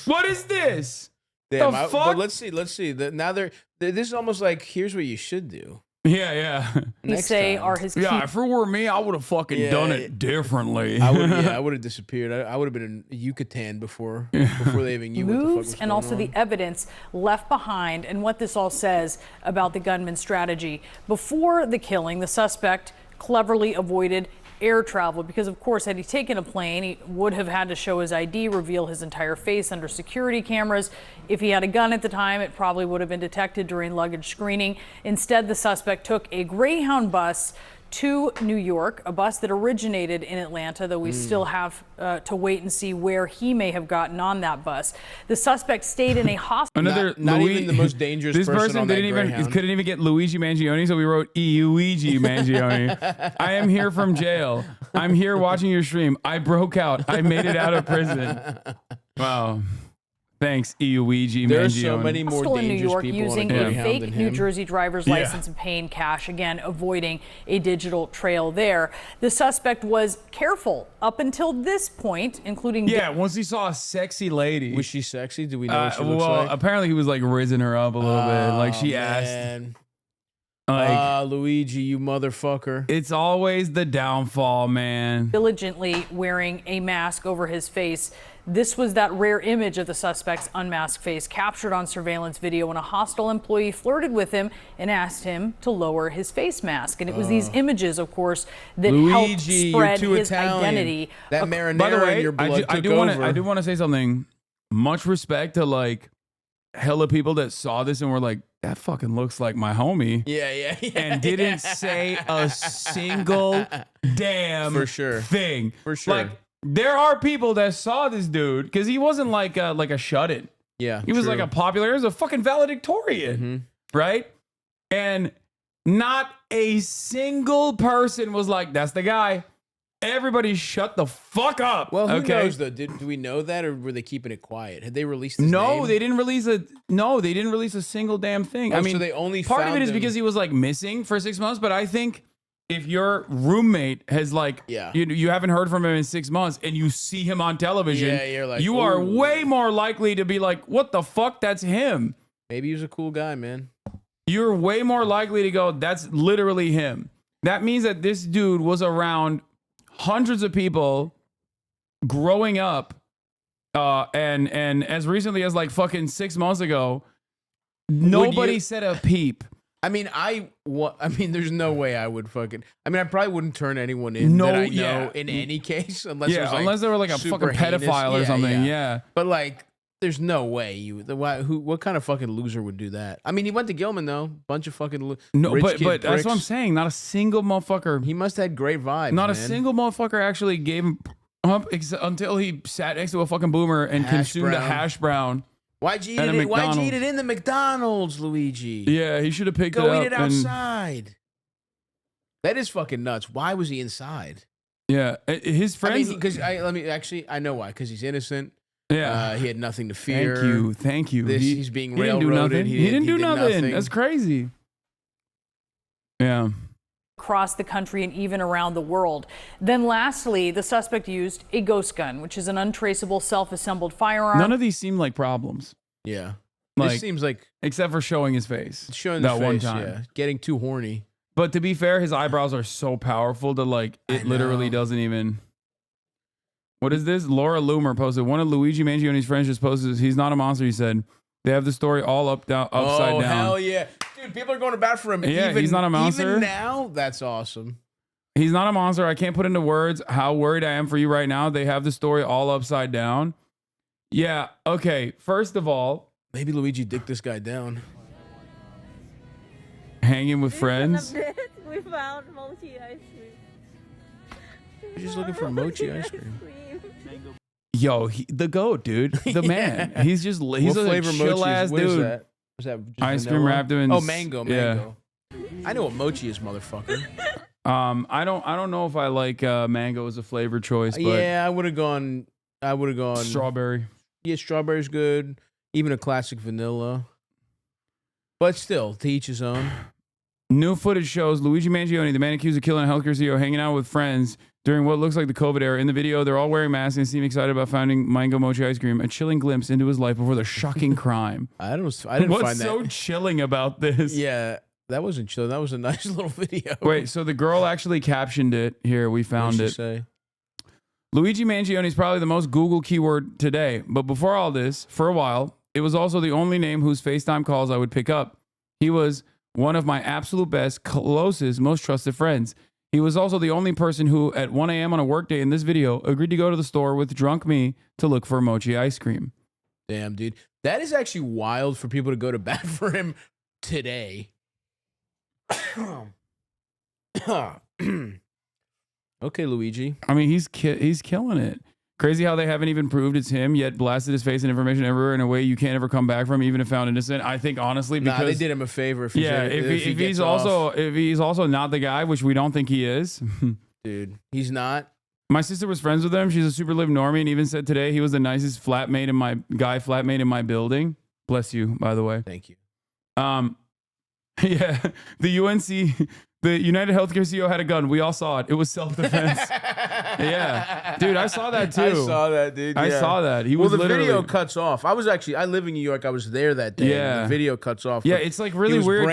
What is this? Damn, the fuck? But let's see. Now this is almost like, here's what you should do. Yeah. You say are his if it were me, I would have fucking done it differently. I would have disappeared. I would have been in Yucatan before they even knew what the fuck was going and also on. the evidence left behind and what this all says about the gunman's strategy. Before the killing, the suspect cleverly avoided air travel because, of course, had he taken a plane, he would have had to show his ID, reveal his entire face under security cameras. If he had a gun at the time, it probably would have been detected during luggage screening. Instead, the suspect took a Greyhound bus to New York, a bus that originated in Atlanta, though we still have to wait and see where he may have gotten on that bus. The suspect stayed in a hospital. Not even the most dangerous person on that Greyhound. Couldn't even get Luigi Mangione, so we wrote Luigi Mangione. I am here from jail. I'm here watching your stream. I broke out. I made it out of prison. Wow. Thanks, Luigi Mangione. There's so many more dangerous in New York people using on a a fake than New him. Jersey driver's license and paying cash, again, avoiding a digital trail there. The suspect was careful up until this point, including... once he saw a sexy lady. Was she sexy? Do we know what she looks like? Apparently he was like rizzing her up a little bit. Like she asked. Luigi, you motherfucker. It's always the downfall, man. Diligently wearing a mask over his face. This was that rare image of the suspect's unmasked face captured on surveillance video when a hostile employee flirted with him and asked him to lower his face mask. And it was these images, of course, that helped spread his identity. That marinara By the way, in your blood I do want to say something. Much respect to like hella people that saw this and were like, that fucking looks like my homie. Yeah. And didn't say a single damn thing. For sure. Like, there are people that saw this dude because he wasn't like a shut-in. Yeah, he was like a popular. He was a fucking valedictorian, right? And not a single person was like, "That's the guy." Everybody shut the fuck up. Well, who knows though? Do we know that, or were they keeping it quiet? Had they released his name? They didn't release a single damn thing. I mean, so they only part of found it is him because he was like missing for 6 months, but I think. If your roommate has like, you haven't heard from him in 6 months and you see him on television, you're like, you are way more likely to be like, what the fuck? That's him. Maybe he was a cool guy, man. You're way more likely to go, that's literally him. That means that this dude was around hundreds of people growing up. And as recently as like fucking 6 months ago, nobody said a peep. I mean, there's no way I would fucking. I mean, I probably wouldn't turn anyone in that I know in any case, unless it was like unless they were like a fucking pedophile or something. Yeah. But like, there's no way what kind of fucking loser would do that? I mean, he went to Gilman though, bunch of fucking but that's what I'm saying. Not a single motherfucker. He must have had great vibes. Not a single motherfucker actually gave him up until he sat next to a fucking boomer and consumed a hash brown. Why'd you eat it in the McDonald's, Luigi? Yeah, he should have picked it up. Go eat it outside. That is fucking nuts. Why was he inside? Yeah, his friends. I know why. Because he's innocent. Yeah, he had nothing to fear. Thank you. He's being he didn't do railroaded. nothing. He didn't do nothing. That's crazy. Yeah. Across the country and even around the world. Then lastly, the suspect used a ghost gun, which is an untraceable self-assembled firearm. None of these seem like problems. Yeah. Like, seems like except for showing his face. Showing that his one face, time. yeah. Getting too horny. But to be fair, his eyebrows are so powerful that like it literally doesn't even. What is this? Laura Loomer posted. One of Luigi Mangioni's friends just posted. He's not a monster. He said they have the story all upside down. Oh hell yeah, dude! People are going to bat for him. Yeah, he's not a monster. Even now, that's awesome. He's not a monster. I can't put into words how worried I am for you right now. They have the story all upside down. Yeah. Okay. First of all, maybe Luigi dicked this guy down. Hanging with friends. We found mochi ice cream. You're just looking for mochi ice cream. Yo, the goat, dude. The man. He's a chill ass dude. What is that? Was that just ice vanilla? cream wrapped in mango. Yeah. I know what mochi is, motherfucker. I don't know if I like mango as a flavor choice, but yeah, I would have gone strawberry. Yeah, strawberry's good. Even a classic vanilla. But still, to each his own. New footage shows Luigi Mangioni, the man accused of killing a healthcare CEO, hanging out with friends during what looks like the COVID era. In the video, they're all wearing masks and seem excited about finding mango mochi ice cream, a chilling glimpse into his life before the shocking crime. I didn't What's find that. What's so chilling about this? Yeah, that wasn't chilling. That was a nice little video. Wait, so the girl actually captioned it. Here, we found it. Say? Luigi Mangioni is probably the most Google keyword today. But before all this, for a while, it was also the only name whose FaceTime calls I would pick up. He was one of my absolute best, closest, most trusted friends. He was also the only person who, at 1 a.m. on a workday in this video, agreed to go to the store with drunk me to look for mochi ice cream. Damn, dude. That is actually wild for people to go to bat for him today. Okay, Luigi. I mean, he's killing it. Crazy how they haven't even proved it's him, yet blasted his face and information everywhere in a way you can't ever come back from, even if found innocent. I think honestly, because they did him a favor. If he's also not the guy, which we don't think he is, dude, he's not. My sister was friends with him. She's a super live normie, and even said today he was the nicest flatmate in my building. Bless you, by the way. Thank you. Yeah, the UnitedHealthCare CEO had a gun. We all saw it. It was self-defense. Yeah. Dude, I saw that too. I saw that, dude. I saw that. The video cuts off. I live in New York. I was there that day. Yeah. The video cuts off. Yeah, it's like really weird.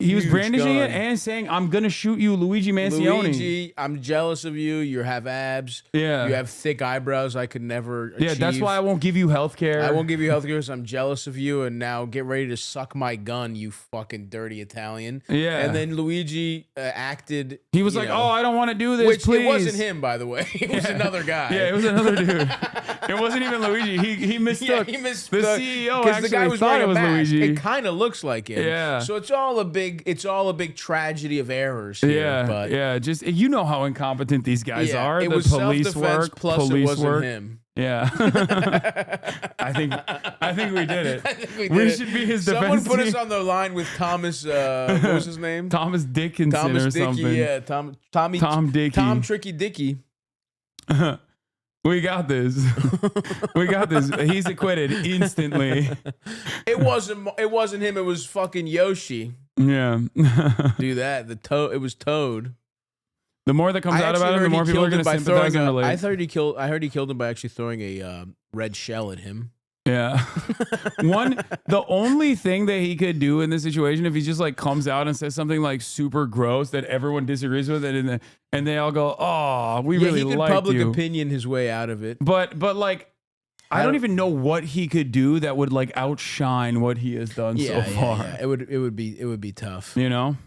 He was brandishing it and saying, I'm going to shoot you, Luigi Mangioni. Luigi, I'm jealous of you. You have abs. Yeah. You have thick eyebrows I could never achieve. Yeah, that's why I won't give you healthcare. I won't give you healthcare because I'm jealous of you. And now get ready to suck my gun, you fucking dirty Italian. Yeah. And then Luigi acted. He was like, oh, I don't want to do this, which please. It wasn't him, by the way. It was another guy. Yeah, it was another dude. It wasn't even Luigi. He mistook. He mistook. The CEO because the guy was thought it was mask. Luigi. It kind of looks like him. Yeah. So it's all a big tragedy of errors here. Yeah, but yeah. Just you know how incompetent these guys are. It the was police work, plus police it wasn't work. him. Yeah. I think we did it. We should be his defense. Someone put us on the line with Thomas. What was his name? Thomas Dickinson or something. Yeah, Tom Dickey. Tom Tricky Dickey. We got this. We got this. He's acquitted instantly. It wasn't him. It was fucking Yoshi. Yeah. Do that. It was Toad. The more that comes out about him, the more people are going to sympathize and relate. I heard he killed him by actually throwing a red shell at him. Yeah. The only thing that he could do in this situation, if he just like comes out and says something like super gross that everyone disagrees with, and they all go, "Oh, we really like you." He could public opinion his way out of it. But like, I don't even know what he could do that would like outshine what he has done so far. Yeah. It would be tough. You know.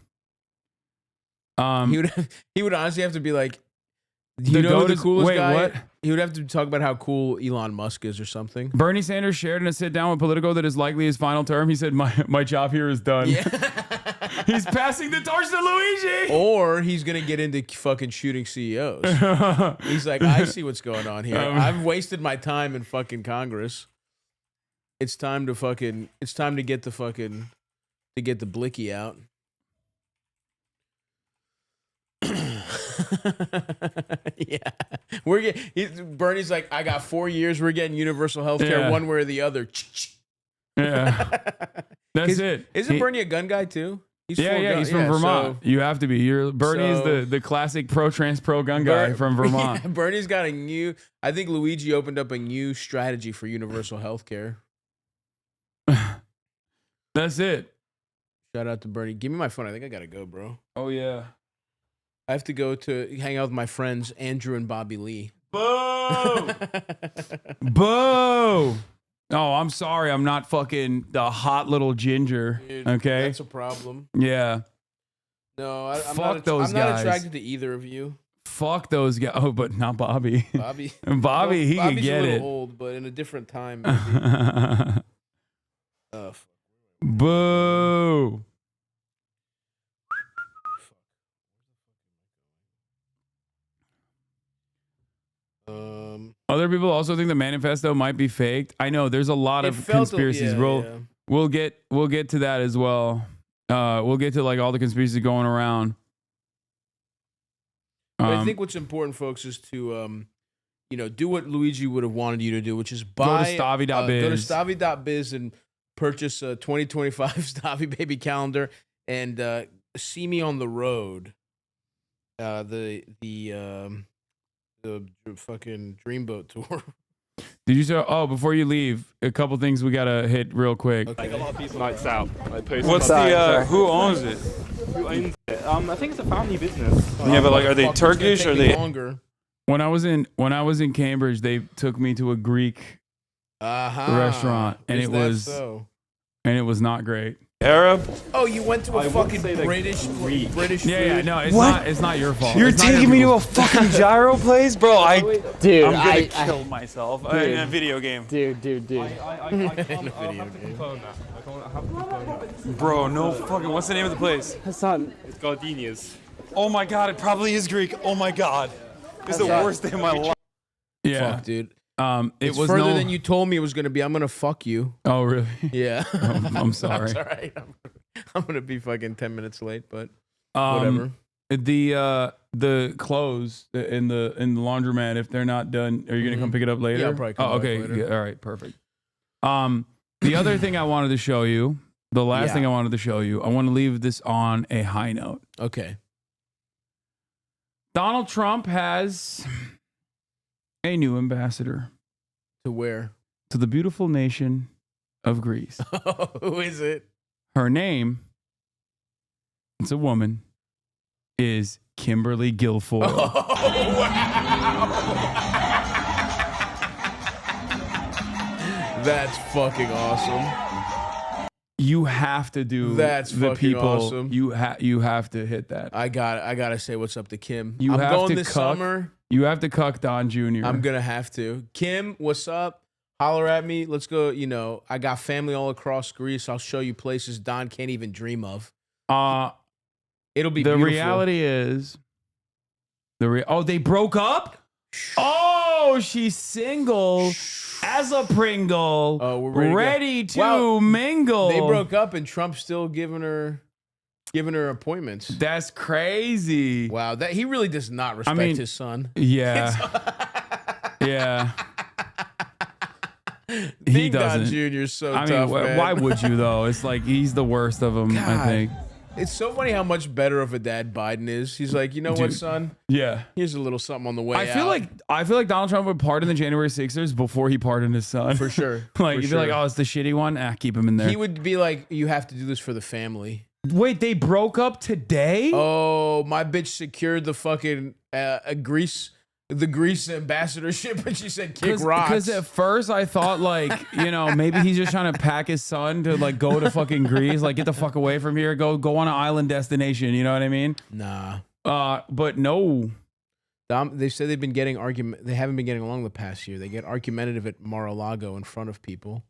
He would honestly have to be like, you know who the coolest guy? What? He would have to talk about how cool Elon Musk is or something. Bernie Sanders shared in a sit down with Politico that is likely his final term. He said, my job here is done. Yeah. He's passing the torch to Luigi. Or he's going to get into fucking shooting CEOs. He's like, I see what's going on here. I've wasted my time in fucking Congress. It's time to get the blicky out. Yeah, Bernie's like, I got 4 years. We're getting universal health care one way or the other. Yeah, that's it. Isn't Bernie a gun guy too? He's from Vermont. So, you have to be. Bernie's the classic pro-trans, pro-gun guy from Vermont. Yeah, Bernie's got I think Luigi opened up a new strategy for universal health care. That's it. Shout out to Bernie. Give me my phone. I think I got to go, bro. Oh, yeah. I have to go to hang out with my friends, Andrew and Bobby Lee. Boo! Boo! Oh, I'm sorry. I'm not fucking the hot little ginger. Dude, okay? That's a problem. Yeah. No, I'm Fuck those I'm guys. not attracted to either of you. Fuck those guys. Oh, but not Bobby. Bobby, Bobby, he Bobby's could get a little it. old, but in a different time. Maybe. Boo! Other people also think the manifesto might be faked. I know there's a lot of conspiracies. We'll get to that as well. We'll get to like all the conspiracies going around. But I think what's important, folks, is to do what Luigi would have wanted you to do, which is buy go to Stavi.biz. Go to Stavi.biz and purchase a 2025 Stavi baby calendar and see me on the road. The fucking Dreamboat tour. Did you say? Oh, before you leave, a couple things we gotta hit real quick. Okay. Like a lot of people nights out. What's the who owns it? Who owns it? I think it's a family business. Yeah, but like, are they Turkish or are they? Longer. When I was in Cambridge, they took me to a Greek restaurant, and it was not great. Arab? Oh, you went to a fucking British food? Yeah, no, it's not your fault. You're taking me to a fucking gyro place? Bro, I'm gonna kill myself in a video game. Dude. Bro, no fucking, what's the name of the place? Hasan. It's Gardenia's. Oh my god, it probably is Greek. Oh my god. This is the worst day of my life. Yeah. Fuck, dude. It was further than you told me it was going to be. I'm going to fuck you. Oh, really? Yeah. I'm sorry. That's all right. I'm going to be fucking 10 minutes late, but whatever. The clothes in the laundromat, if they're not done, are you going to come pick it up later? Yeah, I'll probably come okay. back later. Yeah, all right. Perfect. The other thing I wanted to show you, the last thing I wanted to show you, I want to leave this on a high note. Okay. Donald Trump has a new ambassador. To where? To the beautiful nation of Greece. Who is it? Her name, it's a woman, is Kimberly Guilfoyle. Oh, wow. That's fucking awesome. You have to do That's the fucking people. Awesome. You have to hit that. I gotta say what's up to Kim. I'm have going to this cuck. Summer. You have to cuck Don Jr. I'm gonna have to. Kim, what's up? Holler at me. Let's go. I got family all across Greece. I'll show you places Don can't even dream of. It'll be the beautiful. reality is they broke up. Oh, she's single as a Pringle. Oh, we're ready to mingle. They broke up, and Trump's still giving her appointments. That's crazy. Wow, that he really does not respect his son. Yeah, yeah. He doesn't. Don Jr.'s so I tough, mean, man. why would you though? It's like he's the worst of them. God. I think. It's so funny how much better of a dad Biden is. He's like, what, son? Yeah. Here's a little something on the way. I feel like Donald Trump would pardon the January 6ers before he pardoned his son. For sure. He'd be like, oh, it's the shitty one. Keep him in there. He would be like, you have to do this for the family. Wait, they broke up today? Oh, my bitch secured the fucking the Greece ambassadorship, and she said kick rocks. Because at first I thought maybe he's just trying to pack his son to go to fucking Greece, get the fuck away from here, go on an island destination. You know what I mean? Nah. But no. They said they've been getting They haven't been getting along the past year. They get argumentative at Mar-a-Lago in front of people.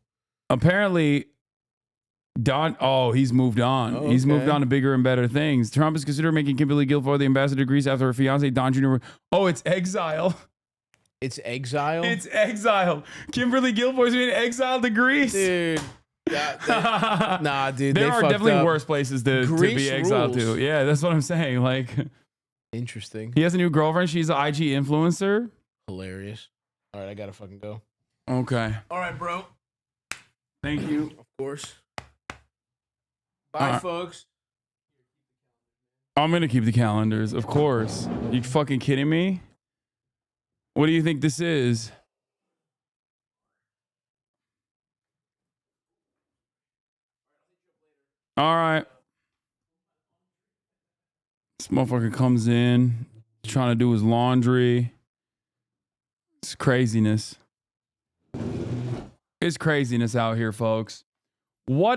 Apparently, he's moved on. Oh, He's okay. moved on to bigger and better things. Trump is considering making Kimberly Guilfoyle the ambassador to Greece after her fiance, Don Jr. Oh, it's exile. It's exile? It's exile. Kimberly Guilfoyle's being exiled to Greece. Dude. Nah, dude. There are definitely up. worse places to be exiled rules. to. Yeah, that's what I'm saying. Interesting. He has a new girlfriend. She's an IG influencer. Hilarious. All right, I gotta fucking go. Okay. All right, bro. Thank you. Of course. Bye, folks. I'm gonna keep the calendars, of course. You fucking kidding me? What do you think this is? All right. This motherfucker comes in, trying to do his laundry. It's craziness. It's craziness out here, folks. What